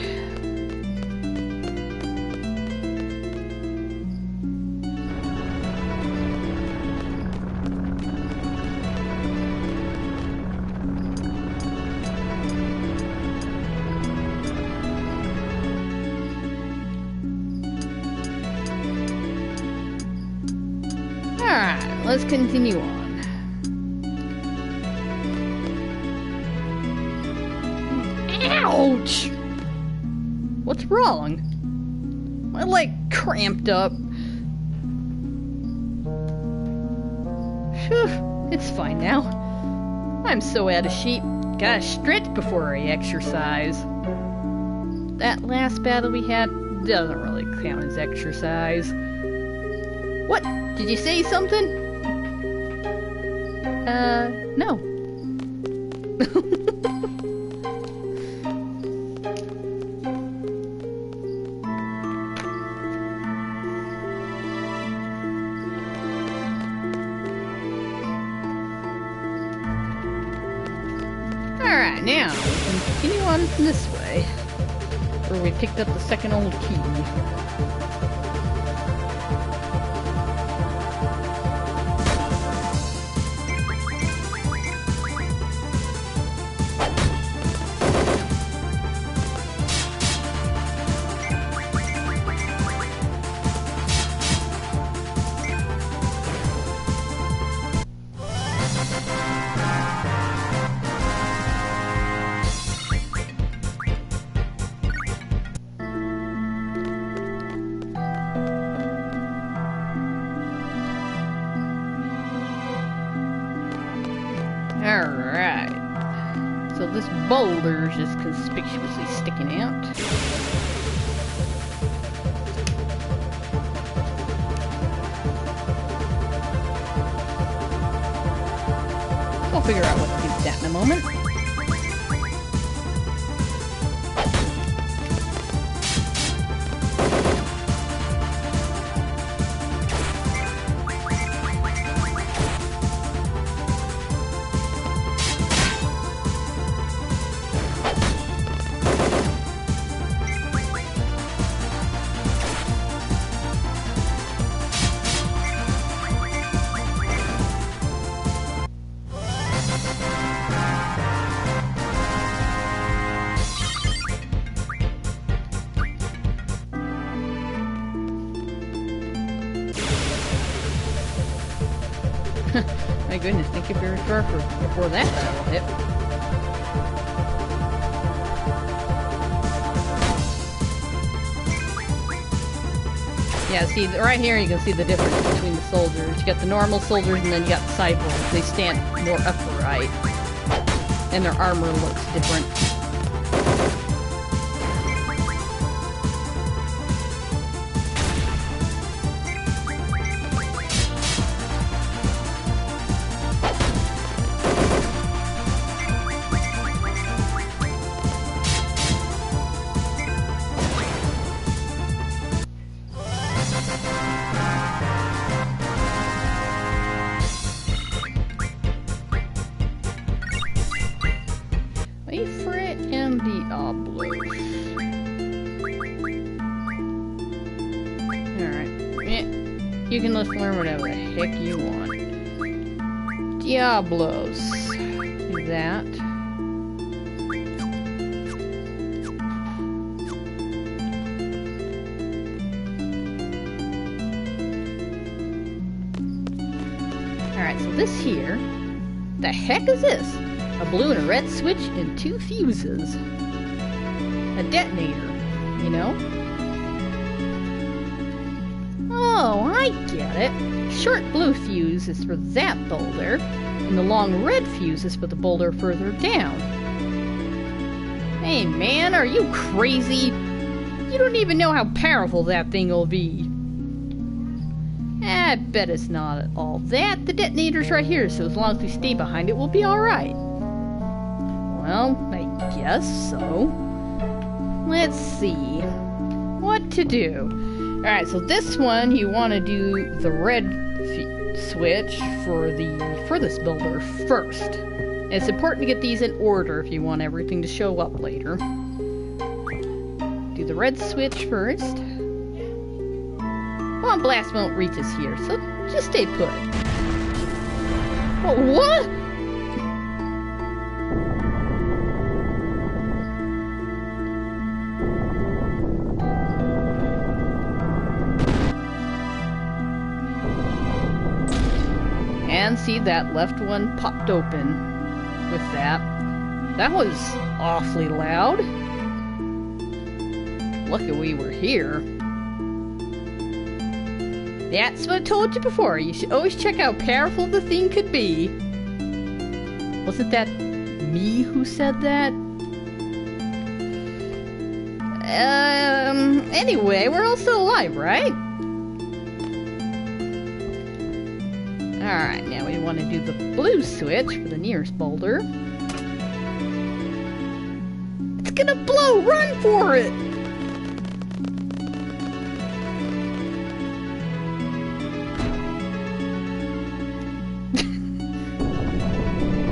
Alright, let's continue on. Ouch! What's wrong? My leg cramped up. Phew, it's fine now. I'm so out of shape. Gotta stretch before I exercise. That last battle we had doesn't really count as exercise. What? Did you say something? No. Alright, now we can continue on this way, where we picked up the second old key. Alright. So this boulder is just conspicuously sticking out. We'll figure out what to do with that in a moment. My goodness, think you're very far before that battle hit. Yeah, see, right here you can see the difference between the soldiers. You got the normal soldiers and then you got the cyborgs. They stand more upright. And their armor looks different. And Diablos. Alright. You can just learn whatever the heck you want. Diablos. Do that. Alright, so this here. The heck is this? A blue and a red switch and 2 fuses. A detonator, you know? Oh, I get it. Short blue fuse is for that boulder, and the long red fuse is for the boulder further down. Hey man, are you crazy? You don't even know how powerful that thing will be. I bet it's not at all that. The detonator's right here, so as long as we stay behind it, we'll be alright. Well, I guess so. Let's see what to do. Alright, so this one you want to do the red switch for the furthest builder first. And it's important to get these in order if you want everything to show up later. Do the red switch first. Bomb blast won't reach us here, so just stay put. Oh, what? And see, that left one popped open with that. That was awfully loud. Lucky we were here. That's what I told you before. You should always check how powerful the thing could be. Wasn't that me who said that? Anyway, we're all still alive, right? Alright, now we want to do the blue switch for the nearest boulder. It's gonna blow! Run for it!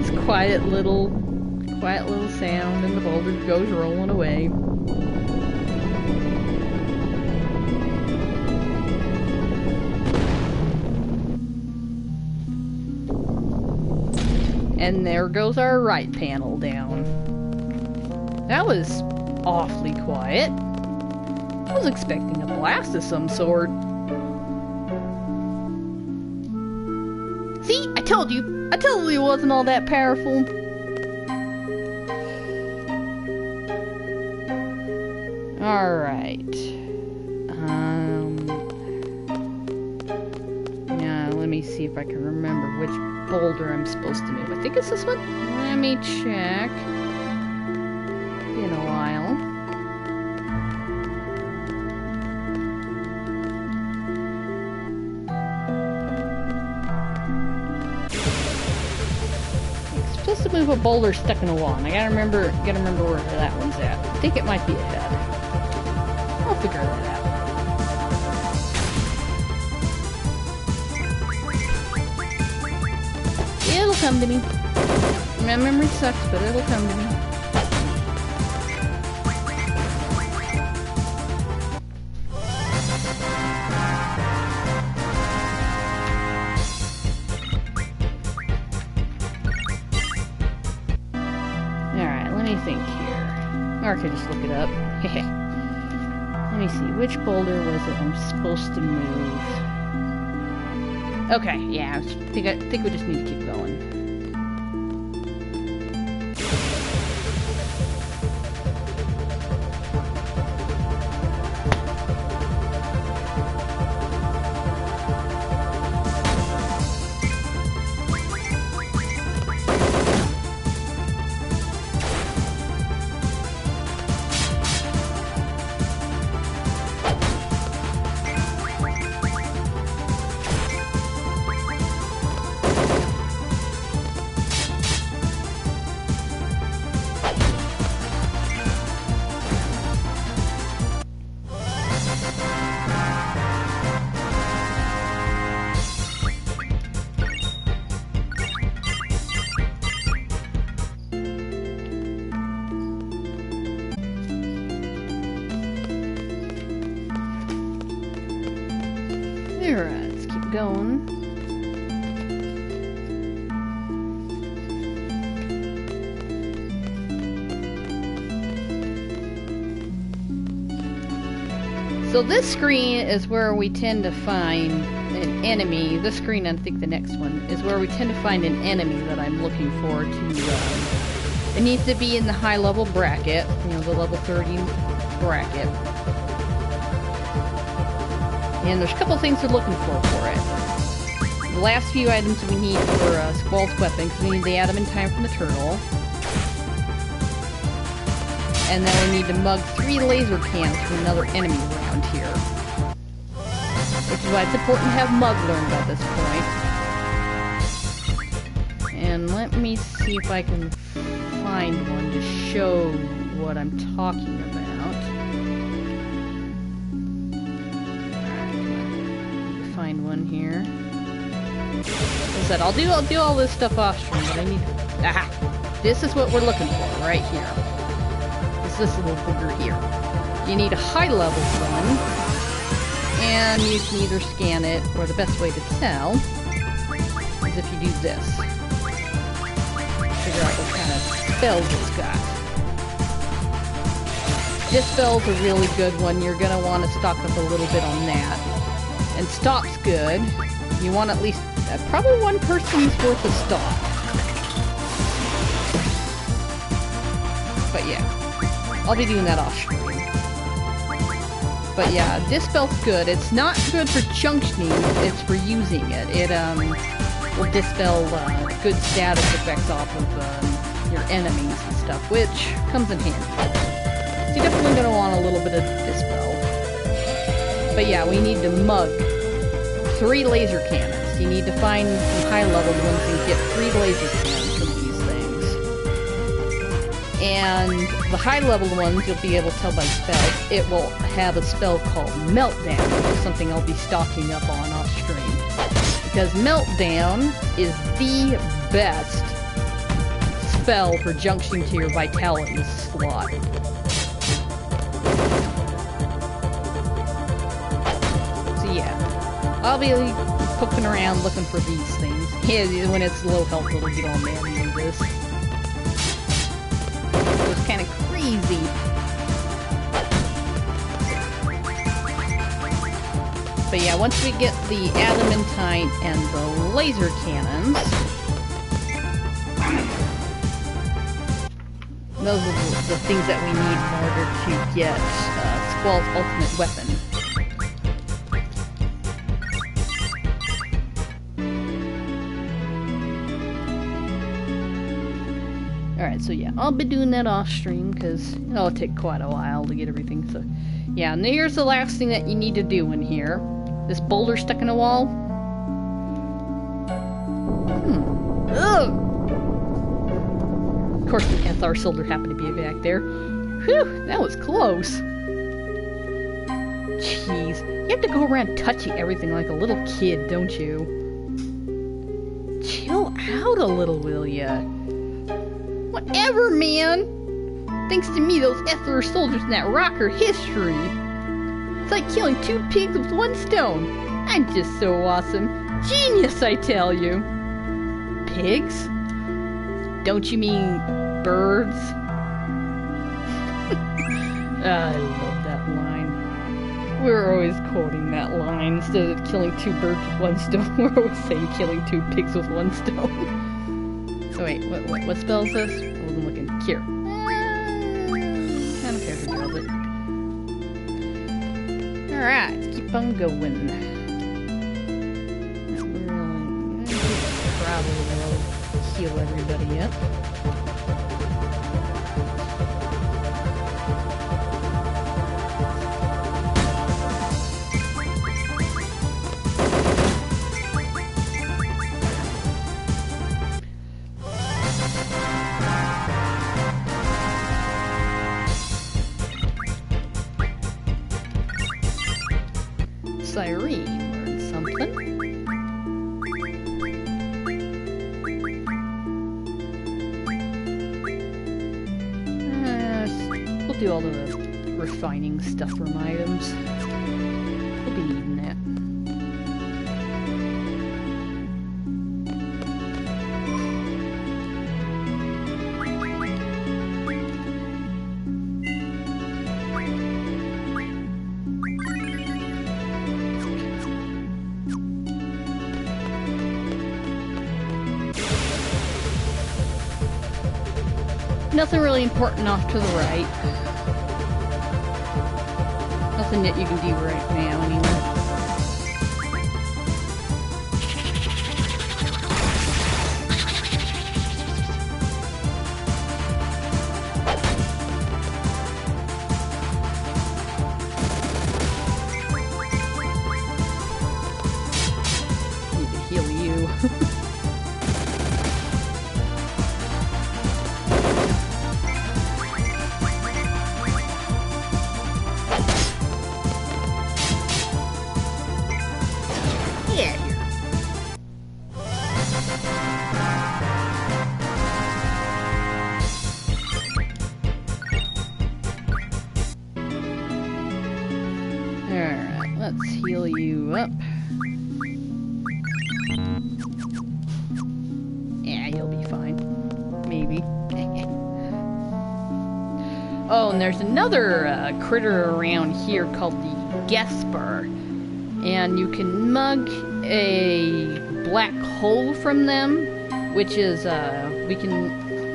This quiet little sound and the boulder goes rolling away. And there goes our right panel down. That was awfully quiet. I was expecting a blast of some sort. See? I told you. I told you it wasn't all that powerful. Alright. Now, let me see if I can remember which boulder I'm supposed to move. I think it's this one. Let me check. Been a while. It's supposed to move a boulder stuck in a wall. And I gotta remember where that one's at. I think it might be ahead. I'll figure that out. It'll come to me. My memory sucks, but it'll come to me. Alright, let me think here. Or I could just look it up. Let me see, which boulder was it I'm supposed to move? Okay, yeah, I think we just need to keep going. Alright, let's keep going. So this screen is where we tend to find an enemy. This screen, and I think the next one, is where we tend to find an enemy that I'm looking for to, it needs to be in the high level bracket, you know, the level 30 bracket. And there's a couple things we're looking for it. The last few items we need for Squall's weapon, because we need the adamantine from the turtle. And then we need to mug 3 laser cans from another enemy around here. Which is why it's important to have mug learned by this point. And let me see if I can find one to show what I'm talking about. Find one here. As I said, I'll do all this stuff off stream, but I need to... Aha! This is what we're looking for, right here. It's this little booger here. You need a high level one, and you can either scan it, or the best way to tell is if you do this. Figure out what kind of spells it's got. Dispel's a really good one. You're gonna want to stock up a little bit on that. And stop's good. You want at least probably one person's worth of stop. But yeah, I'll be doing that off screen. But yeah, Dispel's good. It's not good for junctioning, it's for using it. It will dispel good status effects off of your enemies and stuff, which comes in handy. So you're definitely going to want a little bit of Dispel. But yeah, we need to mug 3 laser cannons. You need to find some high-leveled ones and get 3 laser cannons from these things. And the high-leveled ones, you'll be able to tell by spells. It will have a spell called Meltdown, which is something I'll be stocking up on off-stream. Because Meltdown is the best spell for junctioning to your Vitality slot. I'll be poking around looking for these things. Yeah, when it's low health, it'll get all mad and do this. So it's kind of crazy. But yeah, once we get the adamantine and the laser cannons, those are the things that we need in order to get Squall's ultimate weapon. Alright, so yeah, I'll be doing that off stream because it'll take quite a while to get everything. So yeah, and here's the last thing that you need to do in here. This boulder stuck in a wall. Ugh! Of course the SR soldier happened to be back there. Whew, that was close. Jeez, you have to go around touching everything like a little kid, don't you? Chill out a little, will ya? Whatever, man! Thanks to me, those SR soldiers in that rock are history. It's like killing 2 pigs with 1 stone. I'm just so awesome. Genius, I tell you. Pigs? Don't you mean birds? I love that line. We were always quoting that line. Instead of killing 2 birds with 1 stone, we're always saying killing 2 pigs with 1 stone. Oh wait, what spell is this? I wasn't looking. Cure. I don't care who does it. Alright, let's keep on going. Probably will heal everybody up. Cyrene learned something. We'll do all the refining stuff from items. We'll be needing that. Nothing really important off to the right. Nothing that you can do right now, anyway. Need to heal you. Alright, let's heal you up. Yeah, you'll be fine. Maybe. Oh, and there's another critter around here called the Gesper. And you can mug a black hole from them, which is, we can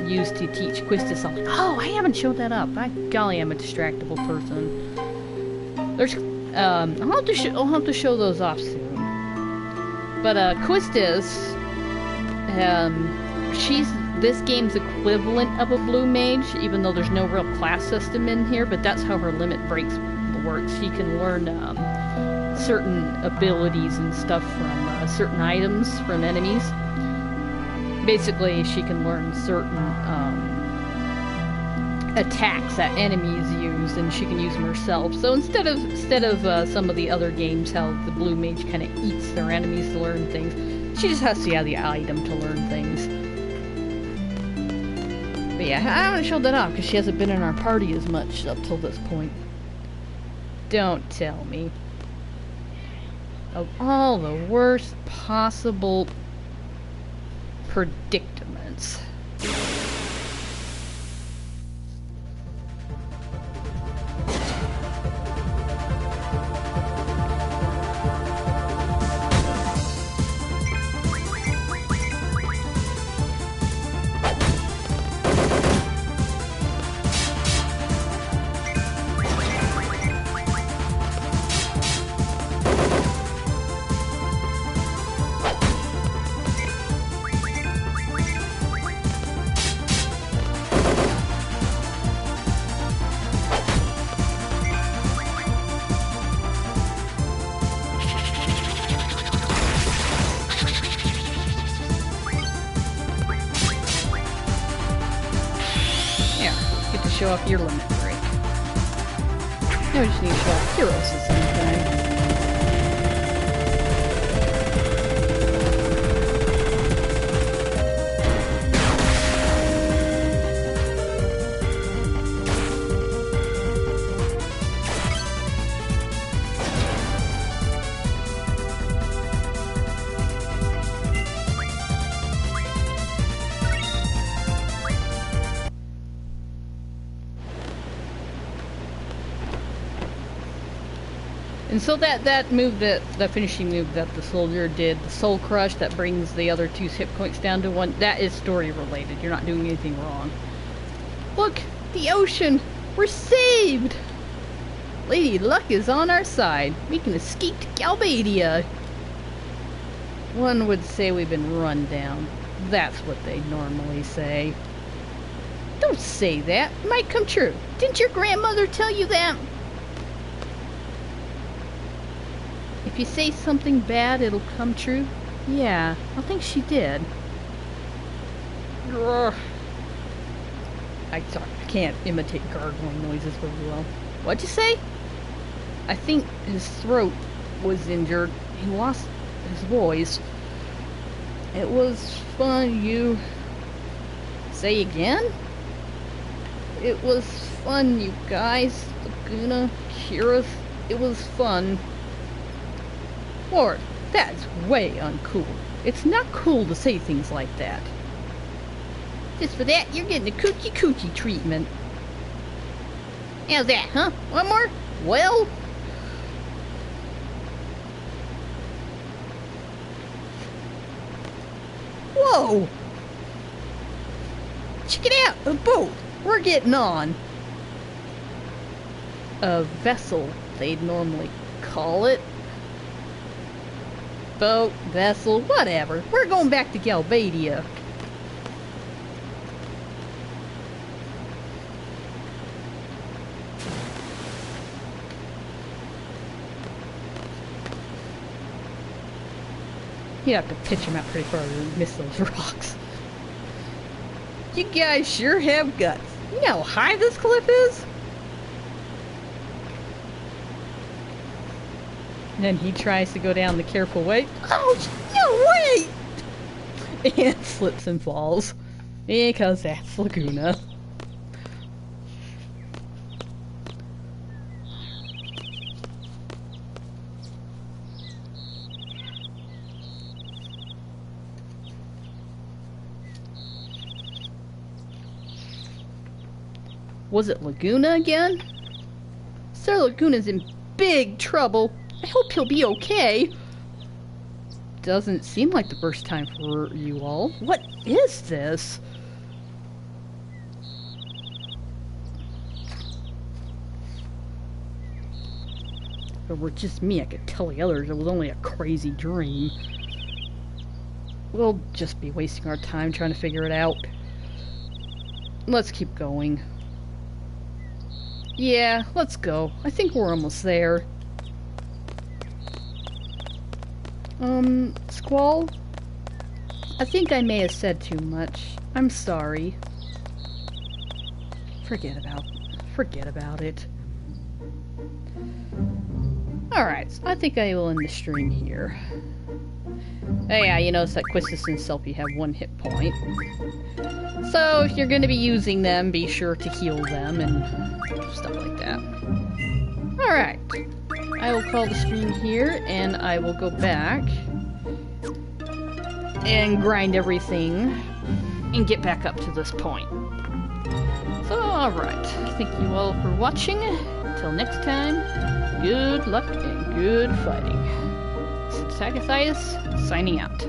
use to teach Quista something. Oh, I haven't showed that up. By golly, I'm a distractible person. There's, I'll have to show those off soon. But, Quistis, she's this game's equivalent of a blue mage, even though there's no real class system in here, but that's how her limit breaks works. She can learn, certain abilities and stuff from, certain items from enemies. Basically, she can learn certain, attacks that enemies use, and she can use them herself. So instead of some of the other games, how the blue mage kind of eats their enemies to learn things, she just has to have the item to learn things. But yeah, I haven't showed that off because she hasn't been in our party as much up till this point. Don't tell me. Of all the worst possible predicaments. Show off your limit break. Now we just need to show off heroes at the same time. So that move, the finishing move that the soldier did, the soul crush that brings the other two's hit points down to 1, that is story related. You're not doing anything wrong. Look, the ocean! We're saved! Lady Luck is on our side. We can escape to Galbadia. One would say we've been run down. That's what they normally say. Don't say that. It might come true. Didn't your grandmother tell you that? If you say something bad, it'll come true? Yeah, I think she did. Ugh. I can't imitate gargling noises very well. What'd you say? I think his throat was injured. He lost his voice. It was fun, you... Say again? It was fun, you guys. Laguna, Kira, it was fun. Lord, that's way uncool. It's not cool to say things like that. Just for that, you're getting a coochie treatment. How's that, huh? One more? Well... Whoa! Check it out! A boat! We're getting on! A vessel, they'd normally call it. Boat, vessel, whatever. We're going back to Galbadia. You have to pitch him out pretty far to miss those rocks. You guys sure have guts. You know how high this cliff is? And then he tries to go down the careful way. Oh, no way! And slips and falls. Because that's Laguna. Was it Laguna again? Sir Laguna's in big trouble. I hope he'll be okay. Doesn't seem like the first time for you all. What is this? If it were just me, I could tell the others it was only a crazy dream. We'll just be wasting our time trying to figure it out. Let's keep going. Yeah, let's go. I think we're almost there. Squall? I think I may have said too much. I'm sorry. Forget about it. Alright, so I think I will end the stream here. Oh yeah, you notice that Quistis and Selfie have 1 hit point. So, if you're going to be using them, be sure to heal them and stuff like that. Alright. I will call the stream here, and I will go back and grind everything and get back up to this point. So, alright. Thank you all for watching. Until next time, good luck and good fighting. Sagathias, signing out.